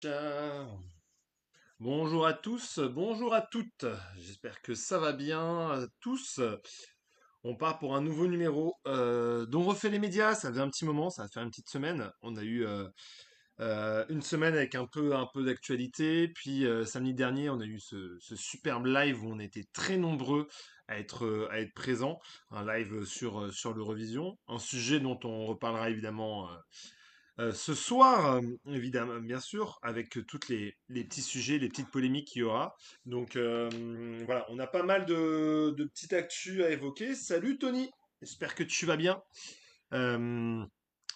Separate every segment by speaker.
Speaker 1: Ciao. Bonjour à tous, bonjour à toutes. J'espère que ça va bien tous. On part pour un nouveau numéro dont refait les médias. Ça faisait un petit moment, ça va faire une petite semaine. On a eu une semaine avec un peu d'actualité. Puis samedi dernier, on a eu ce superbe live où on était très nombreux à être présents. Un live sur l'Eurovision. Un sujet dont on reparlera évidemment ce soir, évidemment, bien sûr, avec toutes les petits sujets, les petites polémiques qu'il y aura. Donc voilà, on a pas mal de petites actus à évoquer. Salut Tony, j'espère que tu vas bien. Euh,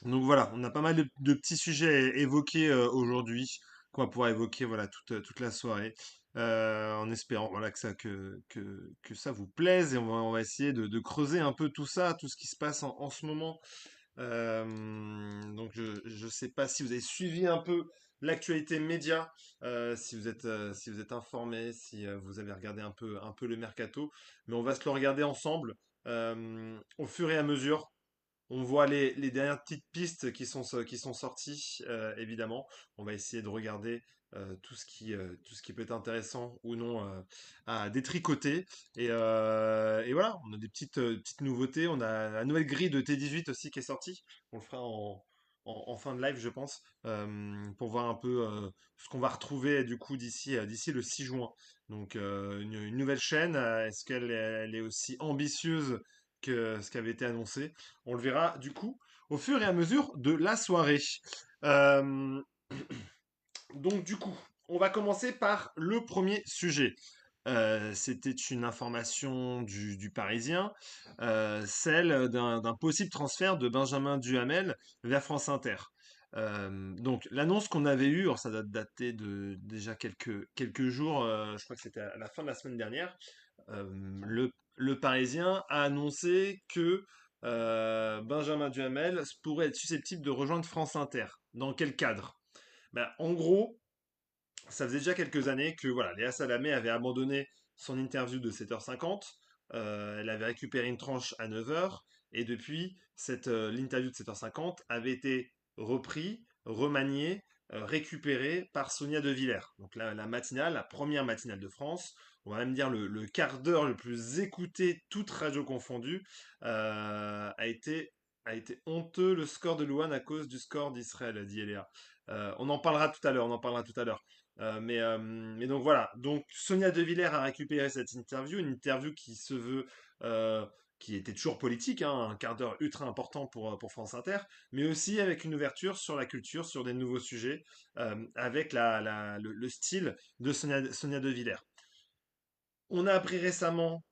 Speaker 1: donc voilà, on a pas mal de petits sujets à évoquer aujourd'hui, qu'on va pouvoir évoquer voilà, toute la soirée. En espérant voilà, que ça vous plaise et on va essayer de creuser un peu tout ça, tout ce qui se passe en ce moment donc je sais pas si vous avez suivi un peu l'actualité média, si vous êtes informé, si vous avez regardé un peu le mercato, mais on va se le regarder ensemble au fur et à mesure. On voit les dernières petites pistes qui sont sorties, évidemment. On va essayer de regarder tout ce qui peut être intéressant ou non à détricoter. Et voilà, on a des petites nouveautés. On a la nouvelle grille de T18 aussi qui est sortie. On le fera en fin de live, je pense, pour voir un peu ce qu'on va retrouver du coup d'ici le 6 juin. Donc une nouvelle chaîne, est-ce qu'elle est aussi ambitieuse que ce qui avait été annoncé? On le verra du coup au fur et à mesure de la soirée. Euh, donc du coup, on va commencer par le premier sujet. C'était une information du Parisien, celle d'un possible transfert de Benjamin Duhamel vers France Inter. Donc l'annonce qu'on avait eue, alors ça date daté de déjà quelques jours, je crois que c'était à la fin de la semaine dernière, euh, le Parisien a annoncé que Benjamin Duhamel pourrait être susceptible de rejoindre France Inter. Dans quel cadre? Ben, en gros, ça faisait déjà quelques années que voilà, Léa Salamé avait abandonné son interview de 7h50. Elle avait récupéré une tranche à 9h. Et depuis, l'interview de 7h50 avait été repris, remaniée, récupérée par Sonia De Villers. Donc la matinale, la première matinale de France, on va même dire le quart d'heure le plus écouté, toute radio confondue, a été honteux le score de Louane à cause du score d'Israël, dit Eléa. On en parlera tout à l'heure, on en parlera tout à l'heure. Mais donc voilà, donc Sonia De Villers a récupéré cette interview, une interview qui se veut, euh, qui était toujours politique, hein, un quart d'heure ultra important pour France Inter, mais aussi avec une ouverture sur la culture, sur des nouveaux sujets, avec le style de Sonia De Villers. On a appris récemment,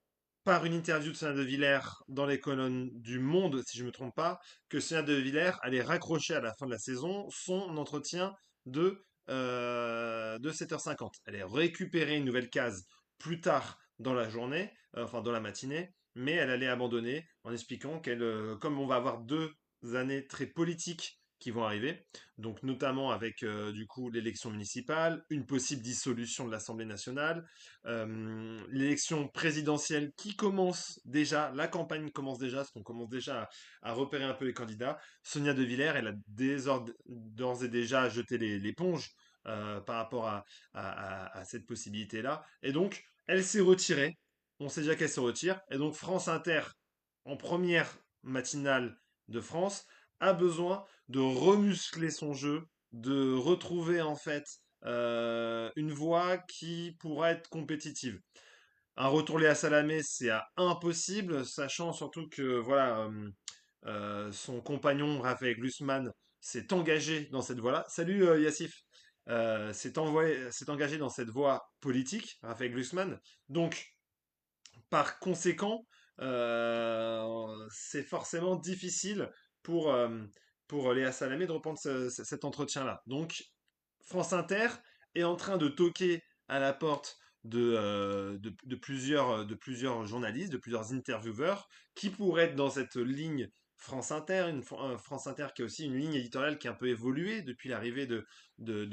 Speaker 1: par une interview de Sonia De Villers dans les colonnes du Monde, si je ne me trompe pas, que Sonia De Villers allait raccrocher à la fin de la saison son entretien de 7h50. Elle allait récupérer une nouvelle case plus tard dans la journée, enfin dans la matinée, mais elle allait abandonner en expliquant comme on va avoir 2 années très politiques qui vont arriver, donc notamment avec du coup l'élection municipale, une possible dissolution de l'Assemblée nationale, l'élection présidentielle qui commence déjà, la campagne commence déjà, parce qu'on commence déjà à repérer un peu les candidats. Sonia De Villers, elle a d'ores et déjà jeté l'éponge par rapport à cette possibilité-là. Et donc, elle s'est retirée. On sait déjà qu'elle se retire. Et donc, France Inter, en première matinale de France, a besoin de remuscler son jeu, de retrouver en fait une voix qui pourra être compétitive. Un retour Léa Salamé, c'est impossible, sachant surtout que voilà, son compagnon Raphaël Glucksmann s'est engagé dans cette voie-là. Salut Yassif. S'est engagé dans cette voie politique, Raphaël Glucksmann. Donc, par conséquent, c'est forcément difficile pour, euh, pour Léa Salamé de reprendre cet entretien-là. Donc, France Inter est en train de toquer à la porte de plusieurs journalistes, de plusieurs intervieweurs qui pourraient être dans cette ligne France Inter, France Inter qui a aussi une ligne éditoriale qui a un peu évolué depuis l'arrivée de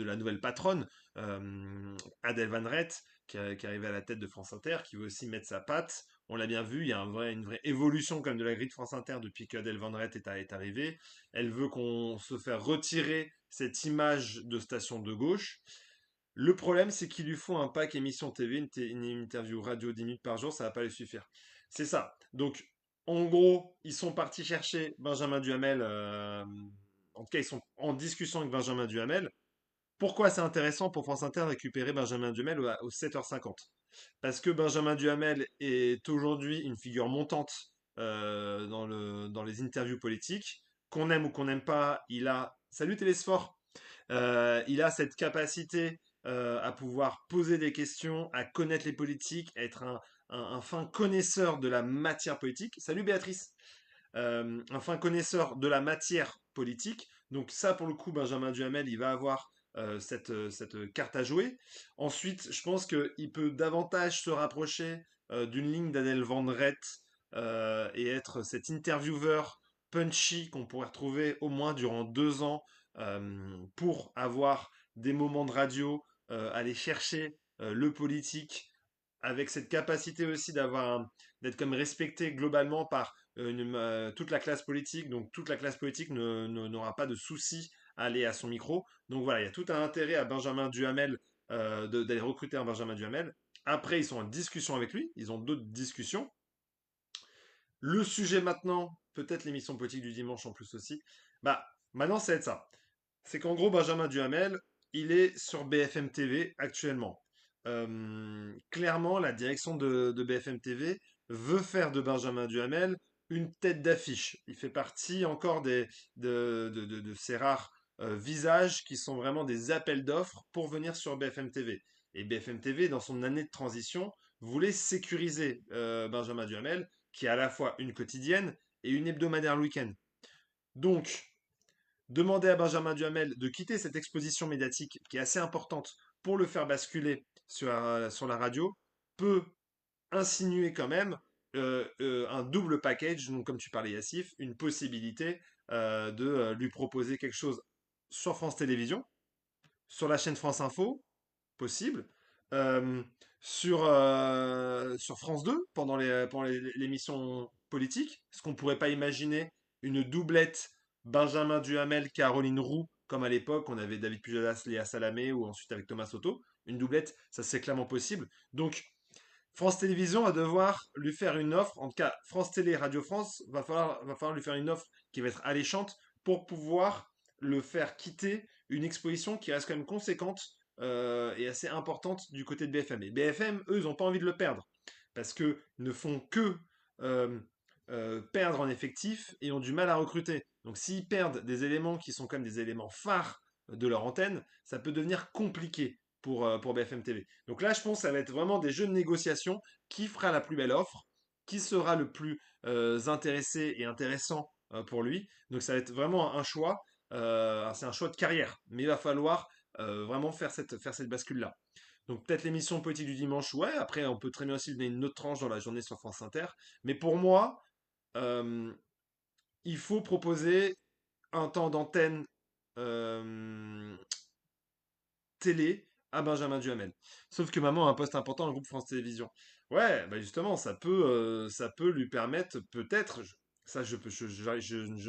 Speaker 1: la nouvelle patronne, Adèle Van Rett, qui est arrivée à la tête de France Inter, qui veut aussi mettre sa patte. On l'a bien vu, il y a une vraie évolution comme de la grille de France Inter depuis qu'Adèle Van Rett est arrivée. Elle veut qu'on se fasse retirer cette image de station de gauche. Le problème, c'est qu'il lui faut un pack émission TV, une interview radio 10 minutes par jour, ça va pas lui suffire. C'est ça. Donc, en gros, ils sont partis chercher Benjamin Duhamel. En tout cas, ils sont en discussion avec Benjamin Duhamel. Pourquoi c'est intéressant pour France Inter de récupérer Benjamin Duhamel au 7h50? Parce que Benjamin Duhamel est aujourd'hui une figure montante dans les interviews politiques. Qu'on aime ou qu'on n'aime pas, il a... Salut Télésphore! Il a cette capacité à pouvoir poser des questions, à connaître les politiques, à être un fin connaisseur de la matière politique. Salut Béatrice! Un fin connaisseur de la matière politique. Donc ça, pour le coup, Benjamin Duhamel, il va avoir cette carte à jouer. Ensuite, je pense qu'il peut davantage se rapprocher d'une ligne d'Adèle Van Rett et être cet intervieweur punchy qu'on pourrait retrouver au moins durant 2 ans pour avoir des moments de radio, aller chercher le politique avec cette capacité aussi d'être comme respecté globalement par toute la classe politique. Donc toute la classe politique n'aura pas de souci à aller à son micro. Donc voilà, il y a tout un intérêt à Benjamin Duhamel d'aller recruter un Benjamin Duhamel. Après, ils sont en discussion avec lui, ils ont d'autres discussions. Le sujet maintenant, peut-être l'émission politique du dimanche en plus aussi, bah maintenant ça va être ça. C'est qu'en gros, Benjamin Duhamel, il est sur BFM TV actuellement. Clairement, la direction de BFM TV veut faire de Benjamin Duhamel une tête d'affiche. Il fait partie encore de ces rares visages qui sont vraiment des appels d'offres pour venir sur BFM TV. Et BFM TV, dans son année de transition, voulait sécuriser Benjamin Duhamel, qui est à la fois une quotidienne et une hebdomadaire le week-end. Donc, demander à Benjamin Duhamel de quitter cette exposition médiatique qui est assez importante pour le faire basculer sur la radio peut insinuer quand même un double package, donc comme tu parlais Yassif, une possibilité de lui proposer quelque chose sur France Télévisions, sur la chaîne France Info, possible, euh, sur France 2 pendant l'émission politique. Est-ce qu'on pourrait pas imaginer une doublette Benjamin Duhamel, Caroline Roux, comme à l'époque, on avait David Pujadas, Léa Salamé, ou ensuite avec Thomas Soto. Une doublette, ça c'est clairement possible. Donc, France Télévisions va devoir lui faire une offre, en tout cas France Télé, Radio France, va falloir lui faire une offre qui va être alléchante pour pouvoir le faire quitter une exposition qui reste quand même conséquente et assez importante du côté de BFM. Et BFM, eux, ils n'ont pas envie de le perdre parce qu'ils ne font que euh, perdre en effectif et ont du mal à recruter. Donc s'ils perdent des éléments qui sont comme des éléments phares de leur antenne, ça peut devenir compliqué pour BFM TV. Donc là, je pense que ça va être vraiment des jeux de négociation. Qui fera la plus belle offre? Qui sera le plus intéressé et intéressant pour lui? Donc ça va être vraiment un choix. C'est un choix de carrière. Mais il va falloir vraiment faire cette bascule-là. Donc peut-être l'émission politique du dimanche, ouais. Après, on peut très bien aussi donner une autre tranche dans la journée sur France Inter. Mais pour moi, euh, il faut proposer un temps d'antenne euh, télé à Benjamin Duhamel. Sauf que maman a un poste important dans le groupe France Télévisions. Ouais, bah justement, ça peut lui permettre peut-être, ça je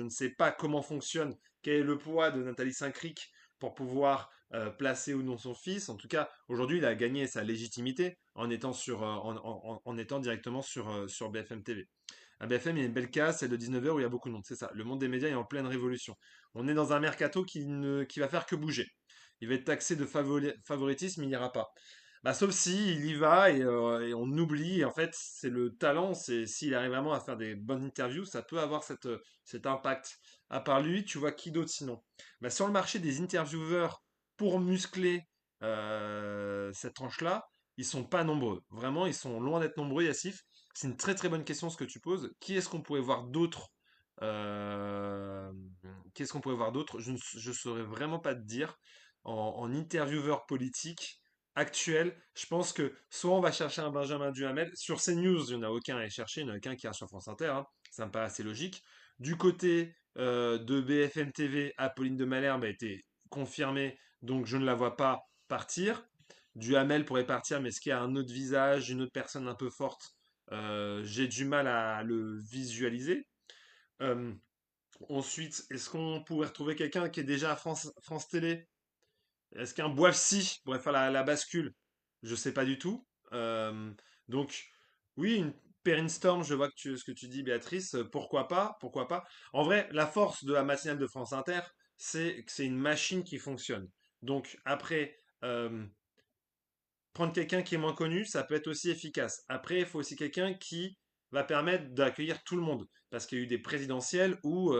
Speaker 1: ne sais pas comment fonctionne, quel est le poids de Nathalie Saint-Cric pour pouvoir placer ou non son fils. En tout cas, aujourd'hui, il a gagné sa légitimité en étant en étant directement sur BFM TV. À BFM, il y a une belle case, celle de 19h où il y a beaucoup de monde. C'est ça. Le monde des médias est en pleine révolution. On est dans un mercato qui va faire que bouger. Il va être taxé de favoritisme, il n'ira pas. Bah, sauf si il y va et on oublie. Et en fait, c'est le talent. C'est s'il arrive vraiment à faire des bonnes interviews, ça peut avoir cet impact. À part lui, tu vois qui d'autre sinon? Bah, sur le marché des intervieweurs pour muscler cette tranche-là, ils sont pas nombreux. Vraiment, ils sont loin d'être nombreux, Yassif. C'est une très très bonne question ce que tu poses. Qui est-ce qu'on pourrait voir d'autres euh, Qu'est-ce qu'on pourrait voir d'autre? Je ne saurais vraiment pas te dire. En intervieweur politique actuel, je pense que soit on va chercher un Benjamin Duhamel. Sur CNews, il n'y en a aucun à aller chercher. Il n'y en a qu'un qui est sur France Inter, hein. Ça me paraît assez logique. Du côté de BFM TV, Apolline de Malherbe a été confirmée, donc je ne la vois pas partir. Duhamel pourrait partir, mais est-ce qu'il y a un autre visage, une autre personne un peu forte? J'ai du mal à le visualiser. Euh, Ensuite, est-ce qu'on pourrait retrouver quelqu'un qui est déjà à France Télé? Est-ce qu'un Boifsi pourrait faire la bascule? Je sais pas du tout. Donc, oui, une Perrine Storm, je vois ce que tu dis, Béatrice. Pourquoi pas? Pourquoi pas? En vrai, la force de la matinale de France Inter, c'est que c'est une machine qui fonctionne. Donc, après, euh, prendre quelqu'un qui est moins connu, ça peut être aussi efficace. Après, il faut aussi quelqu'un qui va permettre d'accueillir tout le monde. Parce qu'il y a eu des présidentielles où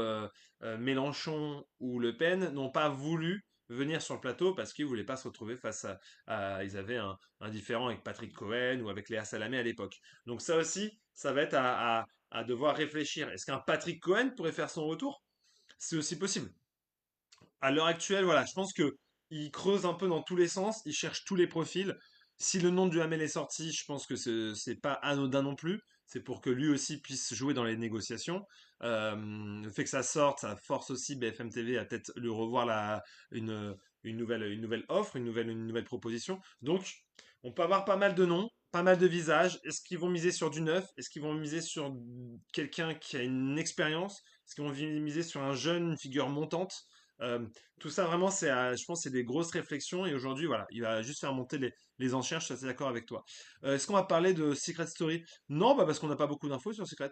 Speaker 1: Mélenchon ou Le Pen n'ont pas voulu venir sur le plateau parce qu'ils ne voulaient pas se retrouver face ils avaient un différend avec Patrick Cohen ou avec Léa Salamé à l'époque. Donc ça aussi, ça va être à devoir réfléchir. Est-ce qu'un Patrick Cohen pourrait faire son retour? C'est aussi possible. À l'heure actuelle, voilà, je pense que il creuse un peu dans tous les sens, il cherche tous les profils. Si le nom du Hamel est sorti, je pense que c'est pas anodin non plus. C'est pour que lui aussi puisse jouer dans les négociations. Le fait que ça sorte, ça force aussi BFM TV à peut-être lui revoir une, une nouvelle offre, une nouvelle proposition. Donc, on peut avoir pas mal de noms, pas mal de visages. Est-ce qu'ils vont miser sur du neuf? Est-ce qu'ils vont miser sur quelqu'un qui a une expérience? Est-ce qu'ils vont miser sur un jeune, une figure montante? Euh, Tout ça, vraiment, je pense que c'est des grosses réflexions. Et aujourd'hui, voilà, il va juste faire monter les enchères. Je suis assez d'accord avec toi. Est-ce qu'on va parler de Secret Story? Non, bah parce qu'on n'a pas beaucoup d'infos sur Secret.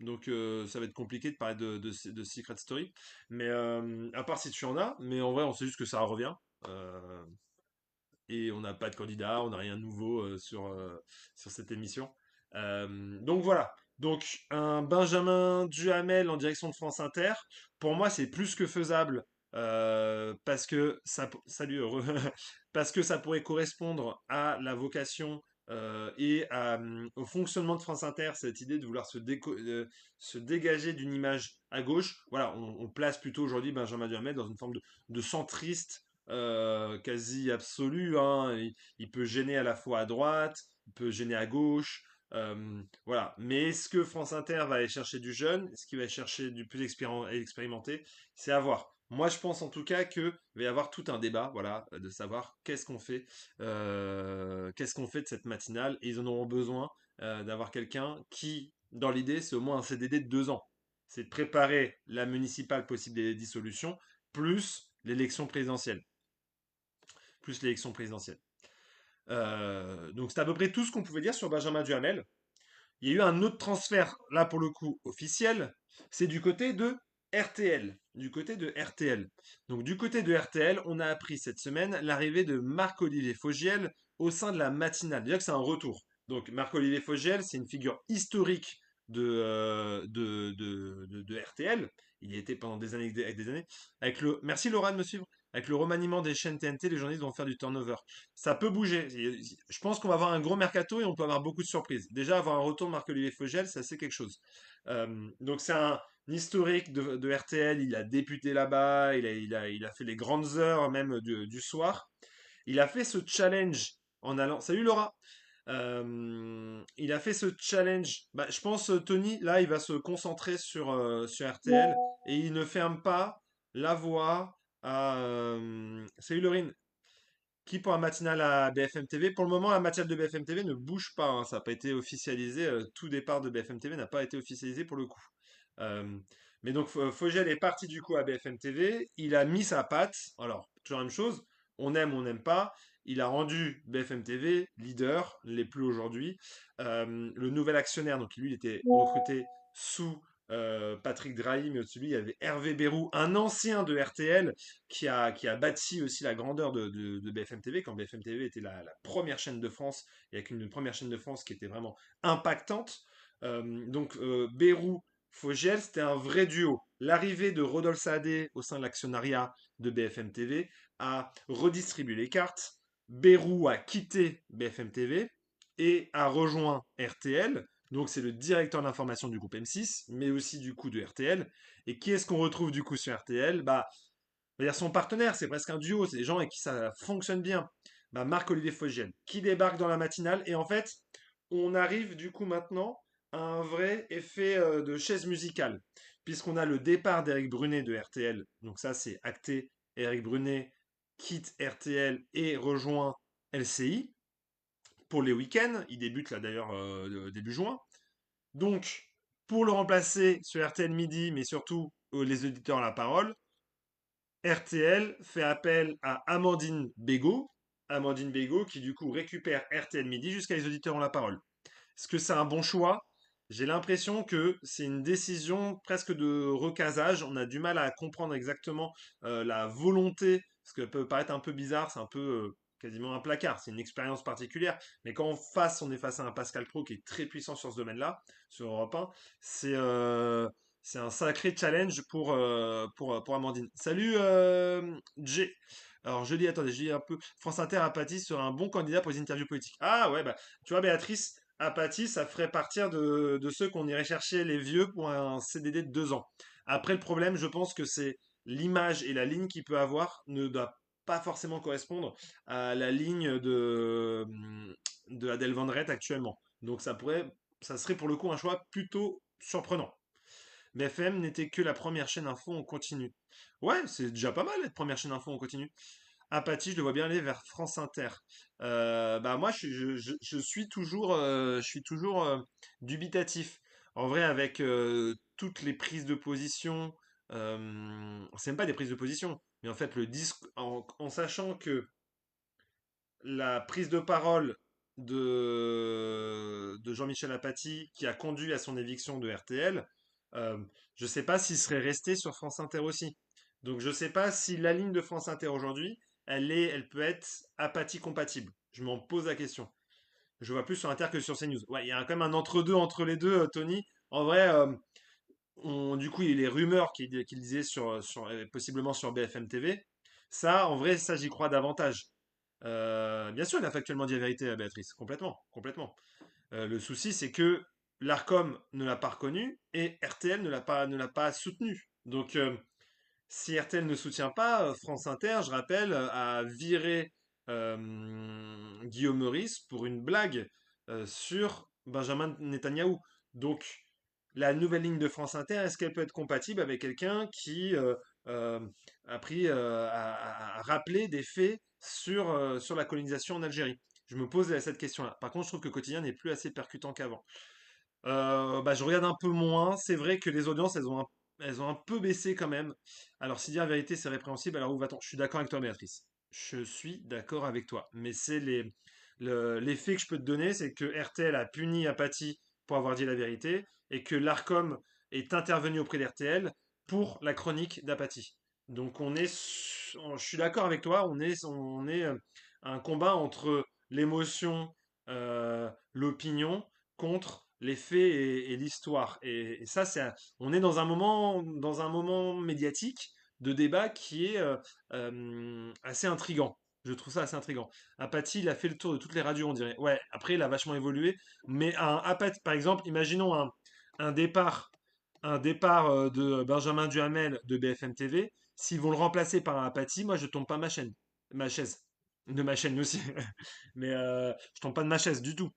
Speaker 1: Donc, ça va être compliqué de parler de Secret Story. Mais à part si tu en as. Mais en vrai, on sait juste que ça revient. Euh, et on n'a pas de candidat, on n'a rien de nouveau sur cette émission. Donc voilà. Donc un Benjamin Duhamel en direction de France Inter, pour moi c'est plus que faisable parce que salut, heureux, parce que ça pourrait correspondre à la vocation au fonctionnement de France Inter, cette idée de vouloir se dégager d'une image à gauche. Voilà, on place plutôt aujourd'hui Benjamin Duhamel dans une forme de centriste quasi absolu, hein. Il peut gêner à la fois à droite, il peut gêner à gauche. Voilà. Mais est-ce que France Inter va aller chercher du jeune? Est-ce qu'il va chercher du plus expérimenté? C'est à voir. Moi, je pense en tout cas qu'il va y avoir tout un débat, voilà, de savoir qu'est-ce qu'on fait de cette matinale. Et ils en auront besoin d'avoir quelqu'un qui, dans l'idée, c'est au moins un CDD de 2 ans. C'est de préparer la municipale possible des dissolutions, plus l'élection présidentielle plus l'élection présidentielle. Donc c'est à peu près tout ce qu'on pouvait dire sur Benjamin Duhamel. Il y a eu un autre transfert, là pour le coup officiel, c'est du côté de RTL. Du côté de RTL. Donc du côté de RTL, on a appris cette semaine l'arrivée de Marc-Olivier Fogiel au sein de la matinale. Déjà que c'est un retour. Donc Marc-Olivier Fogiel, c'est une figure historique de RTL. Il y était pendant des années avec des années. Merci Laura de me suivre. Avec le remaniement des chaînes TNT, les journalistes vont faire du turnover. Ça peut bouger. Je pense qu'on va avoir un gros mercato et on peut avoir beaucoup de surprises. Déjà, avoir un retour de Marc-Olivier Fogel, c'est assez quelque chose. Donc, c'est un historique de RTL. Il a débuté là-bas. Il a fait les grandes heures même du soir. Il a fait ce challenge en allant. Salut Laura! Il a fait ce challenge. Bah, je pense, Tony, là, il va se concentrer sur RTL et il ne ferme pas la voie à. Salut Laurine! Qui pour un matinal à BFM TV? Pour le moment, la matinale de BFM TV ne bouge pas, hein. Ça n'a pas été officialisé. Tout départ de BFM TV n'a pas été officialisé pour le coup. Euh, mais donc, Fogel est parti du coup à BFM TV. Il a mis sa patte. Alors, toujours la même chose. On n'aime pas. Il a rendu BFM TV leader, l'est plus aujourd'hui. Le nouvel actionnaire, donc lui, il était recruté sous Patrick Drahi, mais au-dessus de lui, il y avait Hervé Bérou, un ancien de RTL, qui a bâti aussi la grandeur de BFM TV, quand BFM TV était la première chaîne de France, et avec une première chaîne de France qui était vraiment impactante. Bérou, Fogiel, c'était un vrai duo. L'arrivée de Rodolphe Saadé au sein de l'actionnariat de BFM TV a redistribué les cartes. Bérou a quitté BFM TV et a rejoint RTL. Donc c'est le directeur d'information du groupe M6, mais aussi du coup de RTL. Et qui est-ce qu'on retrouve du coup sur RTL? Bah, on va dire son partenaire, c'est presque un duo, c'est des gens avec qui ça fonctionne bien. Bah, Marc-Olivier Fogiel, qui débarque dans la matinale. Et en fait, on arrive du coup maintenant à un vrai effet de chaise musicale, puisqu'on a le départ d'Éric Brunet de RTL. Donc ça, c'est acté. Éric Brunet quitte RTL et rejoint LCI pour les week-ends. Il débute là d'ailleurs début juin. Donc, pour le remplacer sur RTL Midi, mais surtout les auditeurs ont la parole. RTL fait appel à Amandine Bégaud qui du coup récupère RTL Midi jusqu'à les auditeurs ont la parole. Est-ce que c'est un bon choix? J'ai l'impression que c'est une décision presque de recasage. On a du mal à comprendre exactement la volonté, parce que ça peut paraître un peu bizarre, c'est un peu quasiment un placard, c'est une expérience particulière. Mais quand on est face à un Pascal Pro qui est très puissant sur ce domaine-là, sur Europe 1, c'est c'est un sacré challenge pour Amandine. Salut Jay. Alors je dis, attendez, je dis un peu, France Inter Apathy sera un bon candidat pour les interviews politiques. Ah ouais, bah tu vois Béatrice, Apathy, ça ferait partir de ceux qu'on irait chercher les vieux pour un CDD de 2 ans. Après, le problème, je pense que c'est l'image et la ligne qu'il peut avoir ne doit pas forcément correspondre à la ligne de Adèle Van Rett actuellement. Donc ça serait pour le coup un choix plutôt surprenant. BFM n'était que la première chaîne info en continu. Ouais, c'est déjà pas mal être première chaîne info en continu. Apathie, je le vois bien aller vers France Inter. Bah moi, je suis toujours dubitatif. En vrai, avec toutes les prises de position, c'est même pas des prises de position, mais en fait, le disque, en sachant que la prise de parole de Jean-Michel Apathy, qui a conduit à son éviction de RTL, euh, je sais pas s'il serait resté sur France Inter aussi. Donc je sais pas si la ligne de France Inter aujourd'hui, elle peut être Apathy compatible. Je m'en pose la question. Je vois plus sur Inter que sur CNews. Ouais, il y a quand même un entre-deux entre les deux, Tony. En vrai, du coup, il y a les rumeurs qu'il disait possiblement sur BFM TV. Ça, en vrai, ça, j'y crois davantage. Bien sûr, il a factuellement dit la vérité à Béatrice, complètement, complètement. Le souci, c'est que l'Arcom ne l'a pas reconnu et RTL ne l'a pas soutenu. Donc, si RTL ne soutient pas, France Inter, je rappelle, a viré Guillaume Meurice pour une blague sur Benjamin Netanyahou. Donc, la nouvelle ligne de France Inter, est-ce qu'elle peut être compatible avec quelqu'un qui euh, a rappelé des faits sur la colonisation en Algérie? Je me pose cette question-là. Par contre, je trouve que Quotidien n'est plus assez percutant qu'avant. Bah, je regarde un peu moins. C'est vrai que les audiences, elles ont un peu baissé quand même. Alors, si dire la vérité, c'est répréhensible, alors où va-t-on? Je suis d'accord avec toi, Béatrice. Je suis d'accord avec toi. Mais l'effet que je peux te donner, c'est que RTL a puni Apathy pour avoir dit la vérité et que l'Arcom est intervenu auprès d'RTL pour la chronique d'Apathy. Donc, je suis d'accord avec toi. On est un combat entre l'émotion, l'opinion contre les faits et l'histoire. Et ça, on est dans un moment médiatique de débat qui est assez intrigant. Je trouve ça assez intrigant. Apathy, il a fait le tour de toutes les radios, on dirait. Ouais, après, il a vachement évolué. Mais par exemple, imaginons un départ de Benjamin Duhamel de BFM TV. S'ils vont le remplacer par un Apathy, moi, je tombe pas ma chaise. De ma chaîne aussi. Mais je tombe pas de ma chaise du tout.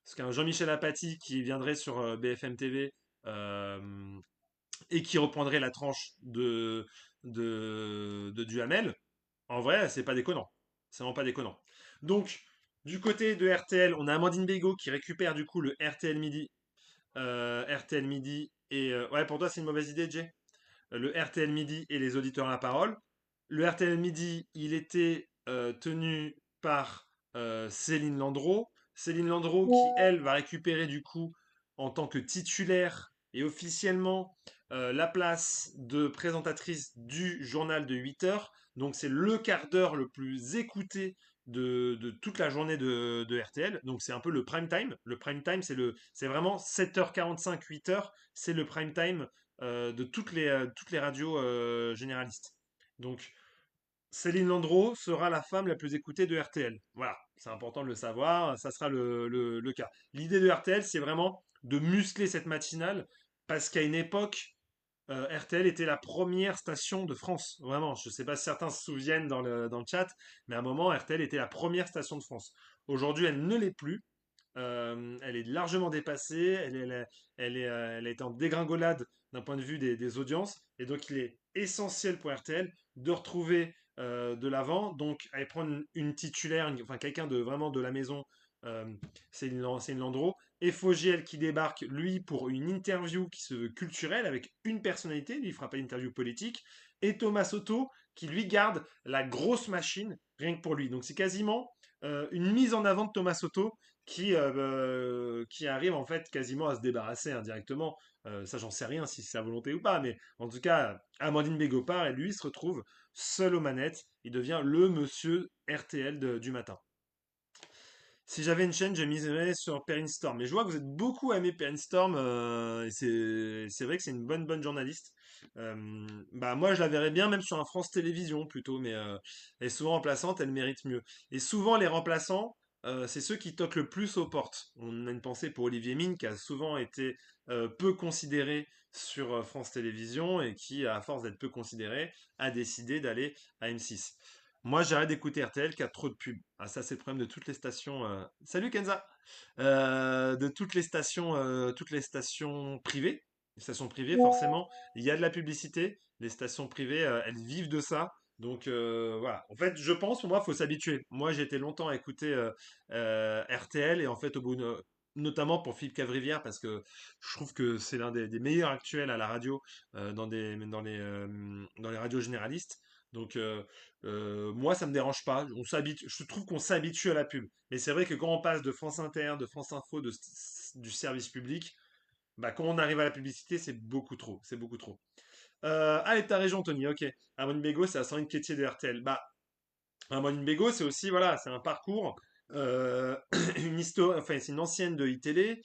Speaker 1: Parce qu'un Jean-Michel Apathy qui viendrait sur BFM TV euh, et qui reprendrait la tranche de Duhamel, en vrai, c'est pas déconnant. C'est vraiment pas déconnant. Donc, du côté de RTL, on a Amandine Bégaud qui récupère du coup le RTL Midi. RTL Midi et. Ouais, pour toi, c'est une mauvaise idée, Jay? Le RTL Midi et les auditeurs à la parole. Le RTL Midi, il était tenu par Céline Landreau. Céline Landreau qui, elle, va récupérer du coup en tant que titulaire et officiellement la place de présentatrice du journal de 8 heures. Donc c'est le quart d'heure le plus écouté de toute la journée de RTL. Donc c'est un peu le prime time. Le prime time, c'est vraiment 7h45, 8h. C'est le prime time de toutes les radios généralistes. Donc, Céline Landreau sera la femme la plus écoutée de RTL. Voilà, c'est important de le savoir, ça sera le cas. L'idée de RTL, c'est vraiment de muscler cette matinale, parce qu'à une époque, RTL était la première station de France. Vraiment, je ne sais pas si certains se souviennent dans le chat, mais à un moment, RTL était la première station de France. Aujourd'hui, elle ne l'est plus. Elle est largement dépassée, elle est en dégringolade d'un point de vue des audiences, et donc il est essentiel pour RTL de retrouver de l'avant, donc aller prendre une titulaire, enfin quelqu'un de vraiment de la maison euh, c'est une Landreau. Et Fogiel qui débarque, lui, pour une interview qui se veut culturelle, avec une personnalité, lui, il fera pas d'interview politique. Et Thomas Soto qui, lui, garde la grosse machine, rien que pour lui. Donc c'est quasiment une mise en avant de Thomas Soto qui arrive en fait quasiment à se débarrasser indirectement. Ça, j'en sais rien si c'est sa volonté ou pas, mais en tout cas, Amandine Bégopard, et lui, se retrouve seul aux manettes. Il devient le monsieur RTL du matin. Si j'avais une chaîne, je miserais sur Perrine Storm. Mais je vois que vous êtes beaucoup aimé Perrine Storm, et c'est vrai que c'est une bonne journaliste. Bah moi, je la verrais bien même sur un France Télévisions plutôt, mais elle est souvent remplaçante, elle mérite mieux. Et souvent, les remplaçants, c'est ceux qui toquent le plus aux portes. On a une pensée pour Olivier Mine, qui a souvent été peu considéré sur France Télévisions et qui, à force d'être peu considéré, a décidé d'aller à M6. Moi, j'arrête d'écouter RTL qui a trop de pubs. Ah, ça, c'est le problème de toutes les stations. Salut Kenza! De toutes les stations privées. Les stations privées, forcément, il y a de la publicité. Les stations privées, elles vivent de ça. Donc voilà. En fait, je pense, pour moi, il faut s'habituer. Moi, j'ai été longtemps à écouter RTL et en fait, notamment pour Philippe Cavrivière, parce que je trouve que c'est l'un des meilleurs actuels à la radio dans les radios généralistes. Donc, moi, ça me dérange pas. Je trouve qu'on s'habitue à la pub. Mais c'est vrai que quand on passe de France Inter, de France Info, du service public, bah, quand on arrive à la publicité, c'est beaucoup trop. C'est beaucoup trop. Allez, ta région, Tony, ok. Amon Bego, c'est à Sandrine Quétier de RTL. Bah, Amon Bego, c'est aussi, voilà, c'est un parcours, une histoire, enfin, c'est une ancienne de iTélé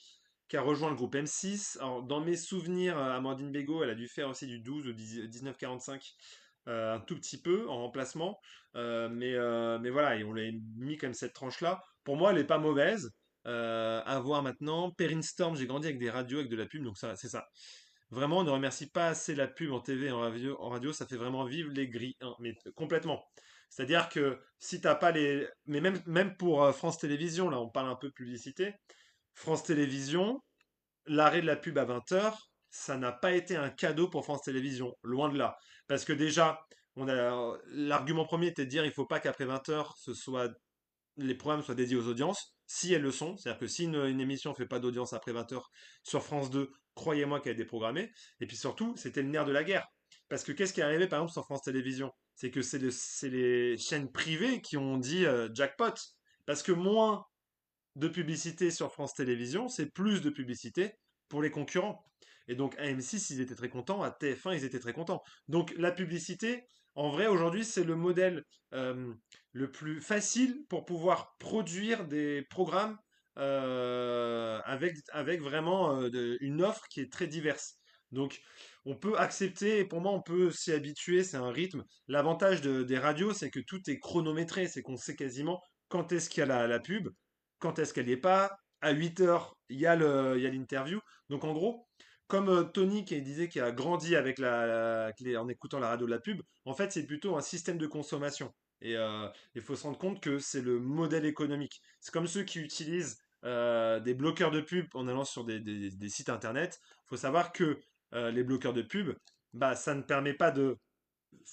Speaker 1: qui a rejoint le groupe M6. Alors, dans mes souvenirs, Amandine Bégaud, elle a dû faire aussi du 12 ou 1945, un tout petit peu en remplacement. Mais voilà, et on l'a mis comme cette tranche-là. Pour moi, elle n'est pas mauvaise. À voir maintenant. Perrine Storm, j'ai grandi avec des radios, avec de la pub, donc ça, c'est ça. Vraiment, on ne remercie pas assez la pub en TV et en radio, ça fait vraiment vivre les grilles, hein, mais complètement. C'est-à-dire que si t'as pas les. Mais même pour France Télévisions, là, on parle un peu de publicité. France Télévisions, l'arrêt de la pub à 20 h, ça n'a pas été un cadeau pour France Télévisions, loin de là. Parce que déjà, l'argument premier était de dire il faut pas qu'après 20 h, les programmes soient dédiés aux audiences, si elles le sont. C'est-à-dire que si une émission ne fait pas d'audience après 20 h sur France 2, croyez-moi qu'elle est déprogrammée. Et puis surtout, c'était le nerf de la guerre. Parce que qu'est-ce qui est arrivé par exemple sur France Télévisions? C'est que c'est les chaînes privées qui ont dit jackpot. Parce que moins de publicité sur France Télévisions, c'est plus de publicité pour les concurrents. Et donc à M6, ils étaient très contents, à TF1, ils étaient très contents. Donc la publicité, en vrai, aujourd'hui, c'est le modèle le plus facile pour pouvoir produire des programmes avec vraiment une offre qui est très diverse. Donc on peut accepter, et pour moi on peut s'y habituer, c'est un rythme. L'avantage des radios, c'est que tout est chronométré, c'est qu'on sait quasiment quand est-ce qu'il y a la pub, quand est-ce qu'elle n'y est pas. À 8 heures, il y a l'interview. Donc en gros, comme Tony qui disait qu'il a grandi avec en écoutant la radio de la pub, en fait c'est plutôt un système de consommation. Et il faut se rendre compte que c'est le modèle économique. C'est comme ceux qui utilisent des bloqueurs de pub en allant sur des sites internet. Il faut savoir que les bloqueurs de pub, bah, ça ne permet pas de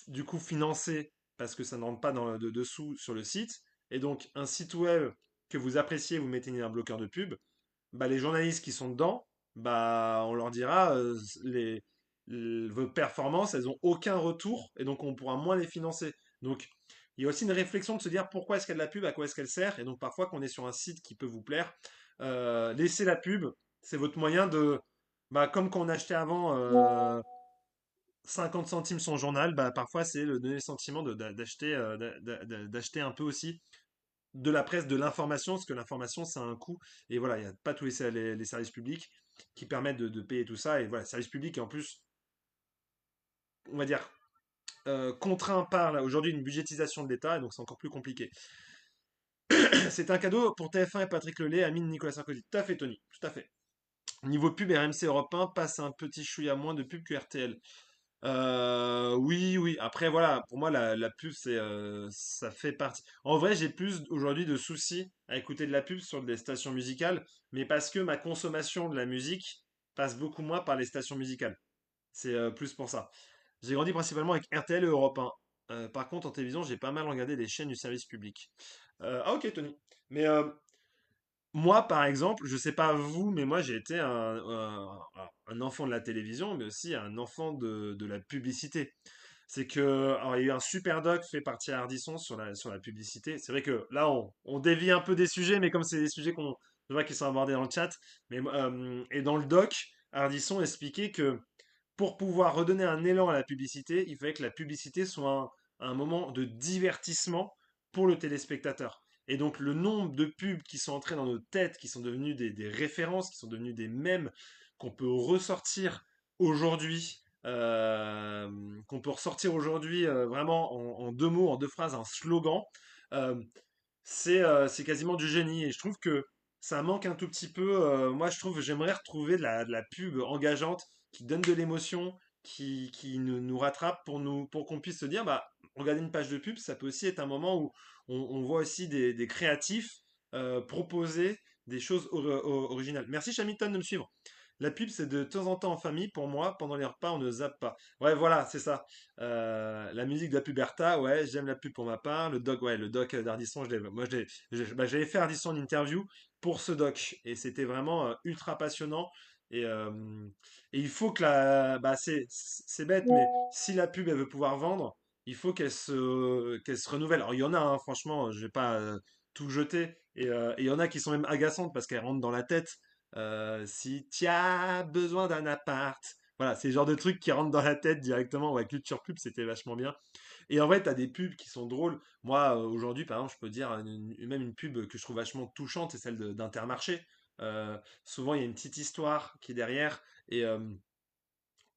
Speaker 1: du coup financer parce que ça ne rentre pas de dessous sur le site. Et donc un site web que vous appréciez, vous mettez un bloqueur de pub, bah, les journalistes qui sont dedans, bah, on leur dira vos performances, elles ont aucun retour et donc on pourra moins les financer. Donc il y a aussi une réflexion de se dire pourquoi est-ce qu'il y a de la pub, à quoi est-ce qu'elle sert, et donc parfois qu'on est sur un site qui peut vous plaire, laissez la pub, c'est votre moyen de, bah, comme quand on achetait avant 50 centimes son journal, bah, parfois c'est le donner le sentiment d'acheter un peu aussi de la presse, de l'information, parce que l'information, c'est un coût. Et voilà, il n'y a pas tous les services publics qui permettent de payer tout ça. Et voilà, service public et en plus, on va dire, contraint par là, aujourd'hui une budgétisation de l'État, et donc c'est encore plus compliqué. C'est un cadeau pour TF1 et Patrick Lelay, Amine Nicolas Sarkozy. Tout à fait, Tony, tout à fait. Niveau pub, RMC Europe 1 passe un petit chouïa moins de pub que RTL. Oui, oui. Après, voilà, pour moi, la pub, ça fait partie. En vrai, j'ai plus aujourd'hui de soucis à écouter de la pub sur des stations musicales, mais parce que ma consommation de la musique passe beaucoup moins par les stations musicales. C'est plus pour ça. J'ai grandi principalement avec RTL et Europe 1. Par contre, en télévision, j'ai pas mal regardé des chaînes du service public. Ah, ok, Tony. Mais Moi, par exemple, je sais pas vous, mais moi j'ai été un enfant de la télévision, mais aussi un enfant de la publicité. C'est que, alors, il y a eu un super doc fait par Thierry Ardisson sur la publicité. C'est vrai que là, on dévie un peu des sujets, mais comme c'est des sujets je vois qui sont abordés dans le chat, et dans le doc, Ardisson expliquait que pour pouvoir redonner un élan à la publicité, il fallait que la publicité soit un moment de divertissement pour le téléspectateur. Et donc le nombre de pubs qui sont entrés dans nos têtes, qui sont devenus des références, qui sont devenus des mèmes qu'on peut ressortir aujourd'hui, vraiment en deux mots, en deux phrases, un slogan, euh, c'est quasiment du génie. Et je trouve que ça manque un tout petit peu. Moi, je trouve, j'aimerais retrouver de la pub engageante qui donne de l'émotion, qui nous rattrape pour qu'on puisse se dire, bah, regarder une page de pub, ça peut aussi être un moment où on voit aussi des créatifs proposer des choses originales. Merci Chamilton de me suivre. La pub, c'est de temps en temps en famille. Pour moi, pendant les repas, on ne zappe pas. Ouais, voilà, c'est ça. La musique de la Puberta, ouais, j'aime la pub pour ma part. Le doc d'Ardisson, j'avais fait Ardisson une interview pour ce doc et c'était vraiment ultra passionnant. Et, euh, et il faut que c'est bête, mais si la pub elle veut pouvoir vendre, il faut qu'elle se renouvelle. Alors il y en a, hein, franchement, je vais pas tout jeter. Et il y en a qui sont même agaçantes parce qu'elles rentrent dans la tête. Si tu as besoin d'un appart. Voilà, c'est le genre de trucs qui rentrent dans la tête directement. Ouais, Culture Pub, c'était vachement bien. Et en vrai, t'as des pubs qui sont drôles. Moi, aujourd'hui, par exemple, je peux dire même une pub que je trouve vachement touchante, c'est celle d'Intermarché. Souvent, il y a une petite histoire qui est derrière. Et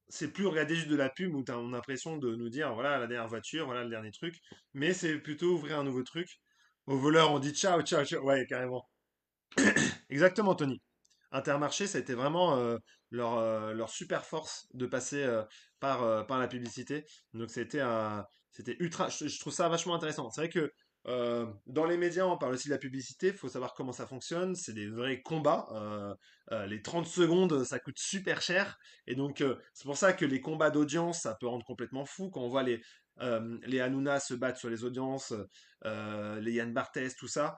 Speaker 1: c'est plus regarder juste de la pub où t'as l'impression de nous dire, voilà la dernière voiture, voilà le dernier truc. Mais c'est plutôt ouvrir un nouveau truc. Aux voleurs, on dit ciao, ciao, ciao. Ouais, carrément. Exactement, Tony. Intermarché, ça a été vraiment leur super force de passer par la publicité. Donc c'était ultra. Je trouve ça vachement intéressant. C'est vrai que dans les médias, on parle aussi de la publicité. Il faut savoir comment ça fonctionne. C'est des vrais combats. Les 30 secondes, ça coûte super cher. Et donc, c'est pour ça que les combats d'audience, ça peut rendre complètement fou. Quand on voit les Hanouna se battre sur les audiences, les Yann Barthès, tout ça,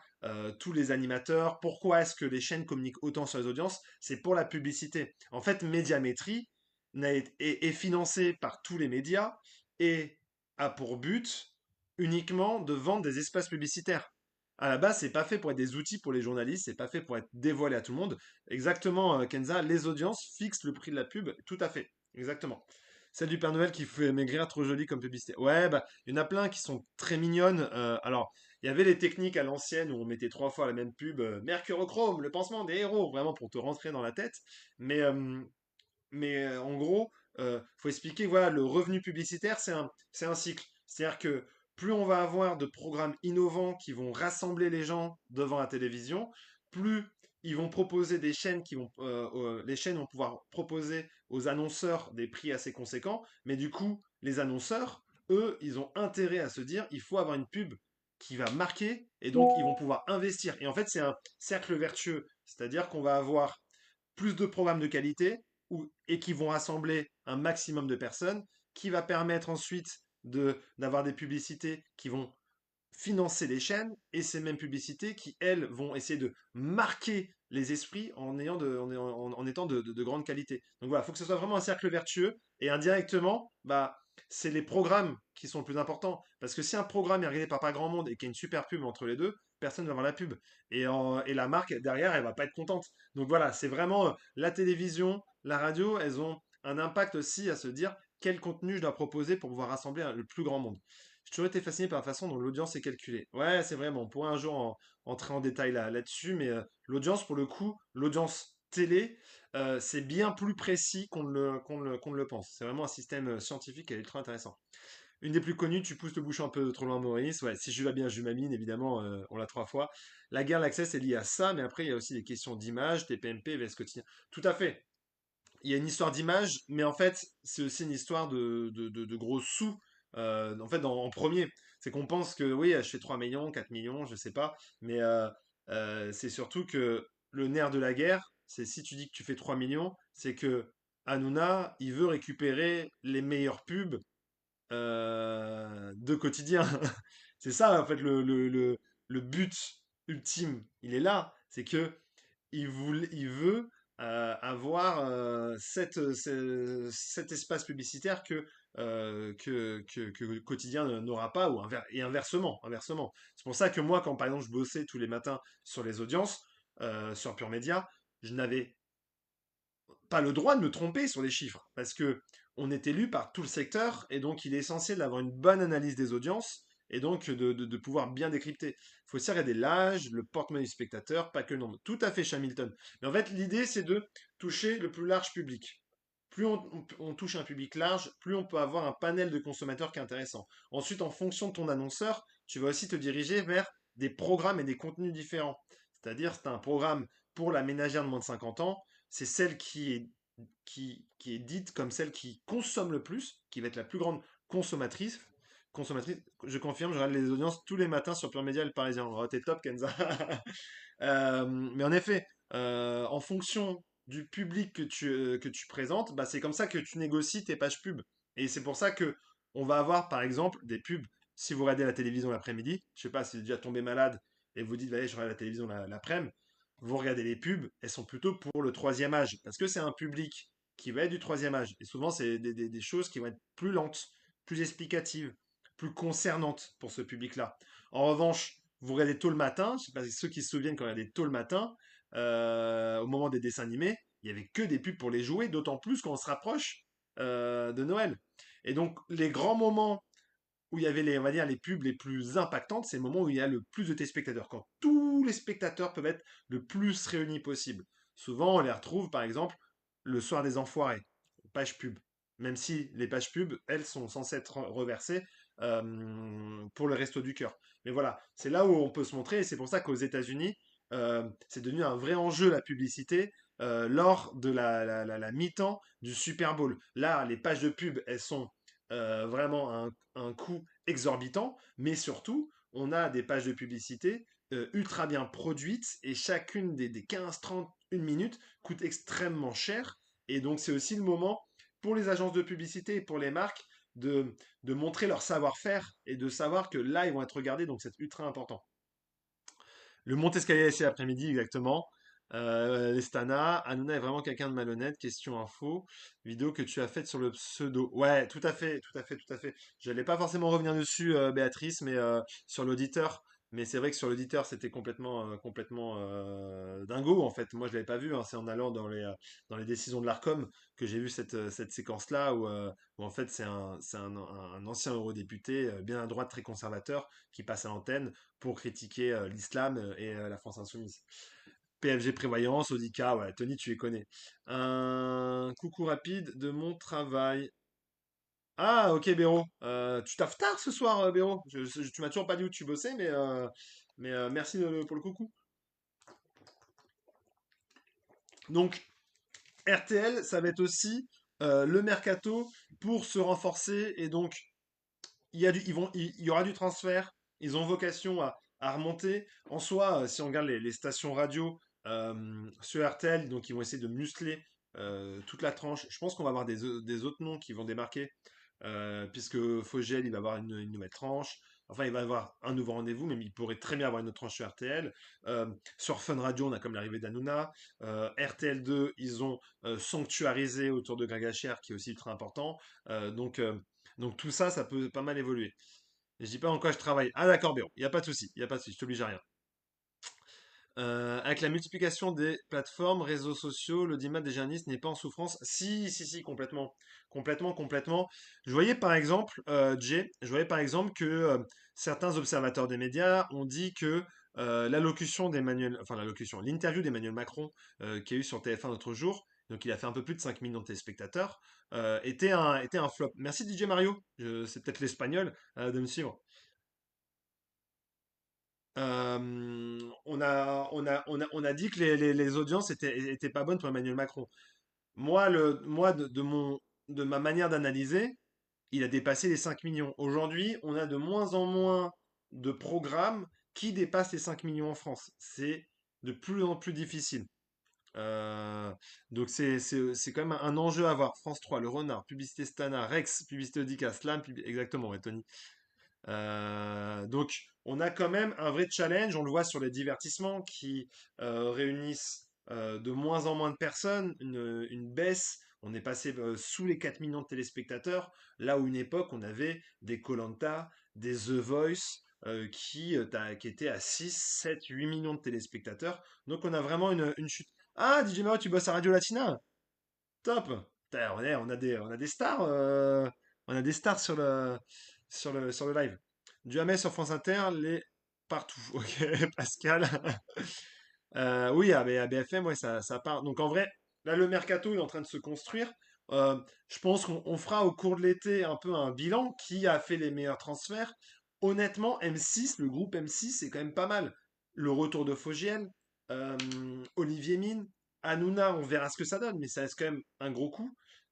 Speaker 1: tous les animateurs. Pourquoi est-ce que les chaînes communiquent autant sur les audiences? C'est pour la publicité. En fait, Médiamétrie est financé par tous les médias et a pour but uniquement de vendre des espaces publicitaires. À la base, c'est pas fait pour être des outils pour les journalistes, c'est pas fait pour être dévoilé à tout le monde. Exactement, Kenza, les audiences fixent le prix de la pub, tout à fait. Exactement. Celle du Père Noël qui fait maigrir trop jolie comme publicité. Ouais, bah, il y en a plein qui sont très mignonnes. Alors, il y avait les techniques à l'ancienne où on mettait trois fois la même pub, Mercurochrome, le pansement des héros, vraiment pour te rentrer dans la tête. Mais, en gros, faut expliquer, voilà, le revenu publicitaire, c'est un cycle. C'est-à-dire que plus on va avoir de programmes innovants qui vont rassembler les gens devant la télévision, plus ils vont proposer les chaînes vont pouvoir proposer aux annonceurs des prix assez conséquents, mais du coup, les annonceurs, eux, ils ont intérêt à se dire, il faut avoir une pub qui va marquer, et donc ils vont pouvoir investir. Et en fait, c'est un cercle vertueux, c'est-à-dire qu'on va avoir plus de programmes de qualité et qui vont rassembler un maximum de personnes, qui va permettre ensuite d'avoir des publicités qui vont financer les chaînes et ces mêmes publicités qui, elles, vont essayer de marquer les esprits en étant de grande qualité. Donc voilà, il faut que ce soit vraiment un cercle vertueux et indirectement, bah, c'est les programmes qui sont le plus importants. Parce que si un programme est regardé par pas grand monde et qu'il y a une super pub entre les deux, personne ne va voir la pub. Et la marque, derrière, elle va pas être contente. Donc voilà, c'est vraiment la télévision, la radio, elles ont un impact aussi à se dire quel contenu je dois proposer pour pouvoir rassembler le plus grand monde. J'ai toujours été fasciné par la façon dont l'audience est calculée. Ouais, c'est vrai, bon, on pourrait un jour entrer en détail là-dessus, mais l'audience, pour le coup, l'audience télé, c'est bien plus précis qu'on ne le pense. C'est vraiment un système scientifique et ultra intéressant. Une des plus connues, tu pousses le bouchon un peu trop loin, Maurice. Ouais, si je vais bien, je m'amine, évidemment, on l'a trois fois. La guerre, l'accès, c'est lié à ça, mais après, il y a aussi des questions d'image, TPMP, VS quotidien. Tout à fait. Il y a une histoire d'image, mais en fait, c'est aussi une histoire de gros sous. En fait, en premier, c'est qu'on pense que oui, je fais 3 millions, 4 millions, je sais pas, mais c'est surtout que le nerf de la guerre, c'est si tu dis que tu fais 3 millions, c'est que Hanouna, il veut récupérer les meilleures pubs de quotidien. C'est ça, en fait, le but ultime, il est là. C'est que il veut avoir cet espace publicitaire que le quotidien n'aura pas, et inversement. C'est pour ça que moi, quand par exemple je bossais tous les matins sur les audiences, sur Pure Média, je n'avais pas le droit de me tromper sur les chiffres, parce que on est élu par tout le secteur, et donc il est essentiel d'avoir une bonne analyse des audiences, et donc de pouvoir bien décrypter. Il faut aussi regarder l'âge, le porte-monnaie du spectateur, pas que le nombre. Tout à fait, Hamilton. Mais en fait, l'idée, c'est de toucher le plus large public. Plus on touche un public large, plus on peut avoir un panel de consommateurs qui est intéressant. Ensuite, en fonction de ton annonceur, tu vas aussi te diriger vers des programmes et des contenus différents. C'est-à-dire, c'est un programme pour la ménagère de moins de 50 ans, c'est celle qui est dite comme celle qui consomme le plus, qui va être la plus grande consommatrice. Consommatrice, je confirme, je regarde les audiences tous les matins sur Pure Média et le Parisien. Oh, t'es top, Kenza. Mais en effet, en fonction du public que tu présentes, bah, c'est comme ça que tu négocies tes pages pub. Et c'est pour ça que on va avoir, par exemple, des pubs. Si vous regardez la télévision l'après-midi, je sais pas si vous êtes déjà tombé malade et vous dites, allez, je regarde la télévision l'après-midi, vous regardez les pubs, elles sont plutôt pour le troisième âge. Parce que c'est un public qui va être du troisième âge. Et souvent, c'est des choses qui vont être plus lentes, plus explicatives, plus concernantes pour ce public-là. En revanche, vous regardez tôt le matin, je sais pas si ceux qui se souviennent quand on regardait tôt le matin, au moment des dessins animés, il y avait que des pubs pour les jouets, d'autant plus quand on se rapproche de Noël. Et donc, les grands moments où il y avait on va dire, les pubs les plus impactantes, c'est le moment où il y a le plus de téléspectateurs, quand tous les spectateurs peuvent être le plus réunis possible. Souvent, on les retrouve, par exemple, le soir des enfoirés, page pub. Même si les pages pub, elles, sont censées être reversées pour le resto du cœur. Mais voilà, c'est là où on peut se montrer, et c'est pour ça qu'aux États-Unis, c'est devenu un vrai enjeu la publicité lors de la mi-temps du Super Bowl. Là, les pages de pub, elles sont vraiment un coût exorbitant, mais surtout, on a des pages de publicité ultra bien produites et chacune des 15-30 une minute coûte extrêmement cher. Et donc, c'est aussi le moment pour les agences de publicité et pour les marques de montrer leur savoir-faire et de savoir que là, ils vont être regardés, donc c'est ultra important. Le Montescalier SC après-midi, exactement. Les Stana, Hanouna est vraiment quelqu'un de malhonnête. Question info. Vidéo que tu as faite sur le pseudo. Ouais, tout à fait, tout à fait, tout à fait. Je n'allais pas forcément revenir dessus, Béatrice, mais sur l'auditeur. Mais c'est vrai que sur l'auditeur, c'était complètement dingo, en fait. Moi, je l'avais pas vu, hein. C'est en allant dans les décisions de l'Arcom que j'ai vu cette séquence-là où en fait, c'est un ancien eurodéputé, bien à droite, très conservateur, qui passe à l'antenne pour critiquer l'islam et la France insoumise. PFG Prévoyance, Audica, ouais, Tony, tu les connais. Un coucou rapide de mon travail. Ah, ok, Béro. Tu taffes tard ce soir, Béro. Tu m'as toujours pas dit où tu bossais, mais merci pour le coucou. Donc, RTL, ça va être aussi le mercato pour se renforcer. Et donc, il y aura du transfert. Ils ont vocation à remonter. En soi, si on regarde les stations radio sur RTL, donc ils vont essayer de muscler toute la tranche. Je pense qu'on va avoir des autres noms qui vont démarquer, puisque Fogel, il va avoir une nouvelle tranche. Enfin, il va avoir un nouveau rendez-vous, mais il pourrait très bien avoir une autre tranche sur RTL. Euh, sur Fun Radio, on a comme l'arrivée d'Anouna. RTL2, ils ont sanctuarisé autour de Greg Hacher, qui est aussi ultra important. Donc tout ça, ça peut pas mal évoluer. Je dis pas en quoi je travaille. Ah d'accord, Béron, il n'y a pas de souci, il n'y a pas de souci, je t'oblige à rien. Avec la multiplication des plateformes, réseaux sociaux, l'audimat des journalistes n'est pas en souffrance. Si, si, si, complètement. Complètement, complètement. Je voyais par exemple, Jay, je voyais par exemple que certains observateurs des médias ont dit que l'interview d'Emmanuel Macron qu'il y a eu sur TF1 l'autre jour, donc il a fait un peu plus de 5 millions de téléspectateurs, était un flop. Merci DJ Mario, c'est peut-être l'espagnol de me suivre. On a dit que les audiences étaient pas bonnes pour Emmanuel Macron. Moi de ma manière d'analyser, il a dépassé les 5 millions. Aujourd'hui, on a de moins en moins de programmes qui dépassent les 5 millions en France. C'est de plus en plus difficile. Euh, donc c'est quand même un enjeu à voir. France 3, Le Renard, Publicité Stana, Rex, Publicité Audica, Slam, exactement, ouais, Tony. Donc, on a quand même un vrai challenge. On le voit sur les divertissements qui réunissent. de moins en moins de personnes, une baisse. On est passé sous les 4 millions de téléspectateurs, là où une époque, on avait des koh des The Voice, qui étaient à 6, 7, 8 millions de téléspectateurs. Donc on a vraiment une chute. Ah, DJ Maro, tu bosses à Radio Latina? Top! Putain, on a des stars, on a des stars sur le live. Duhamel sur France Inter, les partout. Ok, Pascal. Oui, à BFM, ouais, ça part. Donc en vrai, là, le mercato est en train de se construire. Je pense qu'on fera au cours de l'été un peu un bilan qui a fait les meilleurs transferts. Honnêtement, M6, le groupe M6, c'est quand même pas mal. Le retour de Fogiel, euh, Olivier Mine, Hanouna, on verra ce que ça donne, mais ça reste quand même un gros coup.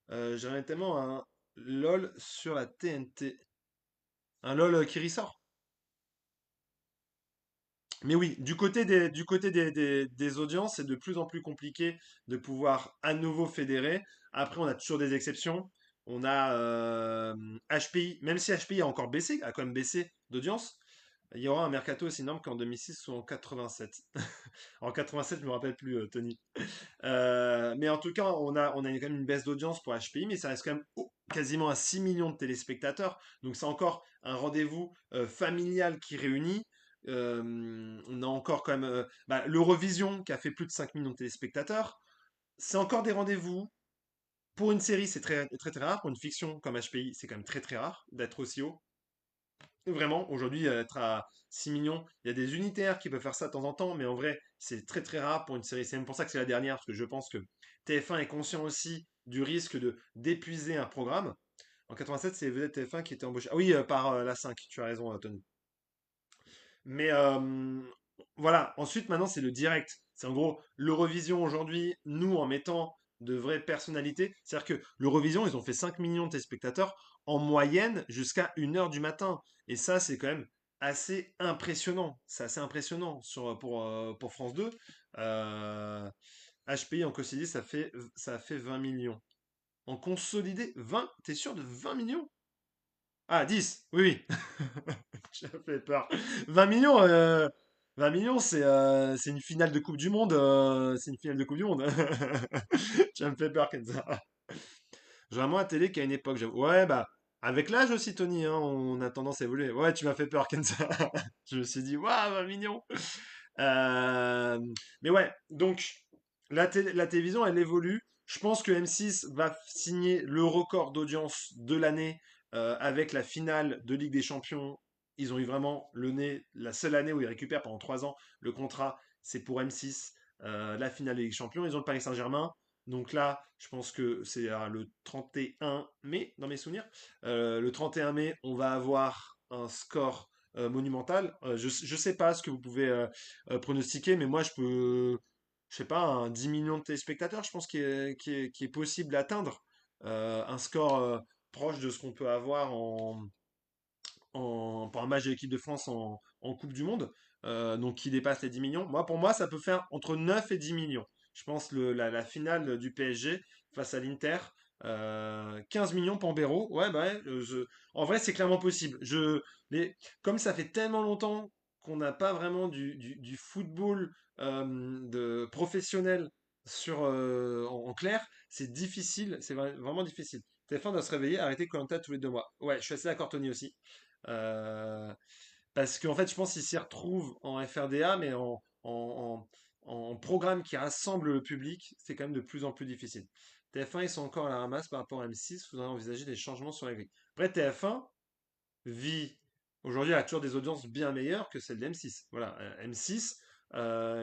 Speaker 1: J'aimerais tellement un LOL sur la TNT. Un LOL qui ressort. Mais oui, du côté des audiences, c'est de plus en plus compliqué de pouvoir à nouveau fédérer. Après, on a toujours des exceptions. On a HPI, même si HPI a encore baissé, a quand même baissé d'audience, il y aura un mercato aussi énorme qu'en 2006 ou en 87. En 87, je me rappelle plus, Tony. Mais en tout cas, on a quand même une baisse d'audience pour HPI, mais ça reste quand même quasiment à 6 millions de téléspectateurs. Donc c'est encore un rendez-vous familial qui réunit. On a encore quand même l'Eurovision qui a fait plus de 5 millions de téléspectateurs. C'est encore des rendez-vous. Pour une série, c'est très, très, très rare. Pour une fiction comme HPI, c'est quand même très, très rare d'être aussi haut. Vraiment, aujourd'hui, être à 6 millions, il y a des unitaires qui peuvent faire ça de temps en temps, mais en vrai, c'est très très rare pour une série. C'est même pour ça que c'est la dernière, parce que je pense que TF1 est conscient aussi du risque de d'épuiser un programme. En 87, c'est vedette TF1 qui était embauché. Ah oui, par la 5, tu as raison, Tony. Mais voilà, ensuite, maintenant, c'est le direct. C'est en gros l'Eurovision aujourd'hui, nous, en mettant de vraies personnalités. C'est-à-dire que l'Eurovision, ils ont fait 5 millions de téléspectateurs en moyenne jusqu'à 1 heure du matin. Et ça, c'est quand même assez impressionnant. C'est assez impressionnant pour France 2. HPI en consolidé, ça fait 20 millions. En consolidé, 20? T'es sûr de 20 millions? Ah, 10, oui, oui. J'ai fait peur. 20 millions, 20 millions, c'est une finale de Coupe du Monde. C'est une finale de Coupe du Monde. Tu me fais peur, Kenza. J'ai vraiment à télé qu'à une époque, j'avoue. Ouais, bah, avec l'âge aussi, Tony, hein, on a tendance à évoluer. Ouais, tu m'as fait peur, Kenza. Je me suis dit, waouh, 20 millions. Euh, mais ouais, donc, la télévision, elle évolue. Je pense que M6 va signer le record d'audience de l'année avec la finale de Ligue des Champions. Ils ont eu vraiment le nez, la seule année où ils récupèrent pendant 3 ans le contrat, c'est pour M6, la finale de Ligue des Champions. Ils ont le Paris Saint-Germain. Donc là, je pense que c'est le 31 mai, dans mes souvenirs. Le 31 mai, on va avoir un score monumental. Je sais pas ce que vous pouvez pronostiquer, mais moi, je sais pas, un 10 millions de téléspectateurs, je pense qu'il est possible d'atteindre un score proche de ce qu'on peut avoir pour un match de l'équipe de France en Coupe du Monde, donc qui dépasse les 10 millions. Moi, pour moi, ça peut faire entre 9 et 10 millions. Je pense la finale du PSG face à l'Inter, 15 millions Pambero. Ouais, bah ouais, en vrai, c'est clairement possible. Comme ça fait tellement longtemps qu'on n'a pas vraiment du football de professionnel en clair, c'est difficile, c'est vraiment difficile. TF1 doit se réveiller, arrêter koh tous les 2 mois. Ouais, je suis assez d'accord, Tony aussi. Euh, Parce qu'en fait, je pense qu'ils s'y retrouvent en FRDA, mais en programme qui rassemble le public, c'est quand même de plus en plus difficile. TF1, ils sont encore à la ramasse par rapport à M6, il faudrait envisager des changements sur la grille. Après, TF1 vit, aujourd'hui, a toujours des audiences bien meilleures que celles d'M6. Voilà, M6,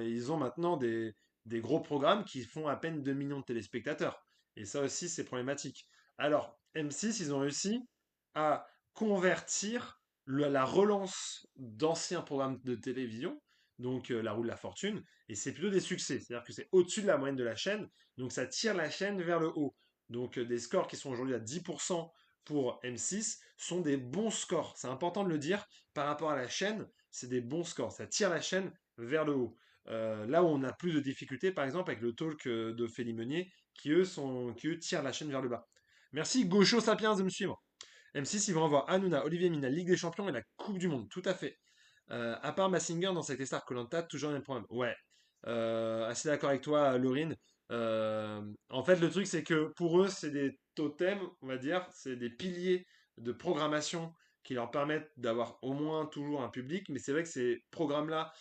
Speaker 1: ils ont maintenant des gros programmes qui font à peine 2 millions de téléspectateurs. Et ça aussi, c'est problématique. Alors, M6, ils ont réussi à convertir la relance d'anciens programmes de télévision, donc La Roue de la Fortune, et c'est plutôt des succès. C'est-à-dire que c'est au-dessus de la moyenne de la chaîne, donc ça tire la chaîne vers le haut. Donc des scores qui sont aujourd'hui à 10% pour M6 sont des bons scores. C'est important de le dire. Par rapport à la chaîne, c'est des bons scores. Ça tire la chaîne vers le haut. Là où on a plus de difficultés, par exemple, avec le talk de Félix Meunier, qui eux tirent la chaîne vers le bas. Merci Gaucho Sapiens de me suivre. M6, ils vont avoir Hanouna, Olivier Mina, Ligue des Champions et la Coupe du Monde. Tout à fait. À part Massinger dans cette star Colanta, toujours un même problème. Ouais. Assez d'accord avec toi, Laurine. En fait, le truc, c'est que pour eux, c'est des totems, on va dire, c'est des piliers de programmation qui leur permettent d'avoir au moins toujours un public. Mais c'est vrai que ces programmes-là,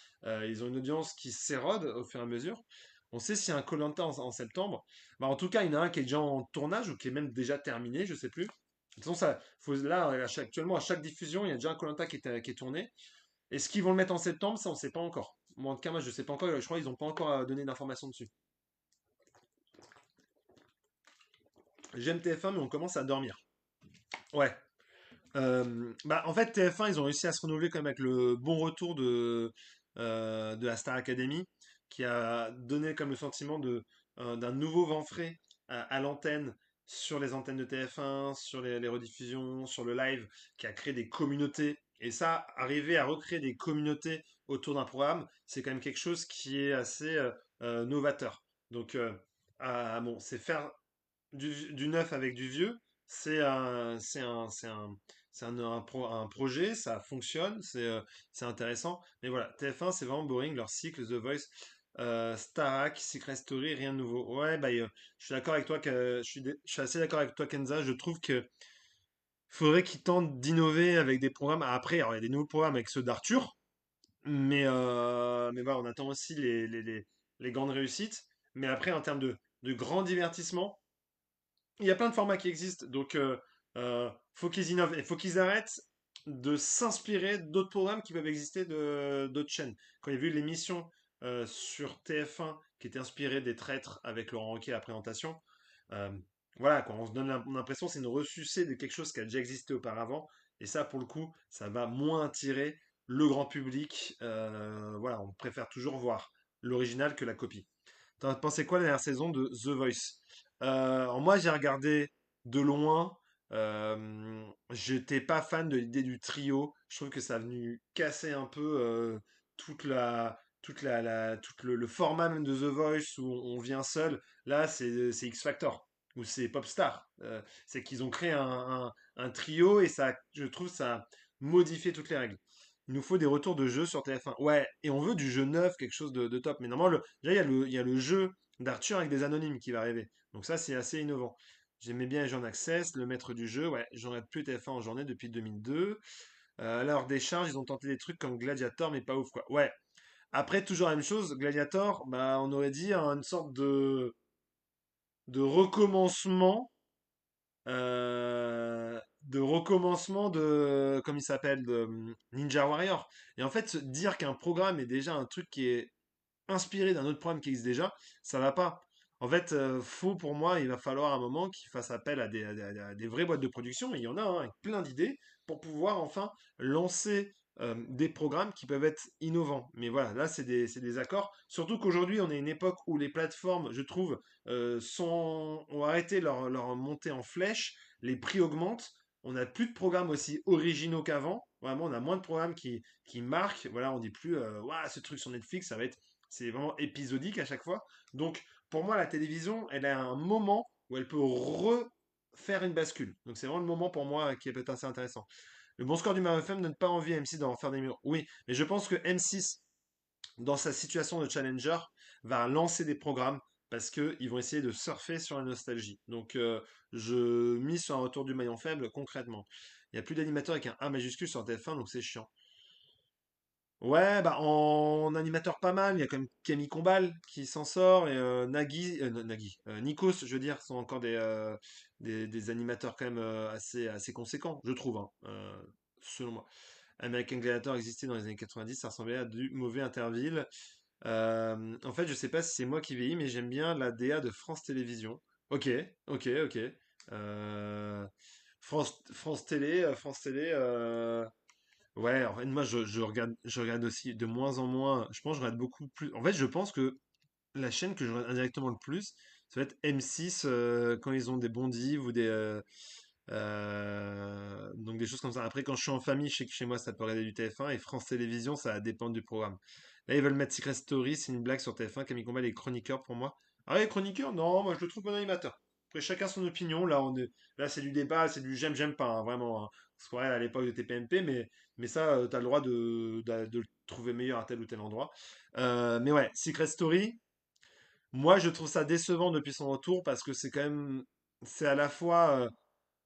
Speaker 1: ils ont une audience qui s'érode au fur et à mesure. On sait s'il y a un koh en septembre. Bah, en tout cas, il y en a un qui est déjà en tournage ou qui est même déjà terminé, je sais plus. De toute façon, ça, faut, là, actuellement, à chaque diffusion, il y a déjà un koh qui est tourné. Est-ce qu'ils vont le mettre en septembre? Ça, on ne sait pas encore. Moi, en tout cas, moi, je ne sais pas encore. Je crois qu'ils n'ont pas encore donné d'informations dessus. J'aime TF1, mais on commence à dormir. Ouais. Bah, en fait, TF1, ils ont réussi à se renouveler quand même avec le bon retour de la Star Academy, qui a donné comme le sentiment d'un nouveau vent frais à l'antenne, sur les antennes de TF1, sur les rediffusions, sur le live, qui a créé des communautés. Et ça, arriver à recréer des communautés autour d'un programme, c'est quand même quelque chose qui est assez novateur. Donc, bon, c'est faire du neuf avec du vieux, c'est un projet, ça fonctionne, c'est intéressant. Mais voilà, TF1, c'est vraiment boring, leur cycle, The Voice, Starac, Secret Story, rien de nouveau. Ouais, bah, je suis d'accord avec toi, je suis assez d'accord avec toi, Kenza. Je trouve que faudrait qu'ils tentent d'innover avec des programmes. Après, alors, il y a des nouveaux programmes avec ceux d'Arthur, mais voilà, on attend aussi les grandes réussites. Mais après, en termes de grand divertissement, il y a plein de formats qui existent, donc faut qu'ils innovent et faut qu'ils arrêtent de s'inspirer d'autres programmes qui peuvent exister de d'autres chaînes. Quand il y a vu l'émission sur TF1 qui était inspirée des Traîtres avec Laurent Ruquier à la présentation, euh, voilà, quoi, on se donne l'impression que c'est une ressucée de quelque chose qui a déjà existé auparavant, et ça, pour le coup, ça va moins attirer le grand public. Voilà, on préfère toujours voir l'original que la copie. T'en as pensé quoi la dernière saison de The Voice? Alors moi, j'ai regardé de loin. J'étais pas fan de l'idée du trio. Je trouve que ça a venu casser un peu tout le format même de The Voice où on vient seul. Là, c'est X Factor ou c'est Popstar. C'est qu'ils ont créé un trio et ça, je trouve, ça a modifié toutes les règles. Il nous faut des retours de jeux sur TF1. Ouais, et on veut du jeu neuf, quelque chose de top. Mais normalement, déjà, il y a le jeu d'Arthur avec des anonymes qui va arriver. Donc ça, c'est assez innovant. J'aimais bien Jean Access, le maître du jeu. Ouais, j'en ai plus TF1 en journée depuis 2002. À l'heure des charges, ils ont tenté des trucs comme Gladiator, mais pas ouf, quoi. Ouais. Après, toujours la même chose. Gladiator, bah, on aurait dit une sorte de recommencement. Comme il s'appelle, de Ninja Warrior. Et en fait, se dire qu'un programme est déjà un truc qui est inspiré d'un autre programme qui existe déjà, ça va pas. En fait, faut pour moi, il va falloir un moment qu'ils fassent appel à des vraies boîtes de production, et il y en a avec plein d'idées, pour pouvoir enfin lancer des programmes qui peuvent être innovants. Mais voilà, là, c'est des accords. Surtout qu'aujourd'hui, on est à une époque où les plateformes, je trouve, ont arrêté leur montée en flèche, les prix augmentent, on n'a plus de programmes aussi originaux qu'avant. Vraiment, on a moins de programmes qui marquent. Voilà, on dit plus, Ouah, ce truc sur Netflix, c'est vraiment épisodique à chaque fois. Donc, pour moi, la télévision, elle a un moment où elle peut refaire une bascule. Donc, c'est vraiment le moment pour moi qui peut être assez intéressant. Le bon score du Maroc FM donne pas envie à M6 d'en faire des murs. Oui, mais je pense que M6, dans sa situation de challenger, va lancer des programmes parce qu'ils vont essayer de surfer sur la nostalgie. Donc, je mise sur un retour du maillon faible concrètement. Il n'y a plus d'animateur avec un A majuscule sur TF1, donc c'est chiant. Ouais, bah en animateur pas mal, il y a quand même Camille Combal qui s'en sort et Nagui, Nikos, je veux dire, sont encore des animateurs quand même assez conséquents, je trouve, hein, selon moi. American Gladiator existait dans les années 90, ça ressemblait à du mauvais Interville. En fait, je sais pas si c'est moi qui vieillis, mais j'aime bien la DA de France Télévisions. Ok, ok, ok. Euh, France Télé. Ouais, en fait, moi, je regarde aussi de moins en moins. Je pense que je regarde beaucoup plus. En fait, je pense que la chaîne que je regarde indirectement le plus, ça va être M6 quand ils ont des bons divs ou donc des choses comme ça. Après, quand je suis en famille, je sais que chez moi, ça peut regarder du TF1 et France Télévisions, ça va dépendre du programme. Là, ils veulent mettre Secret Story, c'est une blague sur TF1. Camille Combal est chroniqueur pour moi. Ah ouais, chroniqueur? Non, moi, je le trouve bon animateur. Après, chacun son opinion. Là, c'est du débat, c'est du j'aime pas, hein, vraiment, hein. C'est vrai à l'époque de TPMP, mais ça, t'as le droit de le trouver meilleur à tel ou tel endroit. Mais ouais, Secret Story, moi, je trouve ça décevant depuis son retour parce que c'est quand même, c'est à la fois,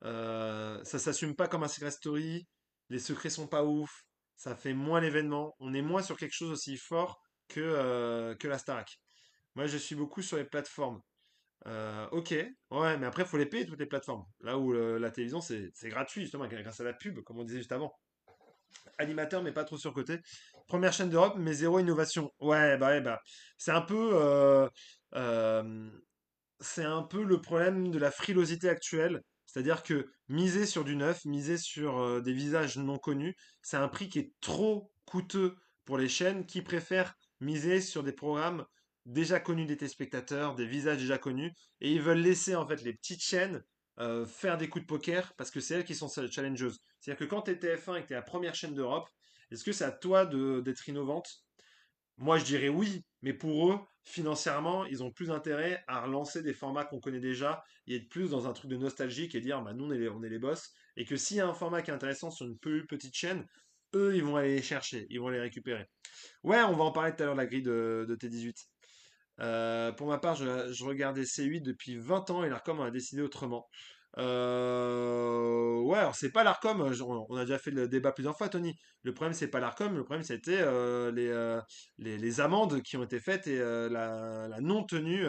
Speaker 1: ça s'assume pas comme un Secret Story, les secrets sont pas ouf, ça fait moins l'événement, on est moins sur quelque chose aussi fort que la Starac. Moi, je suis beaucoup sur les plateformes. Ok, ouais, mais après, il faut les payer toutes les plateformes. Là où la télévision, c'est gratuit, justement, grâce à la pub, comme on disait juste avant. Animateur, mais pas trop surcoté. Première chaîne d'Europe, mais zéro innovation. Ouais, bah, c'est un peu, euh, c'est un peu le problème de la frilosité actuelle. C'est-à-dire que miser sur du neuf, miser sur des visages non connus, c'est un prix qui est trop coûteux pour les chaînes qui préfèrent miser sur des programmes déjà connus des téléspectateurs, des visages déjà connus, et ils veulent laisser en fait les petites chaînes faire des coups de poker parce que c'est elles qui sont challengeuses. C'est-à-dire que quand tu es TF1 et que tu es la première chaîne d'Europe, est-ce que c'est à toi d'être innovante? Moi, je dirais oui, mais pour eux, financièrement, ils ont plus intérêt à relancer des formats qu'on connaît déjà et être plus dans un truc de nostalgique et dire, bah, nous, on est les boss. Et que s'il y a un format qui est intéressant sur une plus petite chaîne, eux, ils vont aller les chercher, ils vont les récupérer. Ouais, on va en parler tout à l'heure de la grille de T18. Pour ma part, je regardais C8 depuis 20 ans et l'ARCOM a décidé autrement. Ouais, alors c'est pas l'ARCOM, on a déjà fait le débat plusieurs fois, Tony. Le problème, c'est pas l'ARCOM, le problème, c'était les amendes qui ont été faites et la non-tenue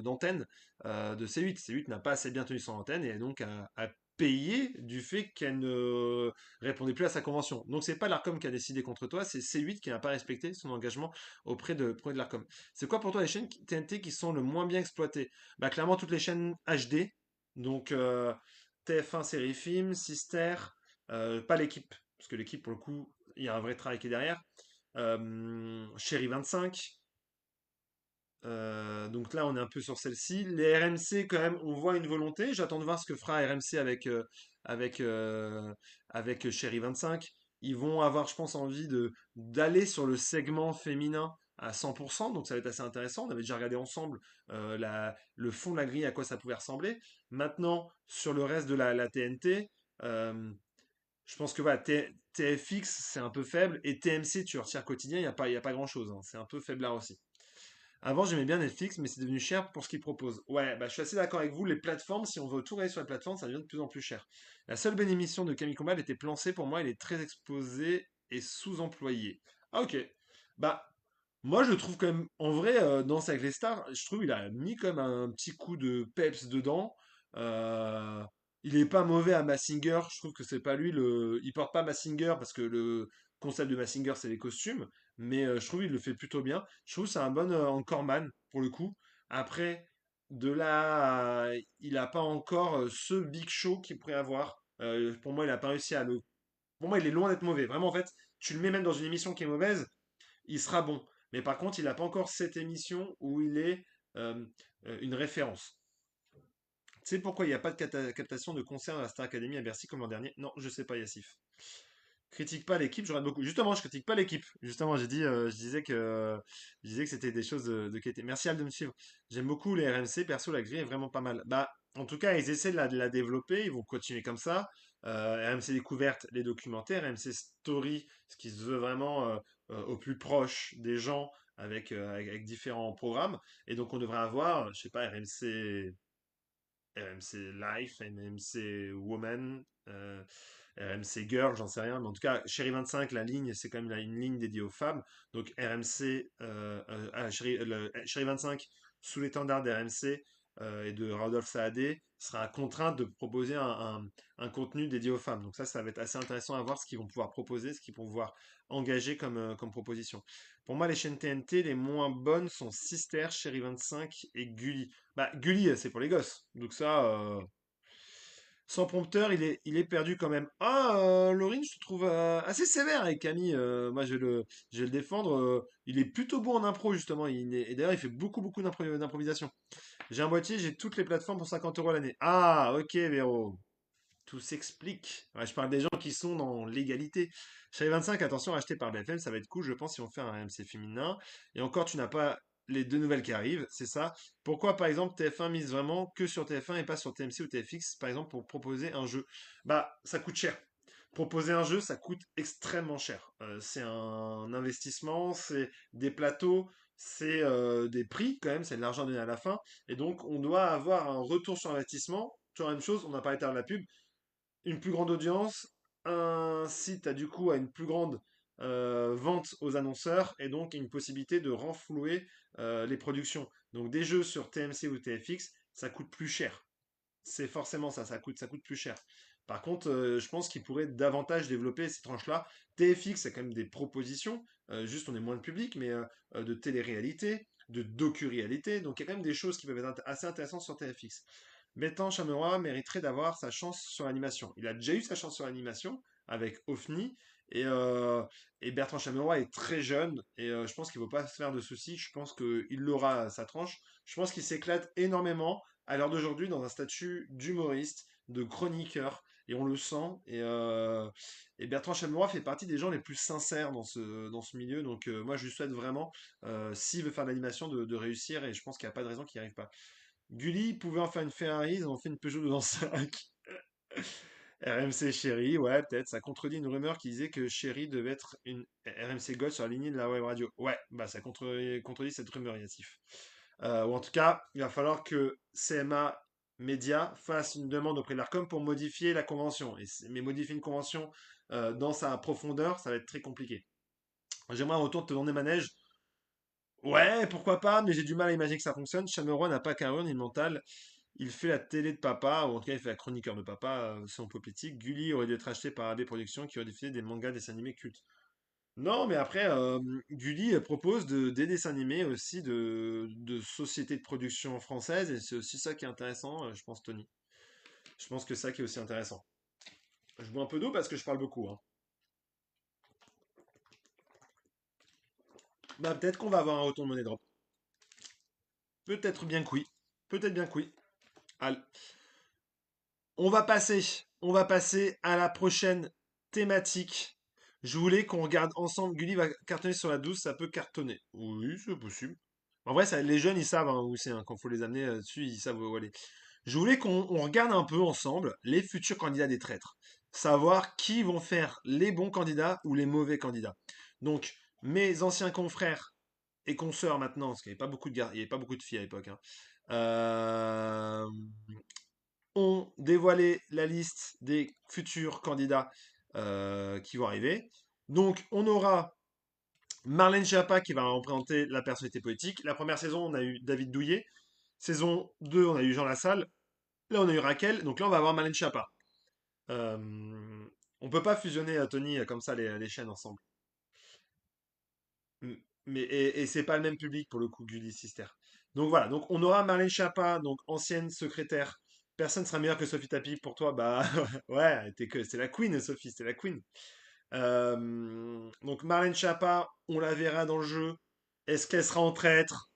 Speaker 1: d'antenne de C8. C8 n'a pas assez bien tenu son antenne et donc a payé du fait qu'elle ne répondait plus à sa convention. Donc c'est pas l'ARCOM qui a décidé contre toi, c'est C8 qui n'a pas respecté son engagement auprès de l'ARCOM. C'est quoi pour toi les chaînes TNT qui sont le moins bien exploitées? Bah clairement toutes les chaînes HD, donc TF1 série film, Sister, pas l'équipe, parce que l'équipe pour le coup, il y a un vrai travail qui est derrière. Chéri 25, donc là on est un peu sur celle-ci. Les RMC quand même, on voit une volonté. J'attends de voir ce que fera RMC avec, euh, avec Chéri 25. Ils vont avoir, je pense, envie d'aller sur le segment féminin à 100%, donc ça va être assez intéressant. On avait déjà regardé ensemble le fond de la grille, à quoi ça pouvait ressembler. Maintenant, sur le reste de la TNT, euh, je pense que voilà, TFX, c'est un peu faible, et TMC, tu retires quotidien, il y a pas grand-chose, hein. C'est un peu faiblard aussi. Avant, j'aimais bien Netflix, mais c'est devenu cher pour ce qu'ils proposent. Ouais, bah, je suis assez d'accord avec vous. Les plateformes, si on veut tout regarder sur les plateformes, ça devient de plus en plus cher. La seule bonne émission de Camille Combal était Plan C. Pour moi, il est très exposé et sous-employé. Ah, ok. Bah, moi, je trouve quand même, en vrai, Danse avec les stars, je trouve il a mis comme un petit coup de peps dedans. Euh, il est pas mauvais à Massinger. Je trouve que c'est pas lui le. Il porte pas Massinger parce que le concept de Massinger, c'est les costumes. Mais je trouve qu'il le fait plutôt bien. Je trouve que c'est un bon encoreman pour le coup. Après, de là, il a pas encore ce big show qu'il pourrait avoir. Pour moi, il a pas réussi à le. Pour moi, il est loin d'être mauvais. Vraiment, en fait, tu le mets même dans une émission qui est mauvaise, il sera bon. Mais par contre, il n'a pas encore cette émission où il est euh, une référence. Tu sais pourquoi il n'y a pas de captation de concert à la Star Academy à Bercy comme l'an dernier? Non, je sais pas, Yassif. Critique pas l'équipe, j'aurais beaucoup. Justement, je critique pas l'équipe. Justement, je disais que c'était des choses de qualité. Merci Al de me suivre. J'aime beaucoup les RMC. Perso, la grille est vraiment pas mal. Bah, en tout cas, ils essaient de la développer. Ils vont continuer comme ça. RMC découverte, les documentaires, RMC Story, ce qui se veut vraiment au plus proche des gens avec différents programmes. Et donc, on devrait avoir, je sais pas, RMC Life, RMC Woman, RMC Girl, j'en sais rien, mais en tout cas, Chéri 25, la ligne, c'est quand même une ligne dédiée aux femmes. Donc RMC, Chéri 25, sous l'étendard d'RMC et de Rodolphe Saadé, sera contrainte de proposer un contenu dédié aux femmes. Donc ça va être assez intéressant à voir ce qu'ils vont pouvoir proposer, ce qu'ils vont pouvoir engager comme proposition. Pour moi, les chaînes TNT les moins bonnes sont Sister, Chéri 25 et Gulli. Bah, Gulli, c'est pour les gosses. Donc ça, sans prompteur, il est perdu quand même. Ah, Laurine, je te trouve assez sévère avec Camille. Moi, je vais le défendre. Il est plutôt bon en impro, justement. Et d'ailleurs, il fait beaucoup, beaucoup d'improvisation. J'ai un boîtier, j'ai toutes les plateformes pour 50 € l'année. Ah, ok, Véro. Tout s'explique. Ouais, je parle des gens qui sont dans l'égalité. Chez les 25, attention, acheté par BFM, ça va être cool, je pense, si on fait un MC féminin. Et encore, tu n'as pas les deux nouvelles qui arrivent, c'est ça. Pourquoi, par exemple, TF1 mise vraiment que sur TF1 et pas sur TMC ou TFX, par exemple, pour proposer un jeu? Bah, ça coûte cher. Proposer un jeu, ça coûte extrêmement cher. C'est un investissement, c'est des plateaux, c'est des prix quand même, c'est de l'argent donné à la fin. Et donc, on doit avoir un retour sur investissement. Toujours la même chose, on a parlé tout à l'heure de la pub, une plus grande audience, un site a du coup a une plus grande vente aux annonceurs et donc une possibilité de renflouer les productions. Donc des jeux sur TMC ou TFX, ça coûte plus cher. C'est forcément ça, ça coûte plus cher. Par contre, je pense qu'ils pourraient davantage développer ces tranches-là. TFX, c'est quand même des propositions, juste on est moins le public, mais de télé-réalité, de docu-réalité. Donc il y a quand même des choses qui peuvent être assez intéressantes sur TFX. Bertrand Chameroy mériterait d'avoir sa chance sur l'animation. Il a déjà eu sa chance sur l'animation avec OFNI. Et, euh, et Bertrand Chameroy est très jeune. Et je pense qu'il ne faut pas se faire de soucis. Je pense qu'il aura sa tranche. Je pense qu'il s'éclate énormément à l'heure d'aujourd'hui dans un statut d'humoriste, de chroniqueur. Et on le sent. Et Bertrand Chameroy fait partie des gens les plus sincères dans ce milieu. Donc moi, je lui souhaite vraiment, s'il veut faire de l'animation, de réussir. Et je pense qu'il n'y a pas de raison qu'il n'y arrive pas. Gulli pouvait en faire une Ferrari, ils ont fait une Peugeot 205. RMC Chéri, ouais, peut-être. Ça contredit une rumeur qui disait que Chéri devait être une RMC Gold sur la lignée de la web radio. Ouais, bah ça contredit cette rumeur, Yassif. Ou en tout cas, il va falloir que CMA Média fasse une demande auprès de l'ARCOM pour modifier la convention. Mais modifier une convention dans sa profondeur, ça va être très compliqué. J'aimerais en retour te donner manège. Ouais, pourquoi pas, mais j'ai du mal à imaginer que ça fonctionne. Chameroy n'a pas carrure ni le mental. Il fait la télé de papa, ou en tout cas il fait la chroniqueur de papa, son politique. Gulli aurait dû être acheté par AB Productions qui aurait diffusé des mangas, dessins animés cultes. Non, mais après, Gulli propose des dessins animés aussi de sociétés de production françaises, et c'est aussi ça qui est intéressant, je pense, Tony. Je pense que c'est ça qui est aussi intéressant. Je bois un peu d'eau parce que je parle beaucoup, hein. Bah, peut-être qu'on va avoir un retour de monnaie drop. Peut-être bien que oui. Peut-être bien que oui. Allez, on va passer à la prochaine thématique. Je voulais qu'on regarde ensemble. Gulli va cartonner sur la 12, ça peut cartonner. Oui, c'est possible. En vrai, les jeunes, ils savent hein, où c'est. Hein, quand il faut les amener dessus, ils savent où aller. Je voulais qu'on regarde un peu ensemble les futurs candidats des traîtres. Savoir qui vont faire les bons candidats ou les mauvais candidats. Donc, mes anciens confrères et consoeurs maintenant, parce qu'il n'y avait pas beaucoup de il y avait pas beaucoup de filles à l'époque, hein, euh, ont dévoilé la liste des futurs candidats qui vont arriver. Donc, on aura Marlène Schiappa qui va représenter la personnalité politique. La première saison, on a eu David Douillet. Saison 2, on a eu Jean Lassalle. Là, on a eu Raquel. Donc là, on va avoir Marlène Schiappa. Euh, on peut pas fusionner, Tony, comme ça, les chaînes ensemble. Et c'est pas le même public pour le coup, Gulli Sister. Donc voilà, donc on aura Marlène Schiappa, donc ancienne secrétaire. Personne sera meilleur que Sophie Tapie pour toi. Bah ouais, c'est la queen, Sophie, c'est la queen. Donc Marlène Schiappa, on la verra dans le jeu. Est-ce qu'elle sera en traître?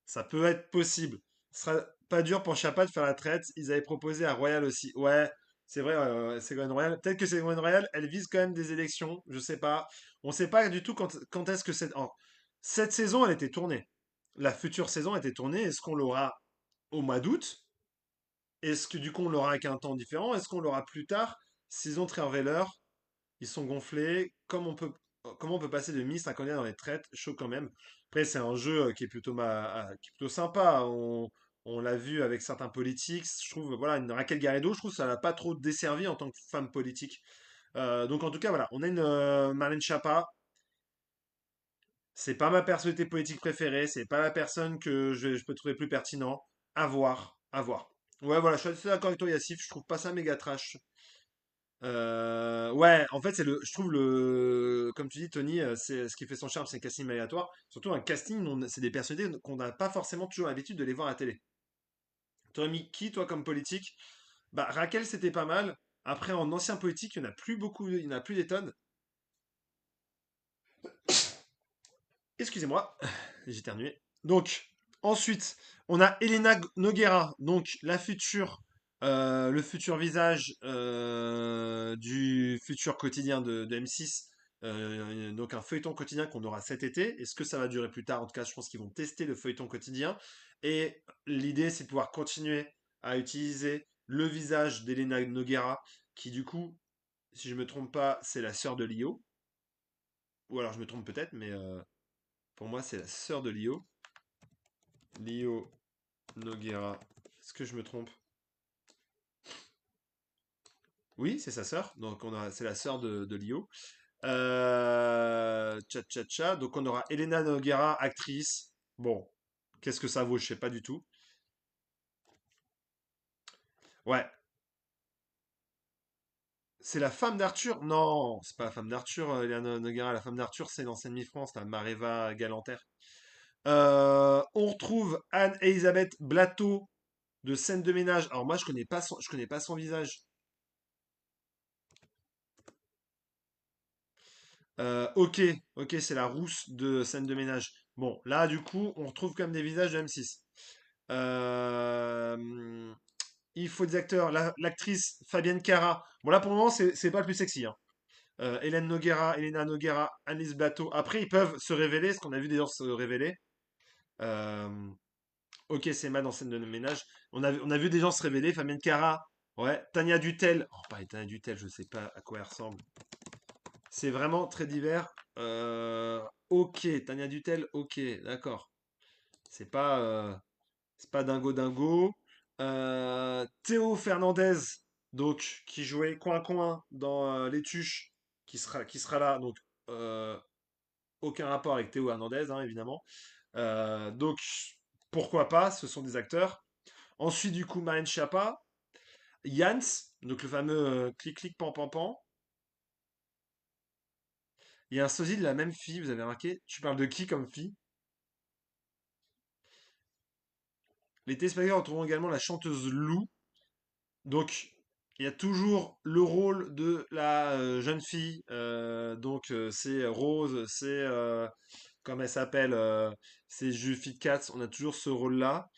Speaker 1: Ça peut être possible. Ce sera pas dur pour Schiappa de faire la traite. Ils avaient proposé à Royal aussi. Ouais, c'est vrai, Ségolène Royal. Peut-être que Ségolène Royal, elle vise quand même des élections. Je sais pas. On sait pas du tout quand est-ce que cette saison, elle était tournée. La future saison était tournée. Est-ce qu'on l'aura au mois d'août? Est-ce que du coup, on l'aura avec un temps différent? Est-ce qu'on l'aura plus tard? Saison Trierweiler, ils sont gonflés. Comment on peut passer de ministre à candidat dans les traites? Chaud quand même. Après, c'est un jeu qui est qui est plutôt sympa. On l'a vu avec certains politiques. Je trouve, voilà, une Raquel Garrido, je trouve que ça l'a pas trop desservi en tant que femme politique. Donc en tout cas, voilà, on a une Marlène Schiappa. C'est pas ma personnalité politique préférée. C'est pas la personne que je peux trouver plus pertinent. À voir, à voir. Ouais, voilà, je suis assez d'accord avec toi, Yassif. Je trouve pas ça méga trash. Ouais, en fait, je trouve comme tu dis, Tony, c'est ce qui fait son charme, c'est un casting aléatoire. Surtout un casting, c'est des personnalités qu'on n'a pas forcément toujours l'habitude de les voir à la télé. T'aurais mis qui, toi, comme politique? Bah, Raquel, c'était pas mal. Après, en ancien politique, il n'y en a plus beaucoup, il n'y en a plus des tonnes. Excusez-moi, j'ai éternué. Donc, ensuite, on a Elena Noguera, donc le futur visage du futur quotidien de M6. Donc un feuilleton quotidien qu'on aura cet été. Est-ce que ça va durer plus tard? En tout cas, je pense qu'ils vont tester le feuilleton quotidien. Et l'idée, c'est de pouvoir continuer à utiliser le visage d'Elena Noguera, qui du coup, si je me trompe pas, c'est la sœur de Lio. Ou alors je me trompe peut-être, mais pour moi, c'est la sœur de Lio. Lio Noguera. Est-ce que je me trompe? Oui, c'est sa sœur. Donc c'est la sœur de Lio. Tcha tcha tcha. Donc on aura Elena Noguera, actrice. Bon, qu'est-ce que ça vaut? Je sais pas du tout. Ouais, c'est la femme d'Arthur? Non, c'est pas la femme d'Arthur, Elena Noguera. La femme d'Arthur, c'est l'ancienne Miss France, la Mareva Galanter. On retrouve Anne-Elisabeth Blateau de Scène de ménage. Alors moi, je connais pas son visage. Ok, ok, c'est la rousse de Scène de ménage. Bon, là, du coup, on retrouve quand même des visages de M6. Euh, il faut des acteurs. L'actrice Fabienne Cara. Bon, là, pour le moment, c'est pas le plus sexy, hein. Hélène Noguera, Elena Noguera, Alice Blateau. Après, ils peuvent se révéler, parce qu'on a vu des gens se révéler. Euh, ok, c'est mal dans scène de ménage. On a vu des gens se révéler. Fabienne Cara, ouais. Tania Dutel. Oh, pas Tania Dutel, je sais pas à quoi elle ressemble. C'est vraiment très divers. Ok, Tania Dutel, ok, d'accord. C'est pas, c'est pas dingo dingo. Théo Fernandez, donc, qui jouait Coin Coin dans Les Tuches, qui sera là. Donc, euh, aucun rapport avec Théo Hernandez, hein, évidemment. Donc, pourquoi pas, ce sont des acteurs. Ensuite, du coup, Marine Schiappa, Jans, donc le fameux clic clic pan pan pan. Il y a un sosie de la même fille, vous avez remarqué? Tu parles de qui comme fille? Les téléspectateurs retrouveront également la chanteuse Lou. Donc, il y a toujours le rôle de la jeune fille. C'est Rose, comme elle s'appelle, c'est Julie Katz. On a toujours ce rôle-là.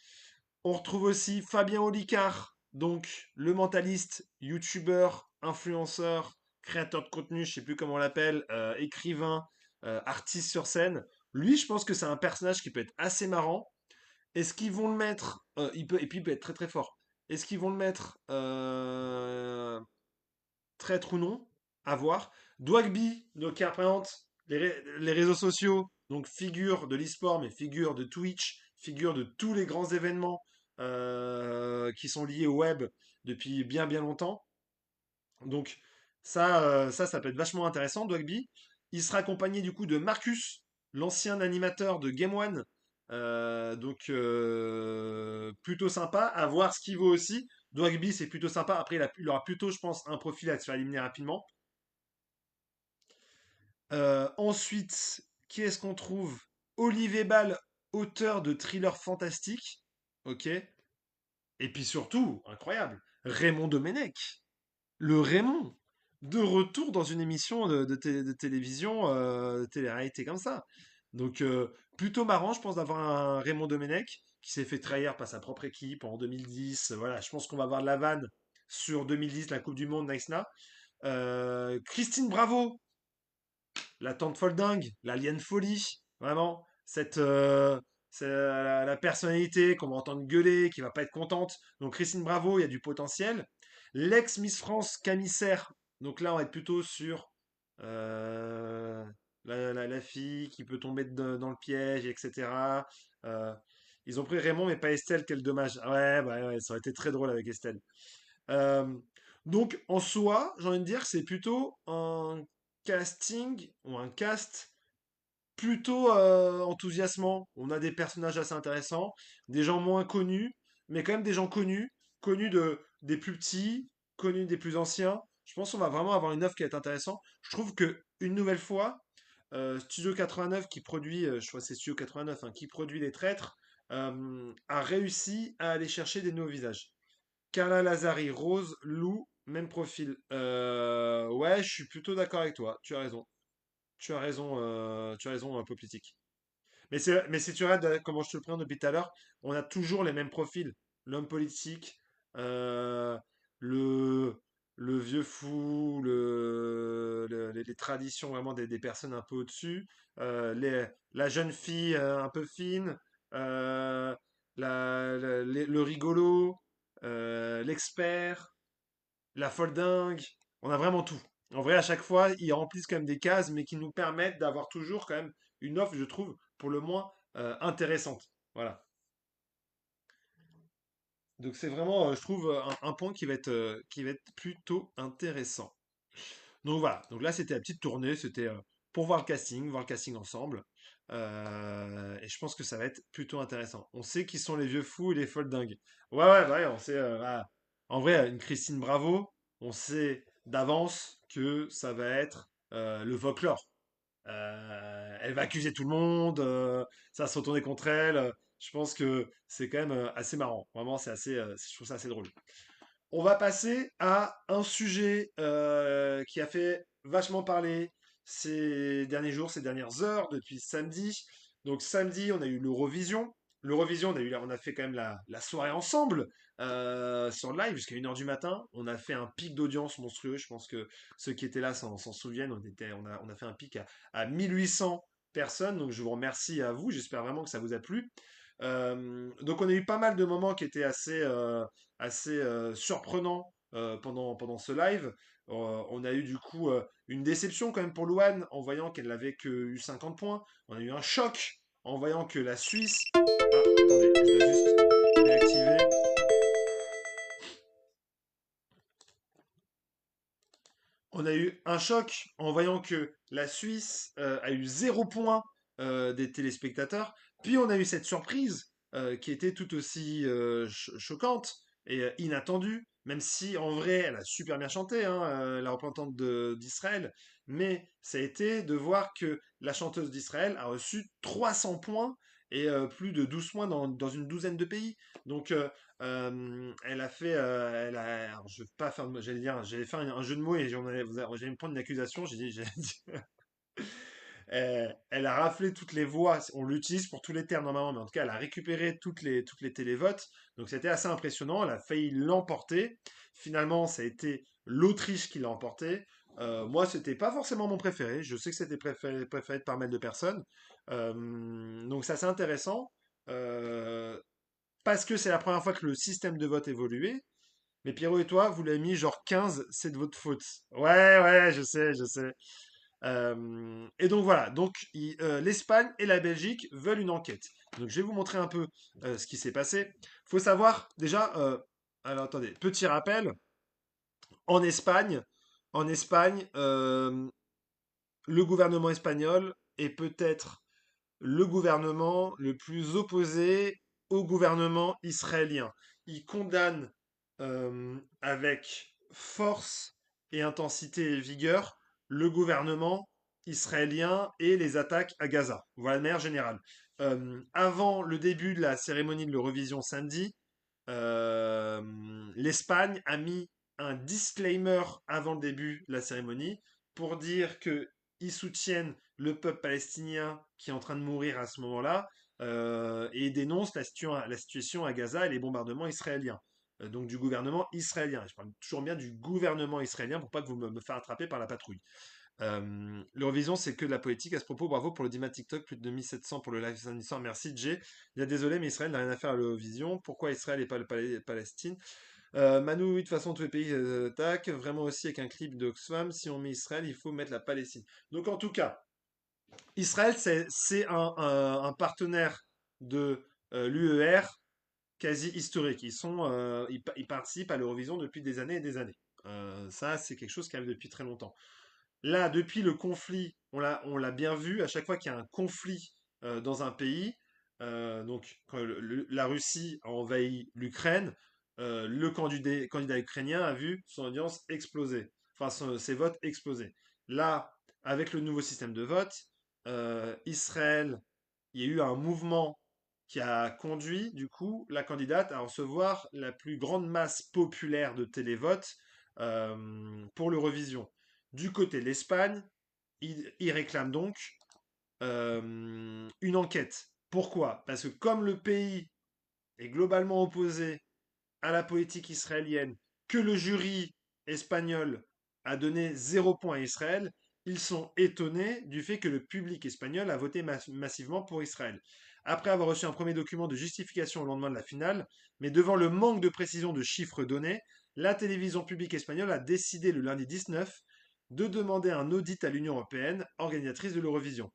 Speaker 1: On retrouve aussi Fabien Olicard, donc le mentaliste, youtubeur, influenceur, créateur de contenu, je sais plus comment on l'appelle, écrivain, artiste sur scène. Lui, je pense que c'est un personnage qui peut être assez marrant. Est-ce qu'ils vont le mettre et puis il peut être très très fort. Est-ce qu'ils vont le mettre traître ou non? À voir. Dwagby, donc qui représente les réseaux sociaux, donc figure de l'e-sport, mais figure de Twitch, figure de tous les grands événements qui sont liés au web depuis bien bien longtemps. Donc ça peut être vachement intéressant, Dwagby. Il sera accompagné du coup de Marcus, l'ancien animateur de Game One. Plutôt sympa, à voir ce qu'il vaut aussi. Dwagby, c'est plutôt sympa. Après, il aura plutôt, je pense, un profil à se faire éliminer rapidement. Ensuite, qui est-ce qu'on trouve? Olivier Ball, auteur de thrillers fantastiques. Ok. Et puis surtout, incroyable, Raymond Domenech. Le Raymond, de retour dans une émission de télévision, de télé-réalité comme ça. Donc, plutôt marrant, je pense, d'avoir un Raymond Domenech qui s'est fait trahir par sa propre équipe en 2010. Voilà, je pense qu'on va avoir de la vanne sur 2010, la Coupe du Monde, Naïsna. Christine Bravo, la tante folle dingue, l'alien folie, vraiment, c'est la personnalité qu'on va entendre gueuler, qui va pas être contente. Donc Christine Bravo, il y a du potentiel. L'ex Miss France Camille Serre, donc là on va être plutôt sur euh, la fille qui peut tomber dans le piège, etc. Euh, ils ont pris Raymond mais pas Estelle, quel dommage. Ah ouais, bah ouais, ça aurait été très drôle avec Estelle. Euh, donc en soi, j'ai envie de dire que c'est plutôt un casting ou un cast plutôt enthousiasmant. On a des personnages assez intéressants, des gens moins connus, mais quand même des gens connus, des plus petits, connus des plus anciens. Je pense qu'on va vraiment avoir une œuvre qui va être intéressante. Je trouve que une nouvelle fois, Studio 89 qui produit, je crois que c'est Studio 89 hein, qui produit Les Traîtres, a réussi à aller chercher des nouveaux visages. Carla Lazari, Rose, Lou, même profil. Ouais, je suis plutôt d'accord avec toi. Tu as raison. Tu as raison, politique. Mais si tu regardes comment je te le présente depuis tout à l'heure, on a toujours les mêmes profils. L'homme politique, euh, le, le vieux fou, les traditions vraiment des personnes un peu au-dessus, la jeune fille un peu fine, euh, le rigolo, l'expert, la folle dingue. On a vraiment tout. En vrai, à chaque fois, ils remplissent quand même des cases, mais qui nous permettent d'avoir toujours quand même une offre, je trouve, pour le moins intéressante. Voilà. Donc c'est vraiment, je trouve, un point qui va être plutôt intéressant. Donc voilà, donc là c'était la petite tournée, c'était pour voir le casting ensemble. Et je pense que ça va être plutôt intéressant. On sait qui sont les vieux fous et les folles dingues. Ouais, on sait. Voilà. En vrai, une Christine Bravo, on sait d'avance que ça va être le folklore. Elle va accuser tout le monde, ça va se retourner contre elle. Je pense que c'est quand même assez marrant. Vraiment, je trouve ça assez drôle. On va passer à un sujet qui a fait vachement parler ces derniers jours, ces dernières heures, depuis samedi. Donc samedi, on a eu l'Eurovision. L'Eurovision, on a fait quand même la soirée ensemble sur live jusqu'à 1h du matin. On a fait un pic d'audience monstrueux. Je pense que ceux qui étaient là s'en souviennent. On a fait un pic à 1800 personnes. Donc je vous remercie à vous. J'espère vraiment que ça vous a plu. Donc on a eu pas mal de moments qui étaient assez surprenant pendant ce live. On a eu du coup une déception quand même pour Louane en voyant qu'elle n'avait que eu 50 points. On a eu un choc en voyant que la Suisse. Ah, attendez, je dois juste réactiver. On a eu un choc en voyant que la Suisse a eu 0 point des téléspectateurs. Puis on a eu cette surprise qui était tout aussi choquante et inattendue, même si en vrai elle a super bien chanté, hein, la représentante d'Israël. Mais ça a été de voir que la chanteuse d'Israël a reçu 300 points et plus de 12 points dans une douzaine de pays. Donc elle a fait, alors, je vais pas faire, j'allais dire, j'allais faire un jeu de mots et j'allais me prendre une accusation. J'ai dit, elle a raflé toutes les voix. On l'utilise pour tous les termes normalement, mais en tout cas, elle a récupéré toutes les télévotes. Donc c'était assez impressionnant. Elle a failli l'emporter. Finalement, ça a été l'Autriche qui l'a emporté. Moi, c'était pas forcément mon préféré. Je sais que c'était préféré de pas mal de personnes. Donc c'est assez intéressant. Euh, Parce que c'est la première fois que le système de vote évoluait. Mais Pierrot et toi, vous l'avez mis genre 15, c'est de votre faute. Ouais, je sais, je sais. Et donc voilà, donc l'Espagne et la Belgique veulent une enquête. Donc je vais vous montrer un peu ce qui s'est passé. Faut savoir déjà, alors attendez, petit rappel, en Espagne, en Espagne, le gouvernement espagnol est peut-être le gouvernement le plus opposé au gouvernement israélien. Il condamne avec force et intensité et vigueur le gouvernement israélien et les attaques à Gaza. Voilà de manière générale. Avant le début de la cérémonie de l'Eurovision samedi, euh, l'Espagne a mis un disclaimer avant le début de la cérémonie pour dire qu'ils soutiennent le peuple palestinien qui est en train de mourir à ce moment-là et dénoncent la situation à Gaza et les bombardements israéliens. Donc du gouvernement israélien. Je parle toujours bien du gouvernement israélien pour pas que vous me fassiez attraper par la patrouille. L'Eurovision, c'est que de la politique. À ce propos, bravo pour le Dima TikTok, plus de 2700 pour le live samedi soir. Merci, Jay. Il y a désolé, mais Israël n'a rien à faire à l'Eurovision. Pourquoi Israël et pas le Palestine? Manu, oui, de toute façon, tous les pays attaquent. Vraiment aussi avec un clip d'Oxfam. Si on met Israël, il faut mettre la Palestine. Donc, en tout cas, Israël, c'est un partenaire de l'UER quasi historique. Ils participent à l'Eurovision depuis des années et des années. Ça, c'est quelque chose qui arrive depuis très longtemps. Là, depuis le conflit, on l'a bien vu, à chaque fois qu'il y a un conflit dans un pays, donc quand la Russie a envahi l'Ukraine, le candidat ukrainien a vu son audience exploser, enfin ses votes exploser. Là, avec le nouveau système de vote, Israël, il y a eu un mouvement qui a conduit, du coup, la candidate à recevoir la plus grande masse populaire de télévotes pour l'Eurovision. Du côté de l'Espagne, il réclame donc une enquête. Pourquoi? Parce que comme le pays est globalement opposé à la politique israélienne, que le jury espagnol a donné 0 point à Israël, ils sont étonnés du fait que le public espagnol a voté massivement pour Israël. Après avoir reçu un premier document de justification au lendemain de la finale, mais devant le manque de précision de chiffres donnés, la télévision publique espagnole a décidé le lundi 19 de demander un audit à l'Union européenne, organisatrice de l'Eurovision.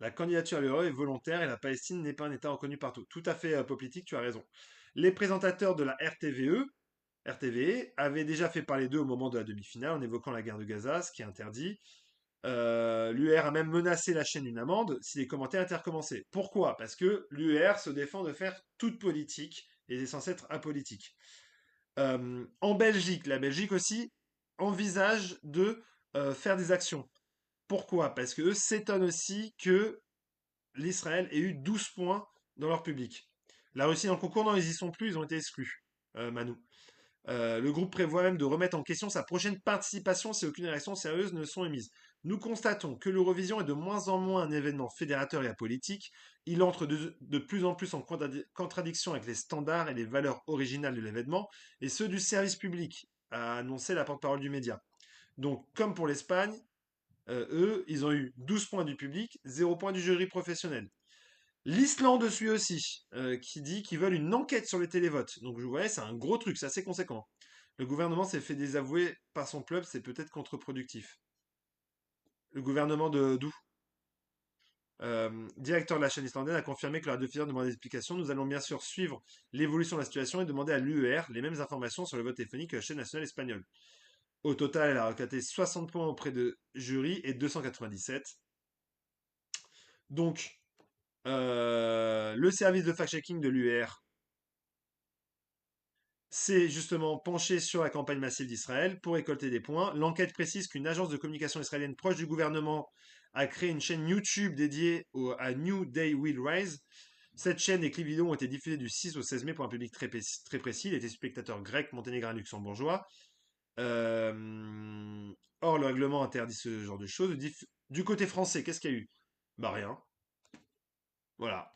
Speaker 1: La candidature à l'euro est volontaire et la Palestine n'est pas un État reconnu partout. Tout à fait politique, tu as raison. Les présentateurs de la RTVE avaient déjà fait parler d'eux au moment de la demi-finale en évoquant la guerre de Gaza, ce qui est interdit. L'UR a même menacé la chaîne d'une amende si les commentaires étaient recommencés. Pourquoi? Parce que l'UR se défend de faire toute politique et est censé être apolitique. En Belgique, la Belgique aussi envisage de faire des actions. Pourquoi? Parce qu'eux s'étonnent aussi que l'Israël ait eu 12 points dans leur public. La Russie dans le concours, non, ils y sont plus, ils ont été exclus, Manu. Le groupe prévoit même de remettre en question sa prochaine participation si aucune réaction sérieuse ne sont émises. Nous constatons que l'Eurovision est de moins en moins un événement fédérateur et apolitique. Il entre de plus en plus en contradiction avec les standards et les valeurs originales de l'événement, et ceux du service public, a annoncé la porte-parole du média. Donc, comme pour l'Espagne, eux, ils ont eu 12 points du public, 0 points du jury professionnel. L'Islande suit aussi, qui dit qu'ils veulent une enquête sur les télévotes. Donc, vous voyez, c'est un gros truc, c'est assez conséquent. Le gouvernement s'est fait désavouer par son peuple, c'est peut-être contre-productif. Le gouvernement de d'où Directeur de la chaîne islandaise a confirmé que la diffuseur demandait des explications. Nous allons bien sûr suivre l'évolution de la situation et demander à l'UER les mêmes informations sur le vote téléphonique que la chaîne nationale espagnole. Au total, elle a recaté 60 points auprès de jury et 297. Donc, le service de fact-checking de l'UER s'est justement penché sur la campagne massive d'Israël pour récolter des points. L'enquête précise qu'une agence de communication israélienne proche du gouvernement a créé une chaîne YouTube dédiée à New Day Will Rise. Cette chaîne et clips vidéo ont été diffusés du 6 au 16 mai pour un public très précis, les spectateurs grecs, monténégrins, luxembourgeois. Euh, Or, le règlement interdit ce genre de choses. Du côté français, qu'est-ce qu'il y a eu? Bah rien. Voilà.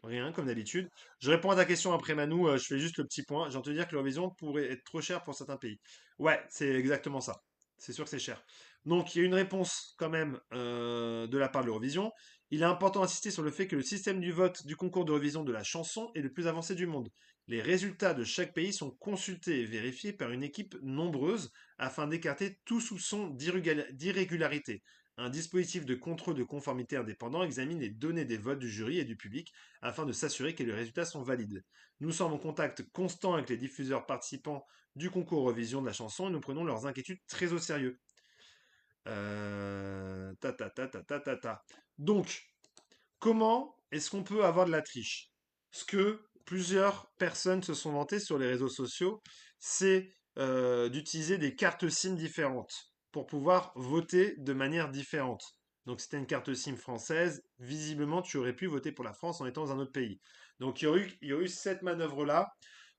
Speaker 1: Rien, comme d'habitude. Je réponds à ta question après Manu, je fais juste le petit point. J'ai entendu dire que l'Eurovision pourrait être trop cher pour certains pays. Ouais, c'est exactement ça. C'est sûr que c'est cher. Donc, il y a une réponse quand même de la part de l'Eurovision. Il est important d'insister sur le fait que le système du vote du concours d'Eurovision de la chanson est le plus avancé du monde. Les résultats de chaque pays sont consultés et vérifiés par une équipe nombreuse afin d'écarter tout soupçon d'irrégularité. Un dispositif de contrôle de conformité indépendant examine les données des votes du jury et du public afin de s'assurer que les résultats sont valides. Nous sommes en contact constant avec les diffuseurs participants du concours Eurovision de la chanson et nous prenons leurs inquiétudes très au sérieux. Ta ta ta ta ta ta ta. Donc, comment est-ce qu'on peut avoir de la triche? Ce que plusieurs personnes se sont vantées sur les réseaux sociaux, c'est d'utiliser des cartes SIM différentes pour pouvoir voter de manière différente. Donc, si tu as une carte SIM française, visiblement, tu aurais pu voter pour la France en étant dans un autre pays. Donc, il y a eu cette manœuvre-là,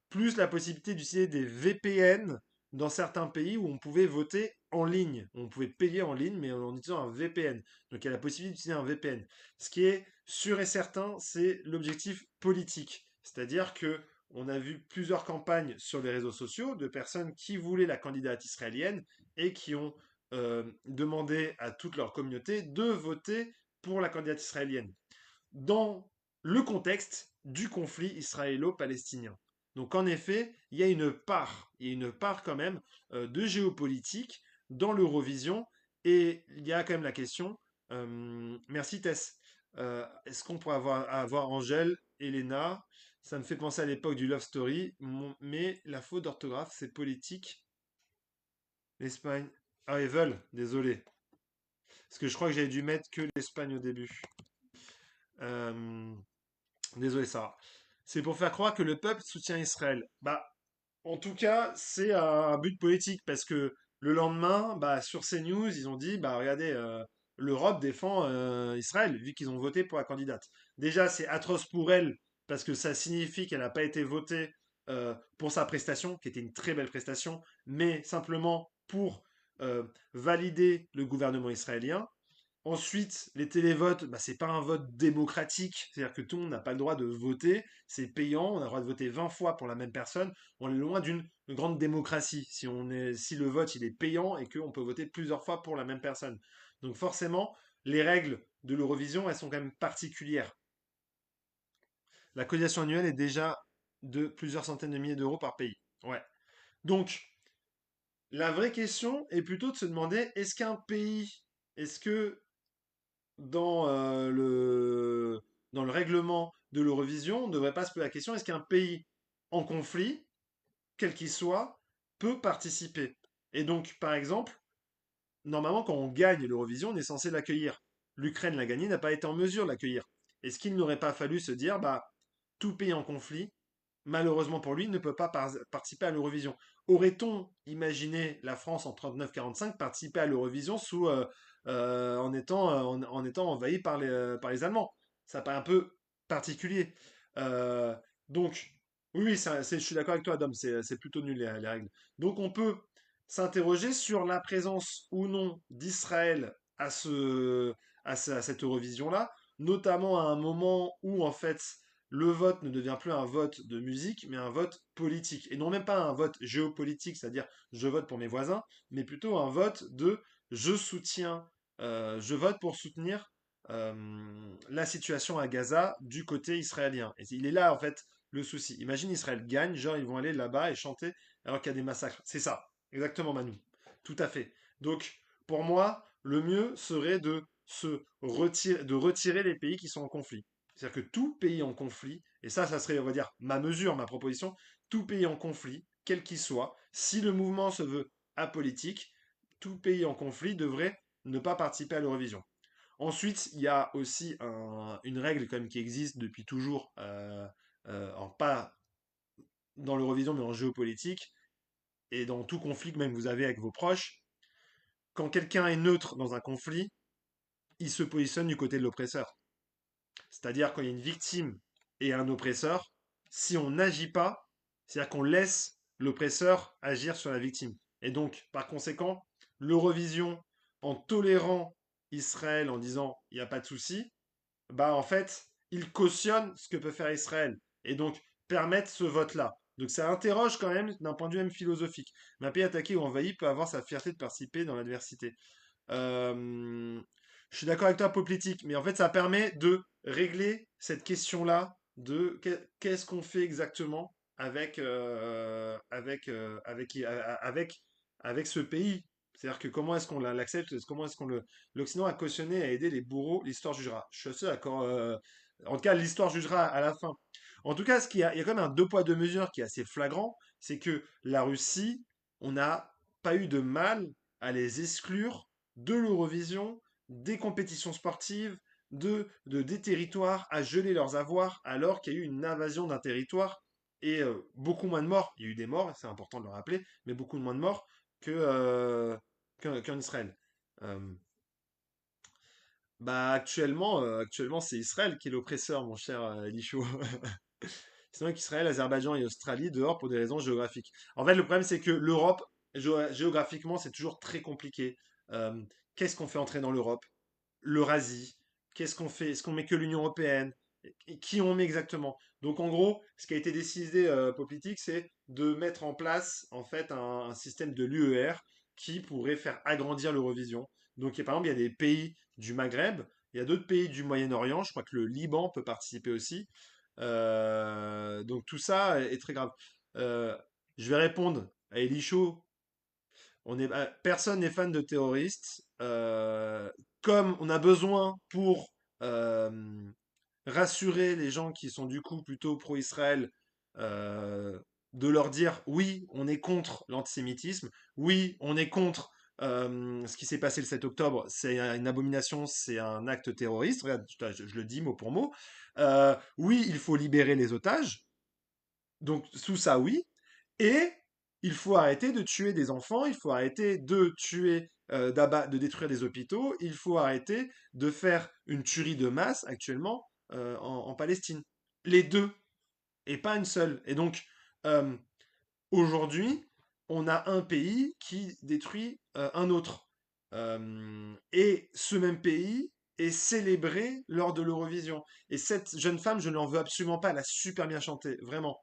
Speaker 1: plus la possibilité d'utiliser des VPN dans certains pays où on pouvait voter en ligne. On pouvait payer en ligne, mais en utilisant un VPN. Donc il y a la possibilité d'utiliser un VPN. Ce qui est sûr et certain, c'est l'objectif politique. C'est-à-dire que on a vu plusieurs campagnes sur les réseaux sociaux de personnes qui voulaient la candidate israélienne et qui ont demandé à toute leur communauté de voter pour la candidate israélienne dans le contexte du conflit israélo-palestinien. Donc en effet, il y a une part quand même de géopolitique dans l'Eurovision, et il y a quand même la question, merci Tess, est-ce qu'on pourrait avoir Angèle, Elena? Ça me fait penser à l'époque du Love Story, mais la faute d'orthographe, c'est politique. L'Espagne. Ah, ils veulent, désolé. Parce que je crois que j'avais dû mettre que l'Espagne au début. Euh, Désolé, Sarah. C'est pour faire croire que le peuple soutient Israël. Bah, en tout cas, c'est un but politique parce que le lendemain, bah, sur CNews, ils ont dit, bah, regardez, l'Europe défend Israël vu qu'ils ont voté pour la candidate. Déjà, c'est atroce pour elle parce que ça signifie qu'elle n'a pas été votée pour sa prestation, qui était une très belle prestation, mais simplement pour valider le gouvernement israélien. Ensuite, les télévotes, bah, c'est pas un vote démocratique, c'est-à-dire que tout le monde n'a pas le droit de voter, c'est payant, on a le droit de voter 20 fois pour la même personne. On est loin d'une grande démocratie si le vote il est payant et qu'on peut voter plusieurs fois pour la même personne. Donc forcément, les règles de l'Eurovision, elles sont quand même particulières. La cotisation annuelle est déjà de plusieurs centaines de milliers d'euros par pays. Ouais. Donc, la vraie question est plutôt de se demander, est-ce que dans, dans le règlement de l'Eurovision, on ne devrait pas se poser la question, est-ce qu'un pays en conflit, quel qu'il soit, peut participer? Et donc, par exemple, normalement, quand on gagne l'Eurovision, on est censé l'accueillir. L'Ukraine l'a gagné, n'a pas été en mesure de l'accueillir. Est-ce qu'il n'aurait pas fallu se dire, bah, tout pays en conflit, malheureusement pour lui, ne peut pas participer à l'Eurovision? Aurait-on imaginé la France en 39-45 participer à l'Eurovision en étant envahi par les Allemands? Ça paraît un peu particulier. Euh, donc, oui, oui, je suis d'accord avec toi, Adam, c'est plutôt nul les règles. Donc, on peut s'interroger sur la présence ou non d'Israël à cette Eurovision-là, notamment à un moment où, en fait, le vote ne devient plus un vote de musique, mais un vote politique. Et non même pas un vote géopolitique, c'est-à-dire je vote pour mes voisins, mais plutôt un vote de je soutiens, je vote pour soutenir la situation à Gaza du côté israélien. Et il est là, en fait, le souci. Imagine Israël gagne, genre ils vont aller là-bas et chanter alors qu'il y a des massacres. C'est ça, exactement Manu. Tout à fait. Donc, pour moi, le mieux serait de retirer les pays qui sont en conflit. C'est-à-dire que tout pays en conflit, et ça serait, on va dire, ma mesure, ma proposition, tout pays en conflit, quel qu'il soit, si le mouvement se veut apolitique, tout pays en conflit devrait ne pas participer à l'Eurovision. Ensuite, il y a aussi une règle quand même qui existe depuis toujours, pas dans l'Eurovision, mais en géopolitique, et dans tout conflit que même vous avez avec vos proches. Quand quelqu'un est neutre dans un conflit, il se positionne du côté de l'oppresseur. C'est-à-dire quand il y a une victime et un oppresseur, si on n'agit pas, c'est-à-dire qu'on laisse l'oppresseur agir sur la victime. Et donc, par conséquent, l'Eurovision, en tolérant Israël, en disant il n'y a pas de souci, bah en fait, il cautionne ce que peut faire Israël. Et donc, permettre ce vote-là. Donc ça interroge quand même d'un point de vue même philosophique. Mais un pays attaqué ou envahi peut avoir sa fierté de participer dans l'adversité. Euh, je suis d'accord avec toi, politique, mais en fait, ça permet de régler cette question-là de qu'est-ce qu'on fait exactement avec ce pays. C'est-à-dire que comment est-ce qu'on l'accepte, comment est-ce qu'on l'Occident a cautionné, a aidé les bourreaux, l'histoire jugera. Je suis assez d'accord. En tout cas, l'histoire jugera à la fin. En tout cas, il y a quand même un deux poids deux mesures qui est assez flagrant, c'est que la Russie, on n'a pas eu de mal à les exclure de l'Eurovision, des compétitions sportives, des territoires, à geler leurs avoirs alors qu'il y a eu une invasion d'un territoire et beaucoup moins de morts. Il y a eu des morts, c'est important de le rappeler, mais beaucoup moins de morts qu'en Israël. Euh, actuellement c'est Israël qui est l'oppresseur, mon cher Lichot. Sinon, qu'Israël, Azerbaïdjan et Australie dehors pour des raisons géographiques. En fait, le problème, c'est que l'Europe, géographiquement, c'est toujours très compliqué. Euh, Qu'est-ce qu'on fait entrer dans l'Europe? L'Eurasie? Qu'est-ce qu'on fait? Est-ce qu'on met que l'Union européenne? Et qui on met exactement? Donc, en gros, ce qui a été décidé politique, c'est de mettre en place, en fait, un système de l'UER qui pourrait faire agrandir l'Eurovision. Donc, par exemple, il y a des pays du Maghreb, il y a d'autres pays du Moyen-Orient, je crois que le Liban peut participer aussi. Donc tout ça est très grave. Euh, je vais répondre à Elisho. Personne n'est fan de terroristes. Comme on a besoin pour rassurer les gens qui sont du coup plutôt pro-Israël, euh, de leur dire oui, on est contre l'antisémitisme, oui, on est contre ce qui s'est passé le 7 octobre, c'est une abomination, c'est un acte terroriste. Regarde, je le dis mot pour mot. Oui, il faut libérer les otages. Donc, sous ça, oui. Et il faut arrêter de tuer des enfants, il faut arrêter de tuer, de détruire des hôpitaux, il faut arrêter de faire une tuerie de masse actuellement en Palestine. Les deux, et pas une seule. Et donc, euh, aujourd'hui, on a un pays qui détruit un autre. Et ce même pays est célébré lors de l'Eurovision. Et cette jeune femme, je ne l'en veux absolument pas, elle a super bien chanté, vraiment.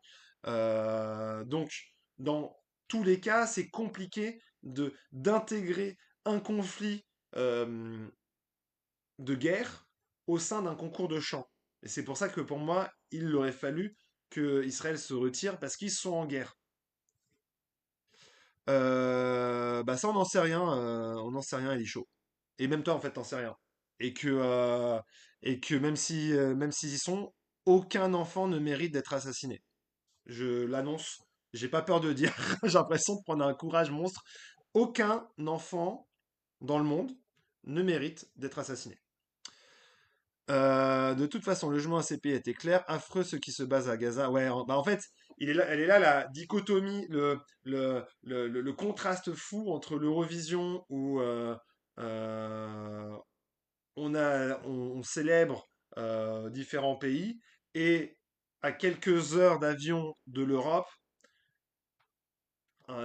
Speaker 1: Donc, dans tous les cas, c'est compliqué de d'intégrer un conflit euh, de guerre au sein d'un concours de chant. Et c'est pour ça que pour moi, il aurait fallu que Israël se retire parce qu'ils sont en guerre. Bah ça, on n'en sait rien. On n'en sait rien, il est chaud. Et même toi, en fait, t'en sais rien. Et que même s'ils y sont, aucun enfant ne mérite d'être assassiné. Je l'annonce. J'ai pas peur de dire. J'ai l'impression de prendre un courage monstre. Aucun enfant dans le monde ne mérite d'être assassiné. De toute façon, le jugement ACP était clair. Affreux ceux qui se basent à Gaza. Ouais, bah en fait, elle est là la dichotomie, le contraste fou entre l'Eurovision où euh, on célèbre différents pays et à quelques heures d'avion de l'Europe,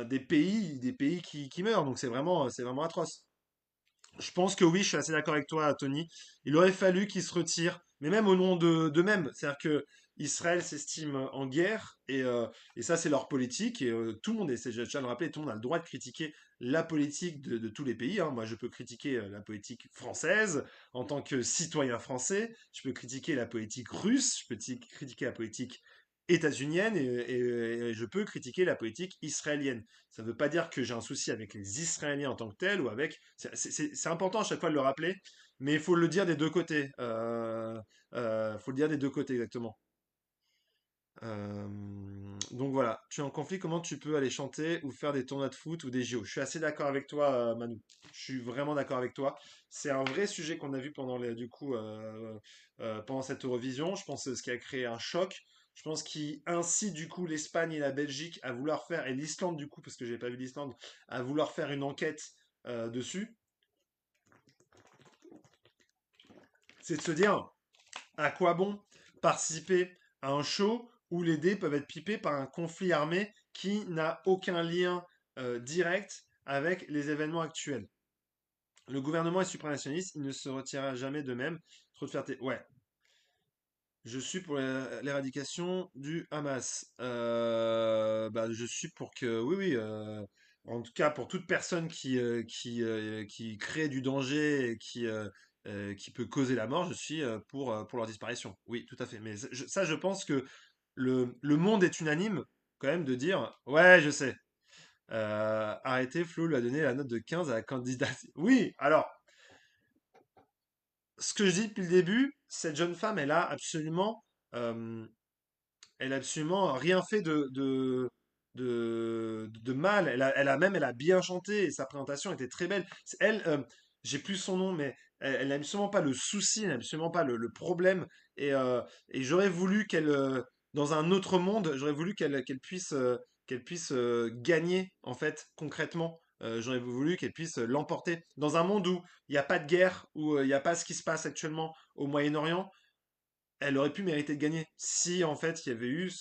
Speaker 1: des pays qui meurent. Donc c'est vraiment atroce. Je pense que oui, je suis assez d'accord avec toi, Tony. Il aurait fallu qu'ils se retirent, mais même au nom d'eux-mêmes. C'est-à-dire que Israël s'estime en guerre, et ça, c'est leur politique. Et tout le monde, et je tiens à le rappeler, tout le monde a le droit de critiquer la politique de tous les pays, hein. Moi, je peux critiquer la politique française en tant que citoyen français. Je peux critiquer la politique russe. Je peux critiquer la politique états-unienne, et je peux critiquer la politique israélienne. Ça ne veut pas dire que j'ai un souci avec les Israéliens en tant que tels ou avec. C'est important à chaque fois de le rappeler, mais il faut le dire des deux côtés. Faut le dire des deux côtés exactement. Euh, donc voilà, tu es en conflit, comment tu peux aller chanter ou faire des tournois de foot ou des JO? Je suis assez d'accord avec toi, Manu. Je suis vraiment d'accord avec toi. C'est un vrai sujet qu'on a vu pendant pendant cette Eurovision. Je pense que ce qui a créé un choc. Je pense qu'il incite du coup l'Espagne et la Belgique à vouloir faire, et l'Islande du coup, parce que j'ai pas vu l'Islande, à vouloir faire une enquête dessus. C'est de se dire, à quoi bon participer à un show où les dés peuvent être pipés par un conflit armé qui n'a aucun lien direct avec les événements actuels? Le gouvernement est suprémationniste, il ne se retirera jamais de même. Trop de fierté. Ouais, je suis pour l'éradication du Hamas. Bah, je suis pour que, oui, oui, en tout cas pour toute personne qui crée du danger et qui peut causer la mort, je suis pour leur disparition. Oui, tout à fait. Mais ça, je pense que le monde est unanime quand même de dire, ouais, je sais. Arrêtez, Flo lui a donné la note de 15 à la candidate. Oui, alors, ce que je dis depuis le début, cette jeune femme, euh, elle a absolument rien fait de mal. Elle a bien chanté et sa présentation était très belle. Elle, j'ai plus son nom, mais elle n'a absolument pas le souci, elle n'a absolument pas le problème. Et, euh, et j'aurais voulu dans un autre monde, j'aurais voulu qu'elle puisse gagner, en fait, concrètement. J'aurais voulu qu'elle puisse l'emporter. Dans un monde où il n'y a pas de guerre, où il n'y a pas ce qui se passe actuellement au Moyen-Orient, elle aurait pu mériter de gagner si en fait il y avait eu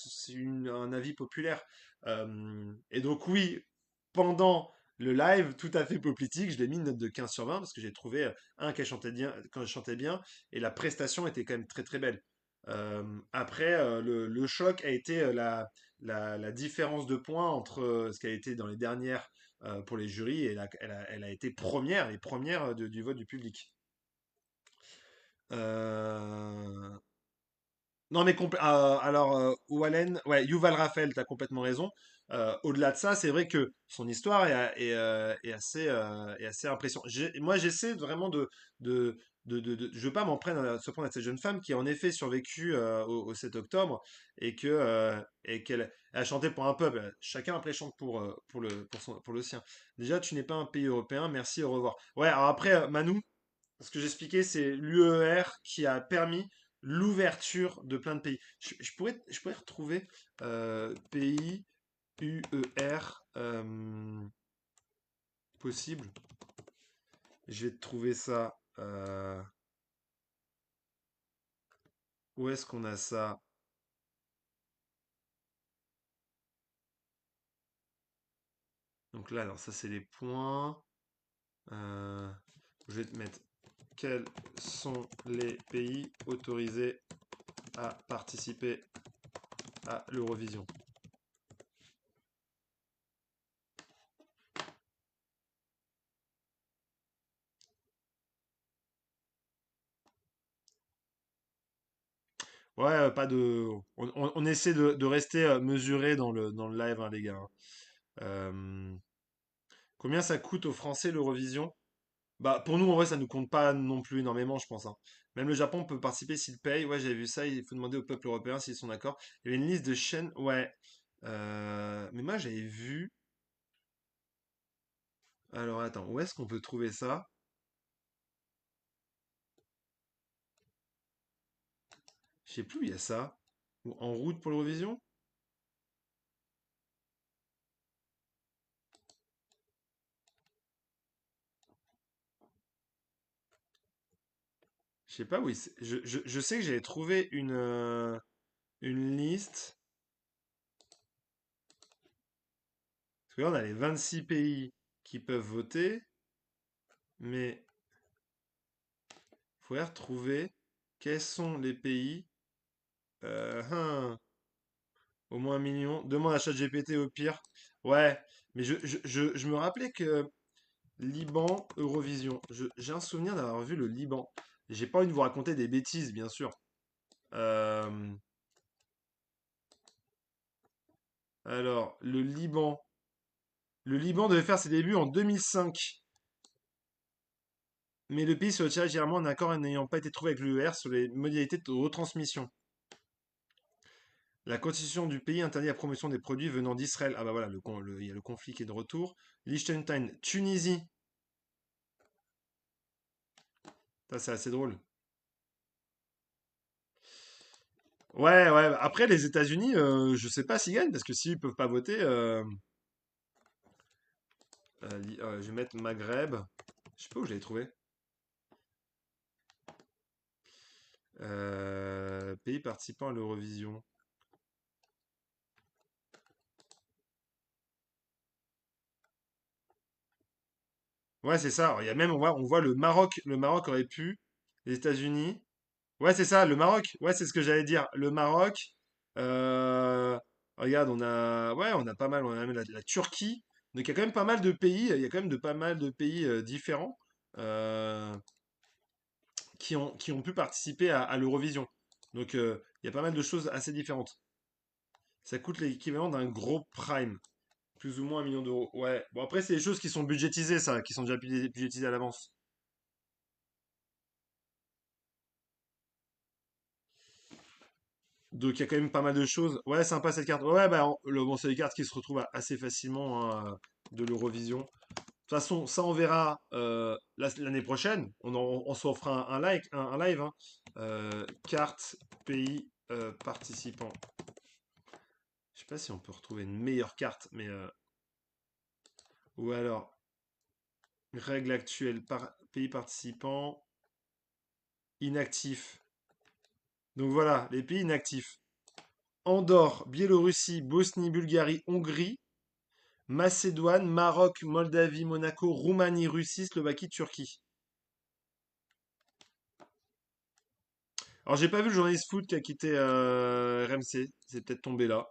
Speaker 1: un avis populaire. Et donc oui, pendant le live tout à fait politique, je l'ai mis une note de 15 sur 20 parce que j'ai trouvé qu'elle chantait bien, quand elle chantait bien, et la prestation était quand même très très belle. Après, le choc a été la différence de points entre ce qu'elle a été dans les dernières pour les jurys, et elle a été première, les premières du vote du public. Euh, Non, mais alors, Wallen, ouais, Yuval Raphaël, tu as complètement raison. Au-delà de ça, c'est vrai que son histoire est assez impressionnante. Moi, j'essaie vraiment je veux pas se prendre à cette jeune femme qui a en effet survécu au 7 octobre et qu'elle a chanté pour un peuple. Chacun après chante pour le sien. Déjà, tu n'es pas un pays européen, merci, au revoir. Ouais, alors après, Manu, ce que j'expliquais, c'est l'UER qui a permis l'ouverture de plein de pays. Je pourrais retrouver pays UER possible. Je vais te trouver ça. Où est-ce qu'on a ça? Donc là, alors ça, c'est les points. Euh, je vais te mettre quels sont les pays autorisés à participer à l'Eurovision. Ouais, pas de. On essaie de rester mesuré dans le live, hein, les gars, hein. Euh, Combien ça coûte aux Français l'Eurovision? Bah, pour nous, en vrai, ça nous compte pas non plus énormément, je pense, hein. Même le Japon peut participer s'il paye. Ouais, j'avais vu ça. Il faut demander au peuple européen s'ils sont d'accord. Il y avait une liste de chaînes. Ouais. Mais moi, j'avais vu. Alors, attends, où est-ce qu'on peut trouver ça? Je sais plus où il y a ça. Ou en route pour l'Eurovision? Je sais pas où je sais que j'avais trouvé une liste. Parce que là, on a les 26 pays qui peuvent voter. Mais il faudrait retrouver quels sont les pays. Hein, au moins 1 million. Demande à ChatGPT au pire. Ouais, mais je me rappelais que Liban, Eurovision. J'ai un souvenir d'avoir vu le Liban. J'ai pas envie de vous raconter des bêtises, bien sûr. Euh, alors, le Liban. Le Liban devait faire ses débuts en 2005. Mais le pays se retire généralement un accord n'ayant pas été trouvé avec l'UER sur les modalités de retransmission. La constitution du pays interdit la promotion des produits venant d'Israël. Ah bah voilà, il y a le conflit qui est de retour. Liechtenstein, Tunisie. Ça, c'est assez drôle. Ouais, ouais. Après, les États-Unis, je sais pas s'ils gagnent, parce que s'ils peuvent pas voter, je vais mettre Maghreb. Je sais pas où je l'avais trouvé. Pays participant à l'Eurovision. Ouais, c'est ça. Il y a même, on voit le Maroc. Le Maroc aurait pu. Les États-Unis. Ouais, c'est ça, le Maroc. Ouais, c'est ce que j'allais dire. Le Maroc. euh, Regarde, on a pas mal. On a même la Turquie. Donc il y a quand même pas mal de pays. Il y a quand même de pas mal de pays différents euh, qui ont pu participer à l'Eurovision. Donc il y a pas mal de choses assez différentes. Ça coûte l'équivalent d'un gros prime. Plus ou moins 1 million d'euros. Ouais. Bon, après, c'est des choses qui sont budgétisées, ça, qui sont déjà budgétisées à l'avance. Donc, il y a quand même pas mal de choses. Ouais, sympa cette carte. Ouais, bah, bon, c'est des cartes qui se retrouvent assez facilement, hein, de l'Eurovision. De toute façon, ça, on verra l'année prochaine. On se refera un live, hein. Carte, pays, participants. Je sais pas si on peut retrouver une meilleure carte, mais. Ou alors, règle actuelle, pays participants, inactifs. Donc voilà, les pays inactifs. Andorre, Biélorussie, Bosnie, Bulgarie, Hongrie, Macédoine, Maroc, Moldavie, Monaco, Roumanie, Russie, Slovaquie, Turquie. Alors j'ai pas vu le journaliste foot qui a quitté RMC, c'est peut-être tombé là.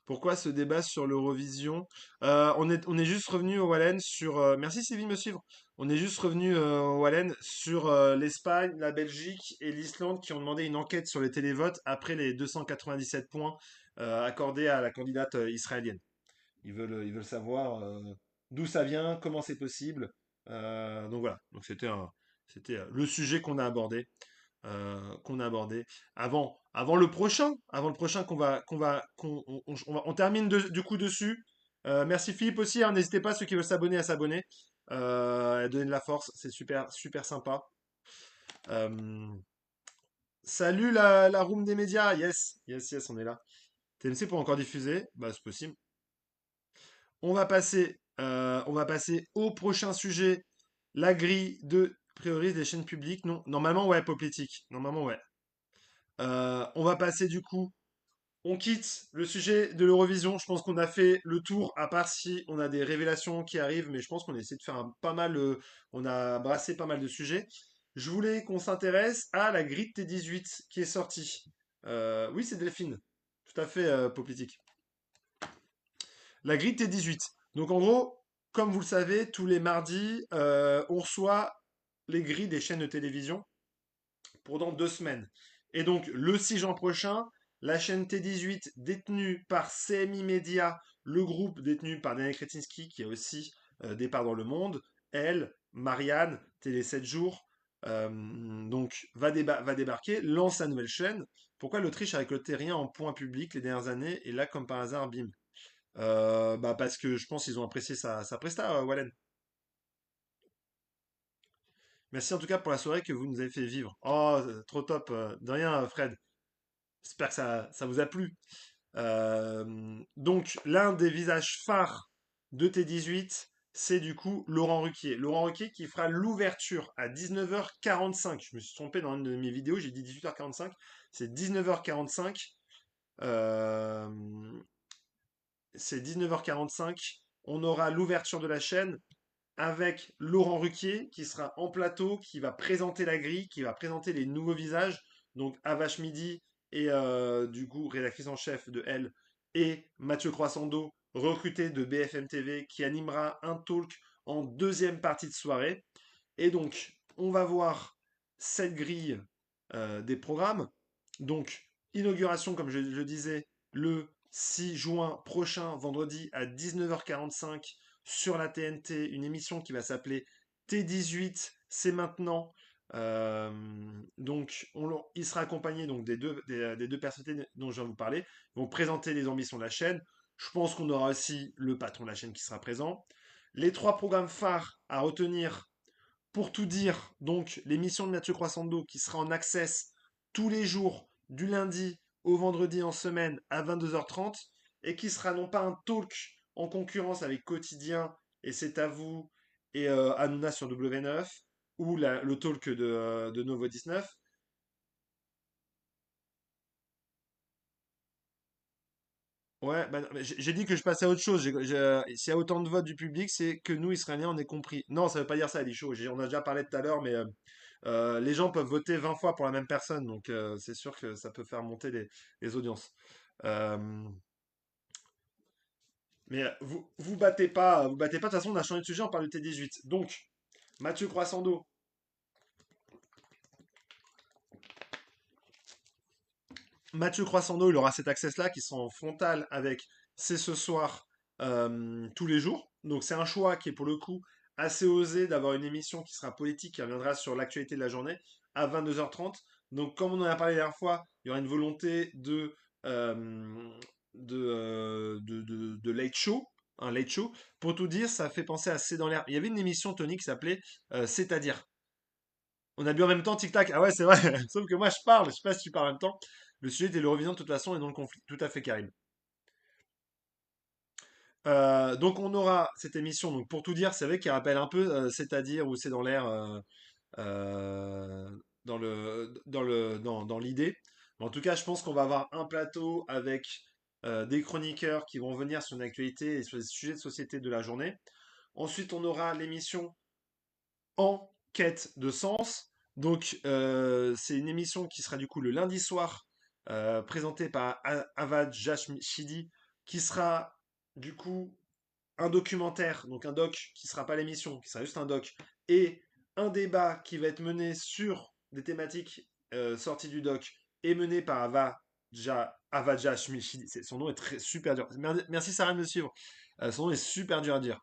Speaker 1: Pourquoi ce débat sur l'Eurovision? On est juste revenu au Wallen sur. Merci Sylvie de me suivre. On est juste revenu au Wallen sur l'Espagne, la Belgique et l'Islande qui ont demandé une enquête sur les télévotes après les 297 points accordés à la candidate israélienne. Ils veulent savoir d'où ça vient, comment c'est possible. Donc voilà. Donc c'était le sujet qu'on a abordé avant le prochain on termine du coup dessus. Merci Philippe aussi, hein, n'hésitez pas ceux qui veulent s'abonner à s'abonner, à donner de la force, c'est super super sympa. Euh, Salut la room des médias, yes yes yes, on est là. TMC pour encore diffuser, bah c'est possible. On va passer au prochain sujet, la grille de priorise des chaînes publiques. Non, normalement ouais, politique, normalement ouais. On va passer du coup On quitte le sujet de l'Eurovision. Je pense qu'on a fait le tour, à part si on a des révélations qui arrivent, mais je pense qu'on a essayé de faire pas mal, on a brassé pas mal de sujets. Je voulais qu'on s'intéresse à la grille T18 qui est sortie. Oui, c'est Delphine. Tout à fait, Poplitique. La grille T18. Donc en gros, comme vous le savez, tous les mardis, on reçoit les grilles des chaînes de télévision pendant 2 semaines. Et donc, le 6 juin prochain, la chaîne T18, détenue par CMI Media, le groupe détenu par Daniel Kretinsky, qui a aussi des parts dans le monde, elle, Marianne, Télé 7 jours, donc va débarquer, lance sa nouvelle chaîne. Pourquoi l'Autriche a récolté rien en points publics les dernières années et là, comme par hasard, bim. Bah parce que je pense qu'ils ont apprécié sa presta, Wallen. Merci en tout cas pour la soirée que vous nous avez fait vivre. Oh, trop top. De rien, Fred. J'espère que ça vous a plu. Donc, l'un des visages phares de T18, c'est du coup Laurent Ruquier. Laurent Ruquier qui fera l'ouverture à 19h45. Je me suis trompé dans une de mes vidéos, j'ai dit 18h45. C'est 19h45. Euh, c'est 19h45. On aura l'ouverture de la chaîne avec Laurent Ruquier qui sera en plateau, qui va présenter la grille, qui va présenter les nouveaux visages. Donc Avache Midi et du coup rédactrice en chef de Elle et Mathieu Croissando, recruté de BFM TV, qui animera un talk en deuxième partie de soirée. Et donc on va voir cette grille des programmes. Donc inauguration, comme je le disais, le 6 juin prochain, vendredi à 19h45 sur la TNT, une émission qui va s'appeler T18, c'est maintenant. Euh, donc, il sera accompagné donc des deux personnalités dont je viens de vous parler. Ils vont présenter les ambitions de la chaîne. Je pense qu'on aura aussi le patron de la chaîne qui sera présent. Les trois programmes phares à retenir, pour tout dire, donc l'émission de Mathieu Croissando qui sera en access tous les jours, du lundi au vendredi en semaine à 22h30, et qui sera non pas un talk en concurrence avec Quotidien et C'est à vous et Hanouna sur W9, ou le talk de Novo 19. Ouais, bah, non, mais j'ai dit que je passais à autre chose. S'il y a autant de votes du public, c'est que nous, Israéliens, on est compris. Non, ça veut pas dire ça, Alicho. On a déjà parlé tout à l'heure, mais les gens peuvent voter 20 fois pour la même personne, donc c'est sûr que ça peut faire monter les audiences. Euh, mais vous battez pas. De toute façon, on a changé de sujet, on parle de T18. Donc, Mathieu Croissando. Mathieu Croissando, il aura cet access-là qui sera en frontal avec C'est ce soir tous les jours. Donc, c'est un choix qui est pour le coup assez osé d'avoir une émission qui sera politique, qui reviendra sur l'actualité de la journée à 22h30. Donc, comme on en a parlé la dernière fois, il y aura une volonté euh, de late show, un late show. Pour tout dire, ça fait penser à C'est dans l'air. Il y avait une émission, Tony, qui s'appelait C'est-à-dire. On a bu en même temps, tic-tac. Ah ouais, c'est vrai. Sauf que moi, je parle. Je sais pas si tu parles en même temps. Le sujet était l'Eurovision de toute façon et non le conflit. Tout à fait, Karim. Donc, on aura cette émission. Donc, pour tout dire, c'est vrai qu'il rappelle un peu C'est-à-dire ou C'est dans l'air euh, dans l'idée. Mais en tout cas, je pense qu'on va avoir un plateau avec des chroniqueurs qui vont venir sur une actualité et sur les sujets de société de la journée. Ensuite, on aura l'émission En quête de sens. Donc, c'est une émission qui sera du coup le lundi soir, présentée par Avad Jashmidi, qui sera du coup un documentaire, donc un doc qui sera pas l'émission, qui sera juste un doc, et un débat qui va être mené sur des thématiques sorties du doc et mené par Avad Jashmidi. Son nom est super dur. Merci Sarah de me suivre. Son nom est super dur à dire.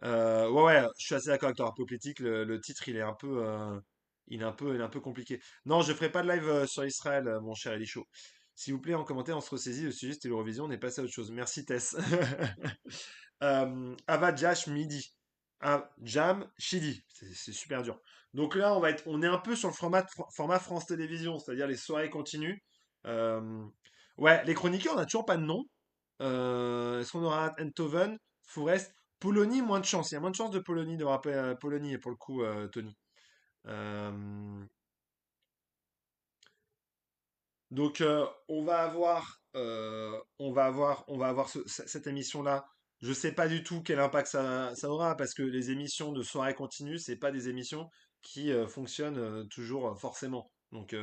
Speaker 1: Ouais, ouais, je suis assez d'accord avec toi. Politique, le titre, il est un peu compliqué. Non, je ferai pas de live sur Israël, mon cher Elisho. S'il vous plaît, en commentaire, on se ressaisit. Le sujet, c'était l'Eurovision. On est passé à autre chose. Merci, Tess. Ava Jash Midi. Ah, Jam Shidi. C'est super dur. Donc là, on est un peu sur le format France Télévisions, c'est-à-dire les soirées continues. Euh, ouais, les chroniqueurs, on n'a toujours pas de nom. Est-ce qu'on aura Enthoven, Forest, Polony, moins de chance. Il y a moins de chance de Polony de rappeler Polony pour le coup, Tony. Euh, donc on va avoir on va avoir cette émission-là. Je sais pas du tout quel impact ça aura parce que les émissions de soirée continue, c'est pas des émissions qui fonctionnent toujours forcément. Donc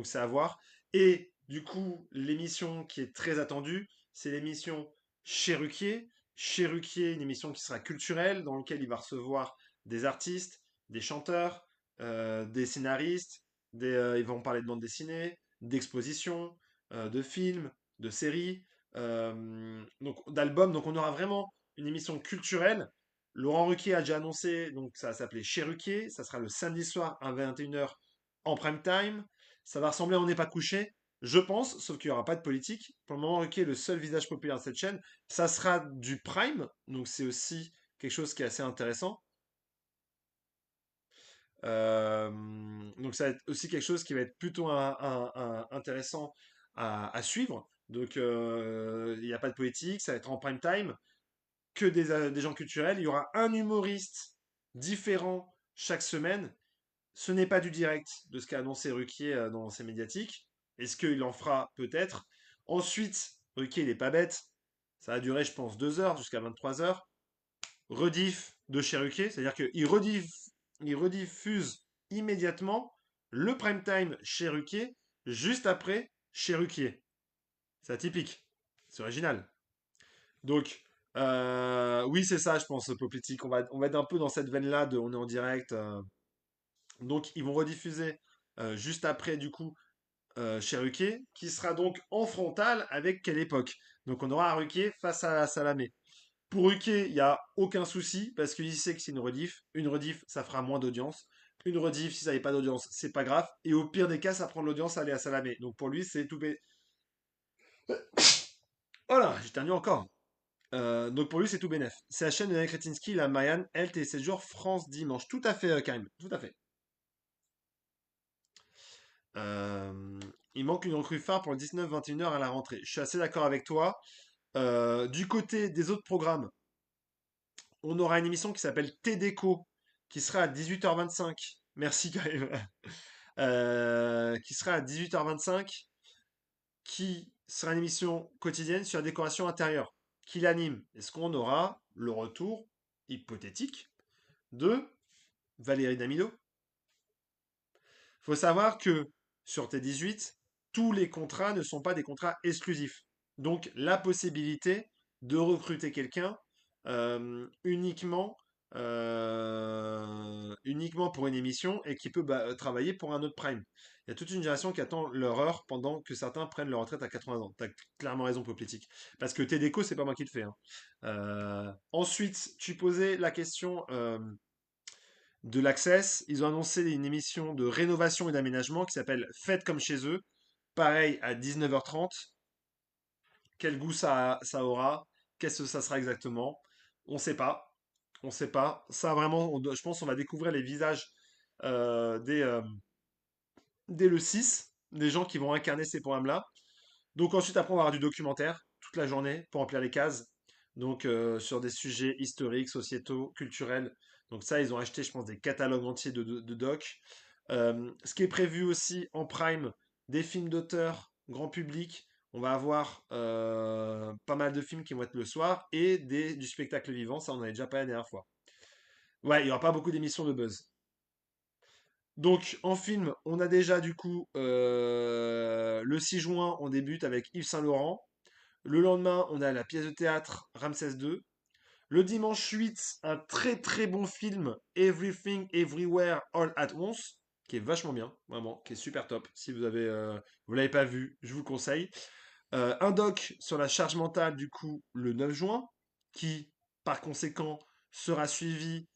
Speaker 1: c'est à voir. Et du coup, l'émission qui est très attendue, c'est l'émission Chez Ruquier. Chez Ruquier, une émission qui sera culturelle, dans laquelle il va recevoir des artistes, des chanteurs, des scénaristes, ils vont parler de bande dessinée, d'expositions, de films, de séries, donc d'albums. Donc on aura vraiment une émission culturelle. Laurent Ruquier a déjà annoncé, donc ça va s'appeler Chez Ruquier, ça sera le samedi soir à 21 h en prime time. Ça va ressembler à On n'est pas couché, je pense, sauf qu'il n'y aura pas de politique. Pour le moment, Ruquier est le seul visage populaire de cette chaîne. Ça sera du prime, donc c'est aussi quelque chose qui est assez intéressant. Euh, donc ça va être aussi quelque chose qui va être plutôt intéressant à suivre. Donc il n'y a pas de politique, ça va être en prime time, que des gens culturels. Il y aura un humoriste différent chaque semaine. Ce n'est pas du direct de ce qu'a annoncé Ruquier dans ses médiatiques. Est-ce qu'il en fera peut-être? Ensuite, Ruquier, il n'est pas bête. Ça va durer, je pense, 2 heures jusqu'à 23 heures. Rediff de chez Ruquier, c'est-à-dire il rediffuse immédiatement le prime time chez Ruquier juste après chez Ruquier. C'est atypique, c'est original. Donc, oui, c'est ça, je pense, politique. On va être un peu dans cette veine-là de on est en direct. Donc, ils vont rediffuser juste après, du coup, chez Ruquier, qui sera donc en frontal avec quelle époque. Donc, on aura Ruquier face à Salamé. Pour Ruquier, il n'y a aucun souci parce qu'il sait que c'est une rediff. Une rediff, ça fera moins d'audience. Une rediff, si ça n'avait pas d'audience, c'est pas grave. Et au pire des cas, ça prend de l'audience à aller à Salamé. Donc pour lui, c'est tout. Voilà, j'ai terminé encore. Donc pour lui, c'est tout bénef. C'est la chaîne de Yann Kretinsky, la Mayan, elle, et 7 jours, France dimanche. Tout à fait, Karim. Tout à fait. Euh, il manque une recrue phare pour le 19-21 h à la rentrée. Je suis assez d'accord avec toi. Du côté des autres programmes, on aura une émission qui s'appelle T-Déco, qui sera à 18 h 25. Merci Karim. Qui sera à 18 h 25, qui sera une émission quotidienne sur la décoration intérieure. Qui l'anime? Est-ce qu'on aura le retour hypothétique de Valérie Damido? Il faut savoir que sur T18, tous les contrats ne sont pas des contrats exclusifs. Donc la possibilité de recruter quelqu'un uniquement, uniquement pour une émission et qui peut travailler pour un autre prime. Il y a toute une génération qui attend leur heure pendant que certains prennent leur retraite à 80 ans. Tu as clairement raison, politique. Parce que TDECO, c'est pas moi qui le fais, hein. Ensuite, tu posais la question de l'Access. Ils ont annoncé une émission de rénovation et d'aménagement qui s'appelle Faites comme chez eux. Pareil à 19 h 30. Quel goût ça aura? Qu'est-ce que ça sera exactement? On ne sait pas. On ne sait pas. Ça vraiment, je pense qu'on va découvrir les visages dès le 6, des gens qui vont incarner ces programmes-là. Donc ensuite, après, on va avoir du documentaire toute la journée pour remplir les cases. Donc sur des sujets historiques, sociétaux, culturels. Donc ça, ils ont acheté, je pense, des catalogues entiers de docs. Ce qui est prévu aussi en prime, des films d'auteur, grand public. On va avoir pas mal de films qui vont être le soir et du spectacle vivant. Ça, on en avait déjà parlé la dernière fois. Ouais, il n'y aura pas beaucoup d'émissions de buzz. Donc, en film, on a déjà du coup le 6 juin, on débute avec Yves Saint-Laurent. Le lendemain, on a la pièce de théâtre Ramsès II. Le dimanche 8, un très très bon film, Everything Everywhere All at Once, qui est vachement bien, vraiment, qui est super top. Si vous l'avez pas vu, je vous le conseille. Un doc sur la charge mentale, du coup, le 9 juin, qui, par conséquent, sera suivi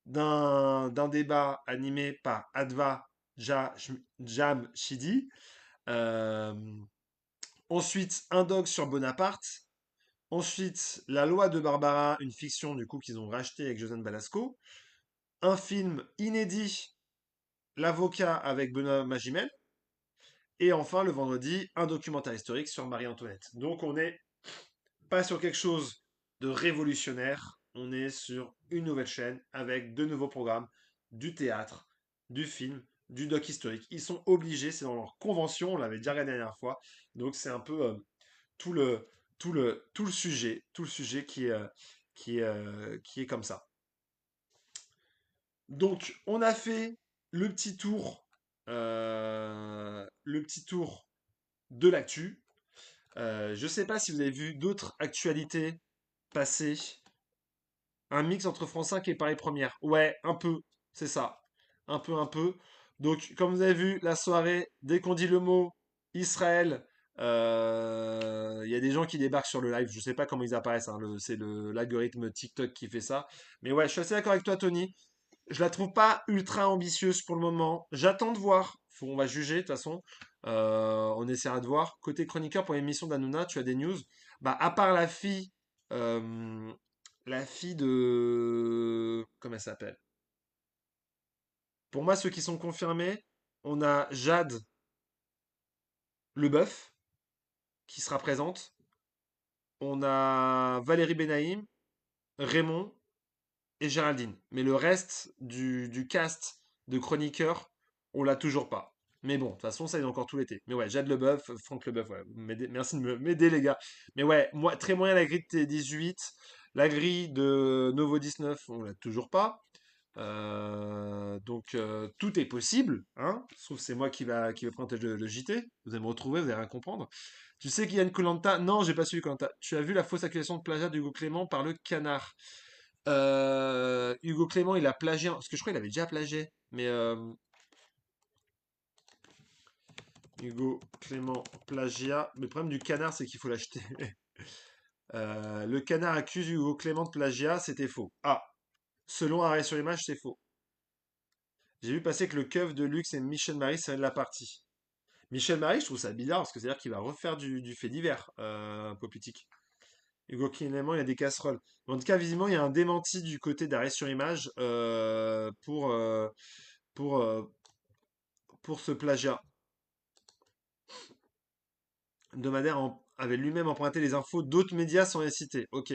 Speaker 1: d'un débat animé par Adva Jamshidi. Euh, Ensuite, un doc sur Bonaparte. Ensuite, La loi de Barbara, une fiction du coup qu'ils ont racheté avec Joseph Balasco. Un film inédit, L'avocat avec Benoît Magimel. Et enfin, le vendredi, un documentaire historique sur Marie-Antoinette. Donc on n'est pas sur quelque chose de révolutionnaire, on est sur une nouvelle chaîne avec de nouveaux programmes, du théâtre, du film, du doc historique. Ils sont obligés, c'est dans leur convention, on l'avait déjà regardé la dernière fois. Donc c'est un peu tout le, tout le sujet qui est comme ça. Donc on a fait le petit tour de l'actu. Je ne sais pas si vous avez vu d'autres actualités passer. Un mix entre France 5 et Paris Première. Ouais, un peu, c'est ça. Un peu. Donc, comme vous avez vu, la soirée, dès qu'on dit le mot Israël, il y a des gens qui débarquent sur le live. Je sais pas comment ils apparaissent, hein, c'est l'algorithme TikTok qui fait ça. Mais ouais, je suis assez d'accord avec toi, Tony. Je la trouve pas ultra ambitieuse pour le moment. J'attends de voir. On va juger, de toute façon. On essaiera de voir. Côté chroniqueur pour l'émission d'Anouna, tu as des news. Bah, à part euh, la fille de. Comment elle s'appelle? Pour moi, ceux qui sont confirmés, on a Jade Leboeuf qui sera présente. On a Valérie Benaïm, Raymond et Géraldine. Mais le reste du cast de chroniqueurs, on l'a toujours pas. Mais bon, de toute façon, ça est encore tout l'été. Mais ouais, Jade Leboeuf, Franck Leboeuf, ouais, merci de m'aider, les gars. Mais ouais, moi, très moyen la grille de T18. La grille de Novo 19, on l'a toujours pas. Donc tout est possible, hein. Sauf que c'est moi qui va prendre le JT. Vous allez me retrouver, vous allez rien comprendre. Tu sais qu'il y a une Koh-Lanta? Non, j'ai pas suivi koh. Tu as vu la fausse accusation de plagiat d'Hugo Clément par le Canard? Hugo Clément, il a plagié, parce que je crois qu'il avait déjà plagié. Mais Hugo Clément plagiat. Mais le problème du Canard, c'est qu'il faut l'acheter. Le Canard accuse Hugo Clément de plagiat, c'était faux. Ah, selon Arrêt sur Image, c'est faux. J'ai vu passer que le keuf de luxe et Michel Marie serait de la partie. Michel Marie, je trouve ça bizarre parce que c'est-à-dire qu'il va refaire du fait divers, Politique. Hugo Clément, il a des casseroles. Mais en tout cas, visiblement, il y a un démenti du côté d'Arrêt sur Image pour, euh, pour ce plagiat. Domadaire avait lui-même emprunté les infos d'autres médias sans les citer. Ok.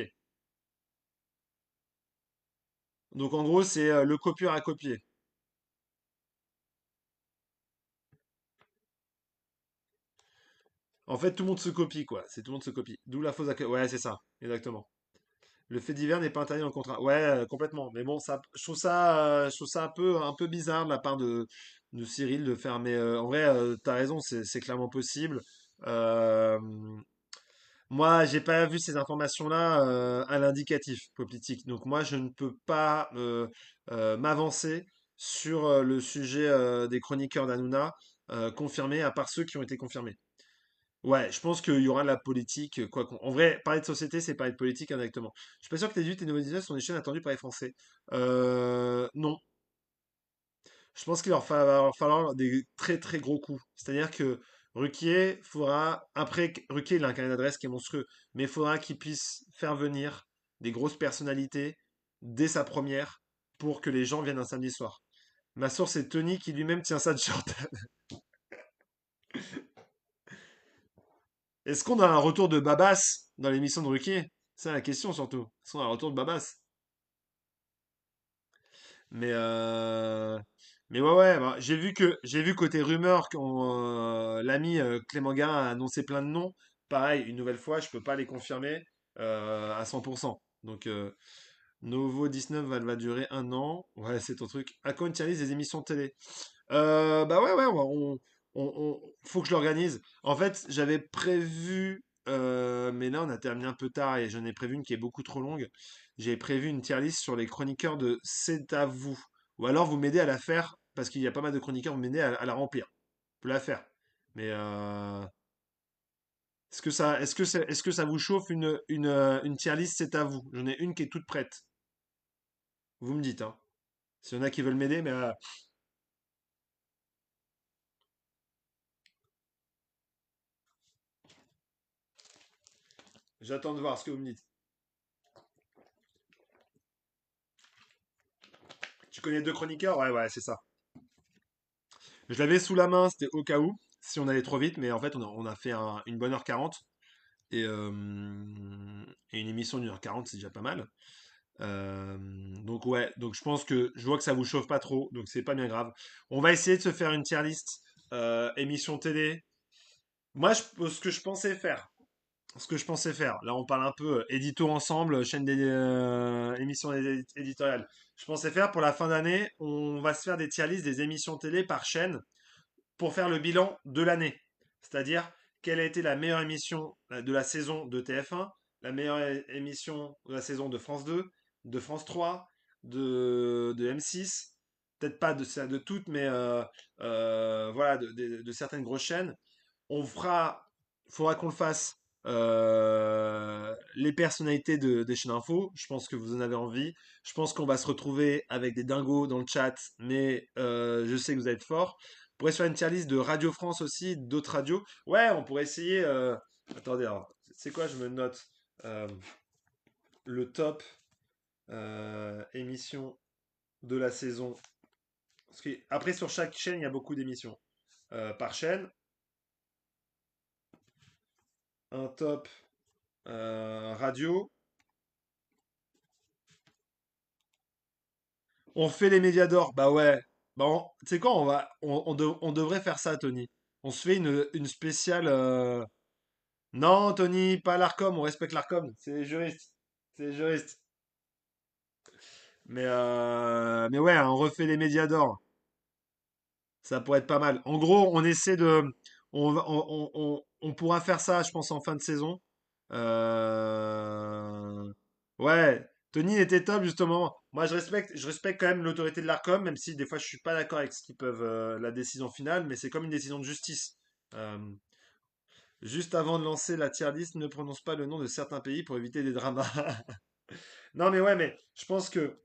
Speaker 1: Donc en gros, c'est le copieur à copier. En fait, tout le monde se copie, quoi. C'est tout le monde se copie. D'où la fausse Ouais, c'est ça. Exactement. Le fait divers n'est pas interdit dans le contrat. Ouais, complètement. Mais bon, je trouve ça un peu bizarre de la part de Cyril de faire. Mais en vrai, t'as raison, c'est clairement possible. Euh, Moi, j'ai pas vu ces informations-là à l'indicatif politique. Donc moi, je ne peux pas m'avancer sur le sujet des chroniqueurs d'Hanouna confirmés, à part ceux qui ont été confirmés. Ouais, je pense qu'il y aura de la politique, quoi qu'on. En vrai, parler de société, c'est parler de politique indirectement. Je suis pas sûr que les 18 et Nouveau 19 sont des chaînes attendues par les Français. Non. Je pense qu'il va leur falloir des très très gros coups. C'est-à-dire que Ruquier faudra. Après, Ruquier, il a un carnet d'adresse qui est monstrueux, mais il faudra qu'il puisse faire venir des grosses personnalités dès sa première pour que les gens viennent un samedi soir. Ma source est Tony qui lui-même tient ça de Jordan. Est-ce qu'on a un retour de Babas dans l'émission de Ruquier? C'est la question surtout. Est-ce qu'on a un retour de Babas? Mais, euh, mais ouais, ouais, bah, j'ai vu côté rumeur quand l'ami Clément Garin a annoncé plein de noms. Pareil, une nouvelle fois, je peux pas les confirmer à 100%. Donc, Novo 19 va durer un an. Ouais, c'est ton truc. À quand une des émissions de télé? Bah ouais, ouais, faut que je l'organise. En fait, j'avais prévu, mais là on a terminé un peu tard et j'en ai prévu une qui est beaucoup trop longue. J'ai prévu une tier list sur les chroniqueurs de C'est à vous. Ou alors vous m'aidez à la faire, parce qu'il y a pas mal de chroniqueurs, vous m'aidez à la remplir. Je peux la faire. Mais est-ce que ça vous chauffe une tier list C'est à vous? J'en ai une qui est toute prête. Vous me dites, hein. S'il y en a qui veulent m'aider, mais j'attends de voir ce que vous me dites. Tu connais deux chroniqueurs? Ouais, ouais, c'est ça. Je l'avais sous la main, c'était au cas où, si on allait trop vite, mais en fait, on a fait une bonne heure 40 et une émission d'une heure 40, c'est déjà pas mal. Euh, donc ouais, donc je pense que je vois que ça vous chauffe pas trop, donc c'est pas bien grave. On va essayer de se faire une tier list émission télé. Moi, ce que je pensais faire, là on parle un peu édito ensemble, chaîne des émissions éditoriales. Je pensais faire pour la fin d'année, on va se faire des tier lists des émissions télé par chaîne pour faire le bilan de l'année. C'est-à-dire, quelle a été la meilleure émission de la saison de TF1, la meilleure émission de la saison de France 2, de France 3, de M6, peut-être pas de toutes, mais voilà, de certaines grosses chaînes. On fera, faudra qu'on le fasse. Les personnalités des chaînes info, je pense que vous en avez envie. Je pense qu'on va se retrouver avec des dingos dans le chat, mais je sais que vous allez être forts. On pourrait se faire une tier list de Radio France aussi, d'autres radios. Ouais, on pourrait essayer. Attendez, alors, c'est quoi? Je me note euh, le top émission de la saison. Parce que, après, sur chaque chaîne, il y a beaucoup d'émissions. Par chaîne, un top radio. On fait les médias d'or. Bah ouais. Bah tu sais quoi, on devrait faire ça, Tony. On se fait une spéciale. Non, Tony, pas l'Arcom. On respecte l'Arcom. C'est les juristes. C'est les juristes. Mais ouais, on refait les médias d'or. Ça pourrait être pas mal. En gros, on essaie de. On pourra faire ça, je pense, en fin de saison. Ouais, Tony était top, justement. Moi, je respecte quand même l'autorité de l'Arcom, même si des fois, je suis pas d'accord avec ce qu'ils peuvent, la décision finale, mais c'est comme une décision de justice. Euh, Juste avant de lancer la tier list, ne prononce pas le nom de certains pays pour éviter des dramas. Non, mais ouais, mais je pense que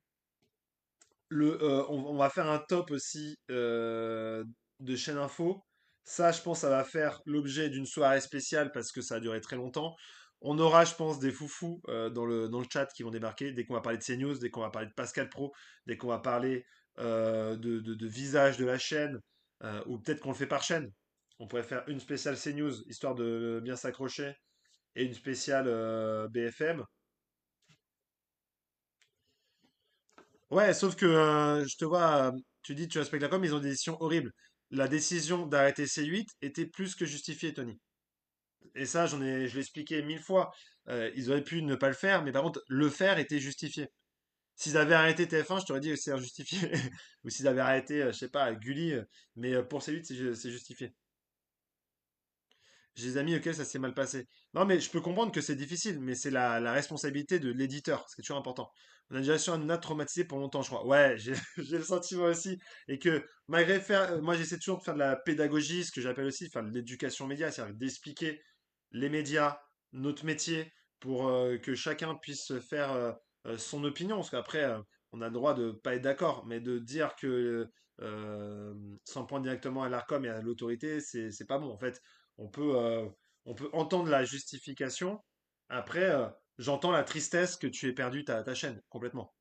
Speaker 1: on va faire un top aussi de chaîne info. Ça, je pense, ça va faire l'objet d'une soirée spéciale parce que ça a duré très longtemps. On aura, je pense, des foufous dans le chat qui vont débarquer dès qu'on va parler de CNews, dès qu'on va parler de Pascal Pro, dès qu'on va parler de visage de la chaîne, ou peut-être qu'on le fait par chaîne. On pourrait faire une spéciale CNews, histoire de bien s'accrocher, et une spéciale BFM. Ouais, sauf que je te vois, tu dis tu respectes la com, ils ont des décisions horribles. La décision d'arrêter C8 était plus que justifiée, Tony. Et ça, je l'ai expliqué mille fois. Ils auraient pu ne pas le faire, mais par contre, le faire était justifié. S'ils avaient arrêté TF1, je t'aurais dit que c'est injustifié. Ou s'ils avaient arrêté, je sais pas, Gulli, mais pour C8, c'est justifié. J'ai des amis auxquels ça s'est mal passé. Non, mais je peux comprendre que c'est difficile, mais c'est la responsabilité de l'éditeur, ce qui est toujours important. On a déjà su un âne traumatisé pour longtemps, je crois. Ouais, j'ai j'ai le sentiment aussi. Et que malgré faire, moi j'essaie toujours de faire de la pédagogie, ce que j'appelle aussi faire de l'éducation média, c'est-à-dire d'expliquer les médias, notre métier, pour que chacun puisse se faire son opinion. Parce qu'après, on a le droit de pas être d'accord, mais de dire que s'en prendre directement à l'Arcom et à l'autorité, c'est pas bon. En fait, on peut entendre la justification. Après, j'entends la tristesse que tu aies perdu ta chaîne, complètement.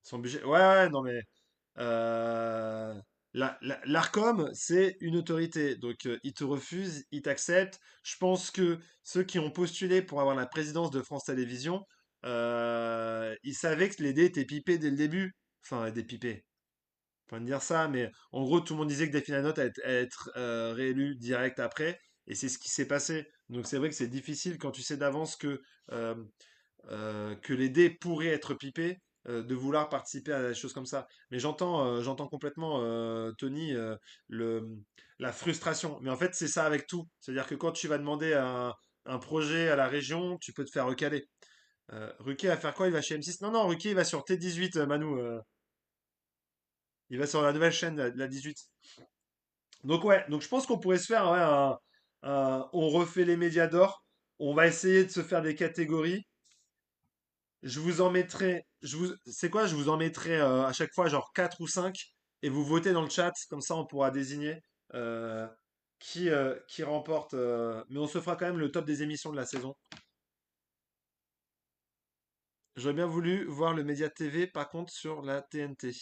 Speaker 1: Son budget. Ouais, ouais, non, mais. euh, L'Arcom, c'est une autorité. Donc, ils te refusent, ils t'acceptent. Je pense que ceux qui ont postulé pour avoir la présidence de France Télévisions, ils savaient que les dés étaient pipés dès le début. Enfin, des pipés. Faut me dire ça, mais en gros, tout le monde disait que Delphine Hanot allait être réélu direct après, et c'est ce qui s'est passé. Donc c'est vrai que c'est difficile quand tu sais d'avance euh, que les dés pourraient être pipés, de vouloir participer à des choses comme ça. Mais j'entends complètement, Tony, le, la frustration. Mais en fait, c'est ça avec tout. C'est-à-dire que quand tu vas demander un projet à la région, tu peux te faire recaler. Ruquier va faire quoi? Il va chez M6? Non, non, Ruquier, il va sur T18, Manu. Il va sur la nouvelle chaîne, la 18. Donc ouais, donc je pense qu'on pourrait se faire ouais, on refait les médias d'or. On va essayer de se faire des catégories. Je vous en mettrai, c'est quoi? Je vous en mettrai à chaque fois genre 4 ou 5 et vous votez dans le chat. Comme ça, on pourra désigner euh, qui remporte. Mais on se fera quand même le top des émissions de la saison. J'aurais bien voulu voir le média TV par contre sur la TNT.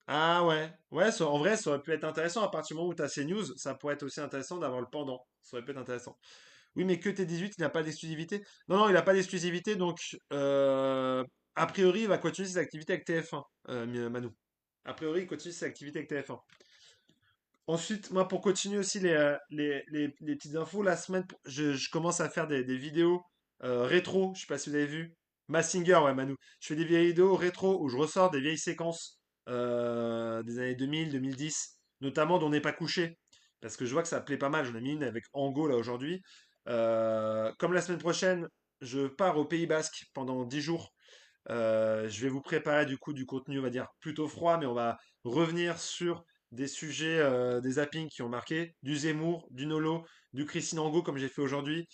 Speaker 1: Ah ouais, ouais, en vrai, ça aurait pu être intéressant à partir du moment où tu as CNews, ça pourrait être aussi intéressant d'avoir le pendant. Ça aurait pu être intéressant. Oui, mais que T18, il n'a pas d'exclusivité. Non, non, il n'a pas d'exclusivité, donc a priori, il va continuer ses activités avec TF1, Manu. A priori, il continue ses activités avec TF1. Ensuite, moi, pour continuer aussi les petites infos, la semaine, je commence à faire des vidéos rétro. Je sais pas si vous avez vu. Massinger, ouais, Manu. Je fais des vieilles vidéos rétro où je ressors des vieilles séquences des années 2000, 2010, notamment dont On n'est pas couché. Parce que je vois que ça plaît pas mal. J'en ai mis une avec Ango là aujourd'hui. Comme la semaine prochaine, je pars au Pays Basque pendant 10 jours. Je vais vous préparer du coup du contenu, on va dire, plutôt froid, mais on va revenir sur des sujets, des zappings qui ont marqué, du Zemmour, du Nolo, du Christine Angot comme j'ai fait aujourd'hui,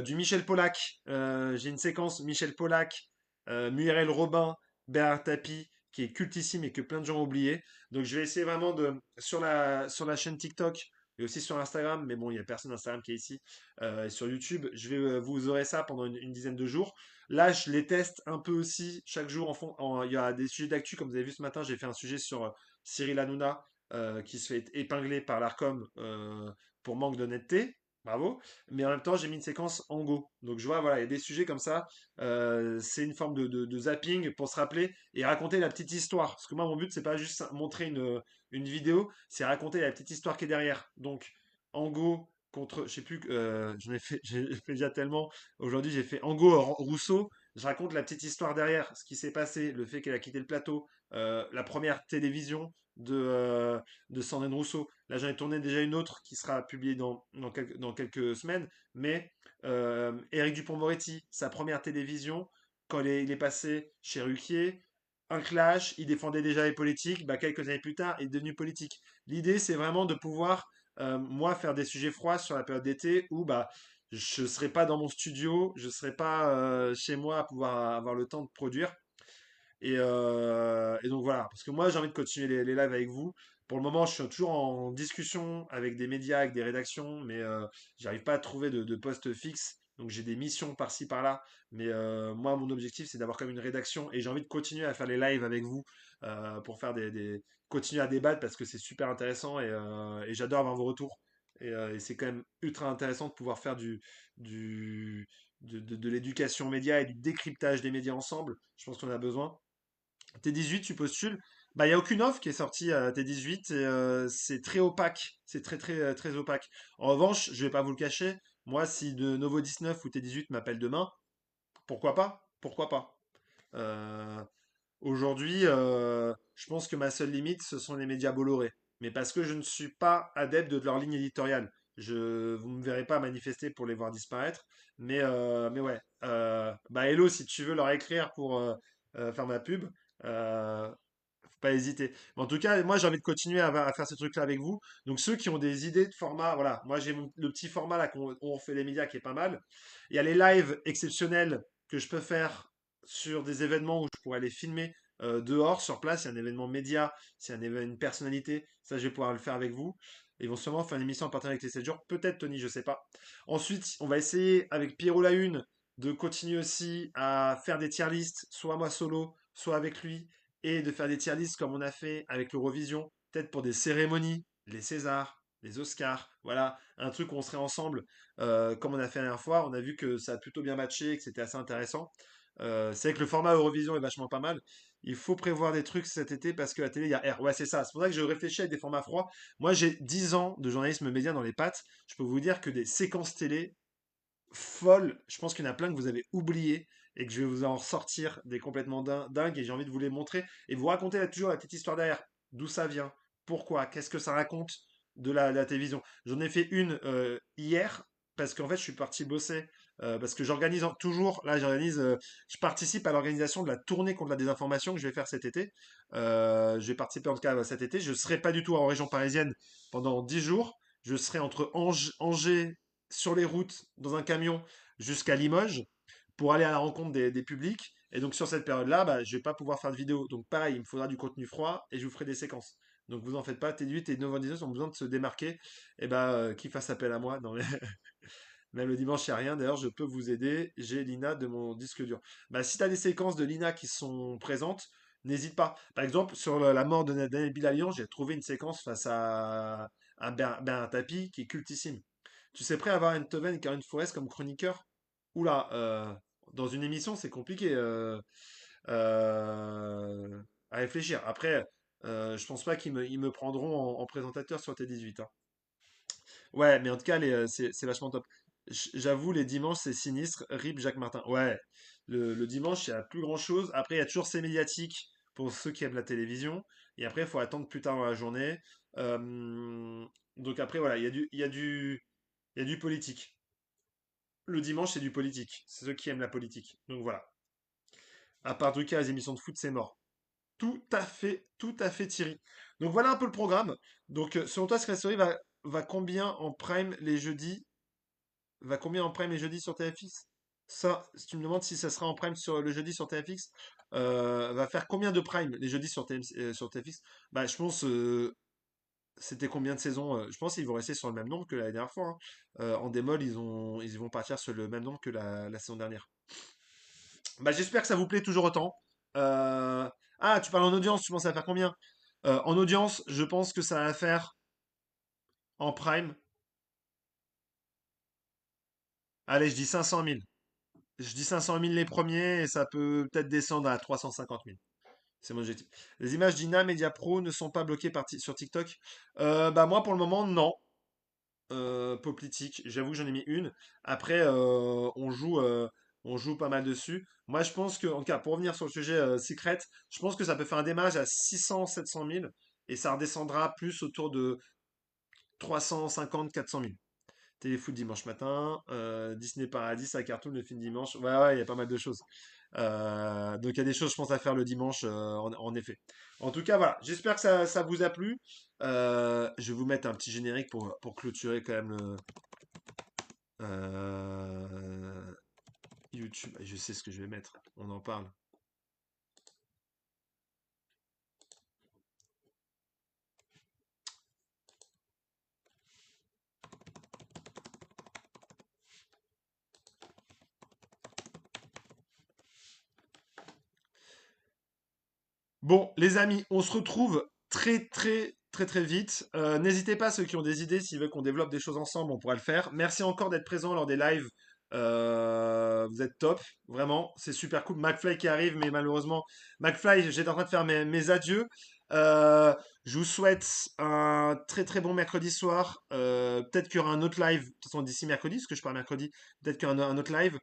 Speaker 1: du Michel Polac. J'ai une séquence Michel Polac, Muriel Robin, Bernard Tapie, qui est cultissime et que plein de gens ont oublié. Donc je vais essayer vraiment de, sur la chaîne TikTok et aussi sur Instagram, mais bon, il n'y a personne Instagram qui est ici, et sur YouTube, vous aurez ça pendant une dizaine de jours. Là, je les teste un peu aussi chaque jour. Il y a des sujets d'actu, comme vous avez vu ce matin, j'ai fait un sujet sur Cyril Hanouna qui se fait épingler par l'Arcom pour manque d'honnêteté. Bravo. Mais en même temps, j'ai mis une séquence en go. Donc je vois, voilà, il y a des sujets comme ça. C'est une forme de zapping pour se rappeler et raconter la petite histoire. Parce que moi, mon but, c'est pas juste montrer une vidéo, c'est raconter la petite histoire qui est derrière. Donc, en go contre, je sais plus, j'ai fait déjà tellement. Aujourd'hui, j'ai fait Ango Rousseau. Je raconte la petite histoire derrière, ce qui s'est passé, le fait qu'elle a quitté le plateau, la première télévision de Sandrine Rousseau. Là, j'en ai tourné déjà une autre qui sera publiée dans quelques semaines. Mais Éric Dupond-Moretti, sa première télévision, quand il est passé chez Ruquier, un clash, il défendait déjà les politiques. Bah, quelques années plus tard, il est devenu politique. L'idée, c'est vraiment de pouvoir, moi, faire des sujets froids sur la période d'été où bah, je ne serai pas dans mon studio, je ne serai pas chez moi à pouvoir avoir le temps de produire. Et donc voilà, parce que moi j'ai envie de continuer les lives avec vous. Pour le moment, je suis toujours en discussion avec des médias, avec des rédactions, mais j'arrive pas à trouver de poste fixe. Donc j'ai des missions par-ci par-là. Mais moi, mon objectif, c'est d'avoir quand même une rédaction et j'ai envie de continuer à faire les lives avec vous pour faire continuer à débattre parce que c'est super intéressant et j'adore avoir vos retours. Et c'est quand même ultra intéressant de pouvoir faire du, de l'éducation média et du décryptage des médias ensemble. Je pense qu'on a besoin. T18, tu postules. Bah, il n'y a aucune offre qui est sortie à T18 et c'est très opaque. C'est très, très, très opaque. En revanche, je vais pas vous le cacher, moi, si de Novo 19 ou T18 m'appelle demain, pourquoi pas? Pourquoi pas? Euh, Aujourd'hui, je pense que ma seule limite, ce sont les médias Bolloré. Mais parce que je ne suis pas adepte de leur ligne éditoriale. Vous ne me verrez pas manifester pour les voir disparaître. Mais ouais. Bah, hello, si tu veux leur écrire pour faire ma pub, faut pas hésiter. Mais en tout cas, moi, j'ai envie de continuer à faire ce truc-là avec vous. Donc, ceux qui ont des idées de format, voilà. Moi, j'ai le petit format là où on fait les médias qui est pas mal. Il y a les lives exceptionnels que je peux faire sur des événements où je pourrais les filmer dehors, sur place. Il y a un événement média, c'est une personnalité. Ça, je vais pouvoir le faire avec vous. Ils vont sûrement faire une émission en partenariat avec les 7 jours. Peut-être Tony, je sais pas. Ensuite, on va essayer avec Pierrot la Une de continuer aussi à faire des tier lists, soit moi solo, soit avec lui et de faire des tier lists comme on a fait avec l'Eurovision, peut-être pour des cérémonies, les Césars, les Oscars, voilà, un truc où on serait ensemble, comme on a fait la dernière fois. On a vu que ça a plutôt bien matché, que c'était assez intéressant. C'est vrai que le format Eurovision est vachement pas mal. Il faut prévoir des trucs cet été parce que la télé, il y a R. Ouais, c'est ça. C'est pour ça que je réfléchis avec des formats froids. Moi, j'ai 10 ans de journalisme média dans les pattes. Je peux vous dire que des séquences télé, folle. Je pense qu'il y en a plein que vous avez oublié et que je vais vous en ressortir des complètement dingues et j'ai envie de vous les montrer et vous raconter là, toujours la petite histoire derrière. D'où ça vient, pourquoi, qu'est-ce que ça raconte de la télévision. J'en ai fait une hier parce qu'en fait je suis parti bosser parce que j'organise toujours, là je participe à l'organisation de la tournée contre la désinformation que je vais faire cet été. Je vais participer en tout cas cet été. Je ne serai pas du tout en région parisienne pendant 10 jours. Je serai entre Angers sur les routes dans un camion jusqu'à Limoges pour aller à la rencontre des publics. Et donc sur cette période-là, bah, je vais pas pouvoir faire de vidéo. Donc pareil, il me faudra du contenu froid et je vous ferai des séquences. Donc vous en faites pas, T8 et 9 ont besoin de se démarquer. Et bah qui fasse appel à moi. Même le dimanche, il n'y a rien. D'ailleurs, je peux vous aider. J'ai Lina de mon disque dur. Bah, si tu as des séquences de Lina qui sont présentes, n'hésite pas. Par exemple, sur la mort de Daniel Bilalian, j'ai trouvé une séquence face à un Bernard Tapie qui est cultissime. Tu sais prêt à avoir Enthoven et Caroline Forest comme chroniqueur? Oula, dans une émission, c'est compliqué à réfléchir. Après, je pense pas ils me prendront en présentateur sur T18, hein. Ouais, mais en tout cas, c'est vachement top. J'avoue, les dimanches, c'est sinistre. RIP Jacques Martin. Ouais, le dimanche, il n'y a plus grand-chose. Après, il y a toujours ces médiatiques pour ceux qui aiment la télévision. Et après, il faut attendre plus tard dans la journée. Euh, donc après, voilà, il y a du politique. Le dimanche, c'est du politique. C'est ceux qui aiment la politique. Donc voilà. À part Drucker, les émissions de foot, c'est mort. Tout à fait, Thierry. Donc voilà un peu le programme. Donc selon toi, Secret Story va combien en prime les jeudis? Va combien en prime les jeudis sur TFX? Ça, si tu me demandes si ça sera en prime sur le jeudi sur TFX, va faire combien de prime les jeudis sur TFX? Bah, je pense, c'était combien de saisons? Je pense qu'ils vont rester sur le même nombre que l'année dernière fois, hein. En démol, ils vont partir sur le même nombre que la saison dernière. Bah, j'espère que ça vous plaît toujours autant. Euh, Ah, tu parles en audience, tu penses à faire combien? En audience, je pense que ça va faire en prime. Allez, je dis 500 000. Je dis 500 000 les premiers et ça peut peut-être descendre à 350 000. C'est mon objectif. Les images d'Ina Media Pro ne sont pas bloquées sur TikTok. Bah moi pour le moment non. Poplitique, j'avoue que j'en ai mis une. Après on joue pas mal dessus. Moi je pense que, en tout cas pour revenir sur le sujet Secret, je pense que ça peut faire un démarrage à 600-700 000 et ça redescendra plus autour de 350-400 000. Téléfoot dimanche matin, Disney Paradis, ça cartoon le film dimanche. Ouais, ouais, il y a pas mal de choses. Donc il y a des choses, je pense, à faire le dimanche, en effet. En tout cas, voilà, j'espère que ça vous a plu. Je vais vous mettre un petit générique pour clôturer quand même euh, YouTube. Je sais ce que je vais mettre, on en parle. Bon, les amis, on se retrouve très vite. N'hésitez pas, ceux qui ont des idées, s'ils veulent qu'on développe des choses ensemble, on pourra le faire. Merci encore d'être présent lors des lives. Vous êtes top, vraiment, c'est super cool. McFly qui arrive, mais malheureusement, McFly, j'étais en train de faire mes adieux. Euh, je vous souhaite un très bon mercredi soir. Peut-être qu'il y aura un autre live, de toute façon d'ici mercredi, parce que je pars mercredi. Peut-être qu'il y aura un autre live.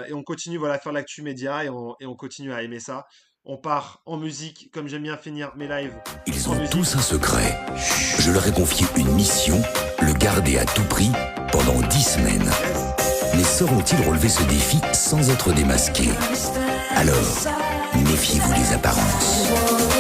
Speaker 1: Et on continue, voilà, à faire l'actu média et on continue à aimer ça. On part en musique, comme j'aime bien finir mes lives.
Speaker 2: Ils ont tous un secret. Je leur ai confié une mission, le garder à tout prix pendant 10 semaines. Mais sauront-ils relever ce défi sans être démasqués? Alors, méfiez-vous des apparences.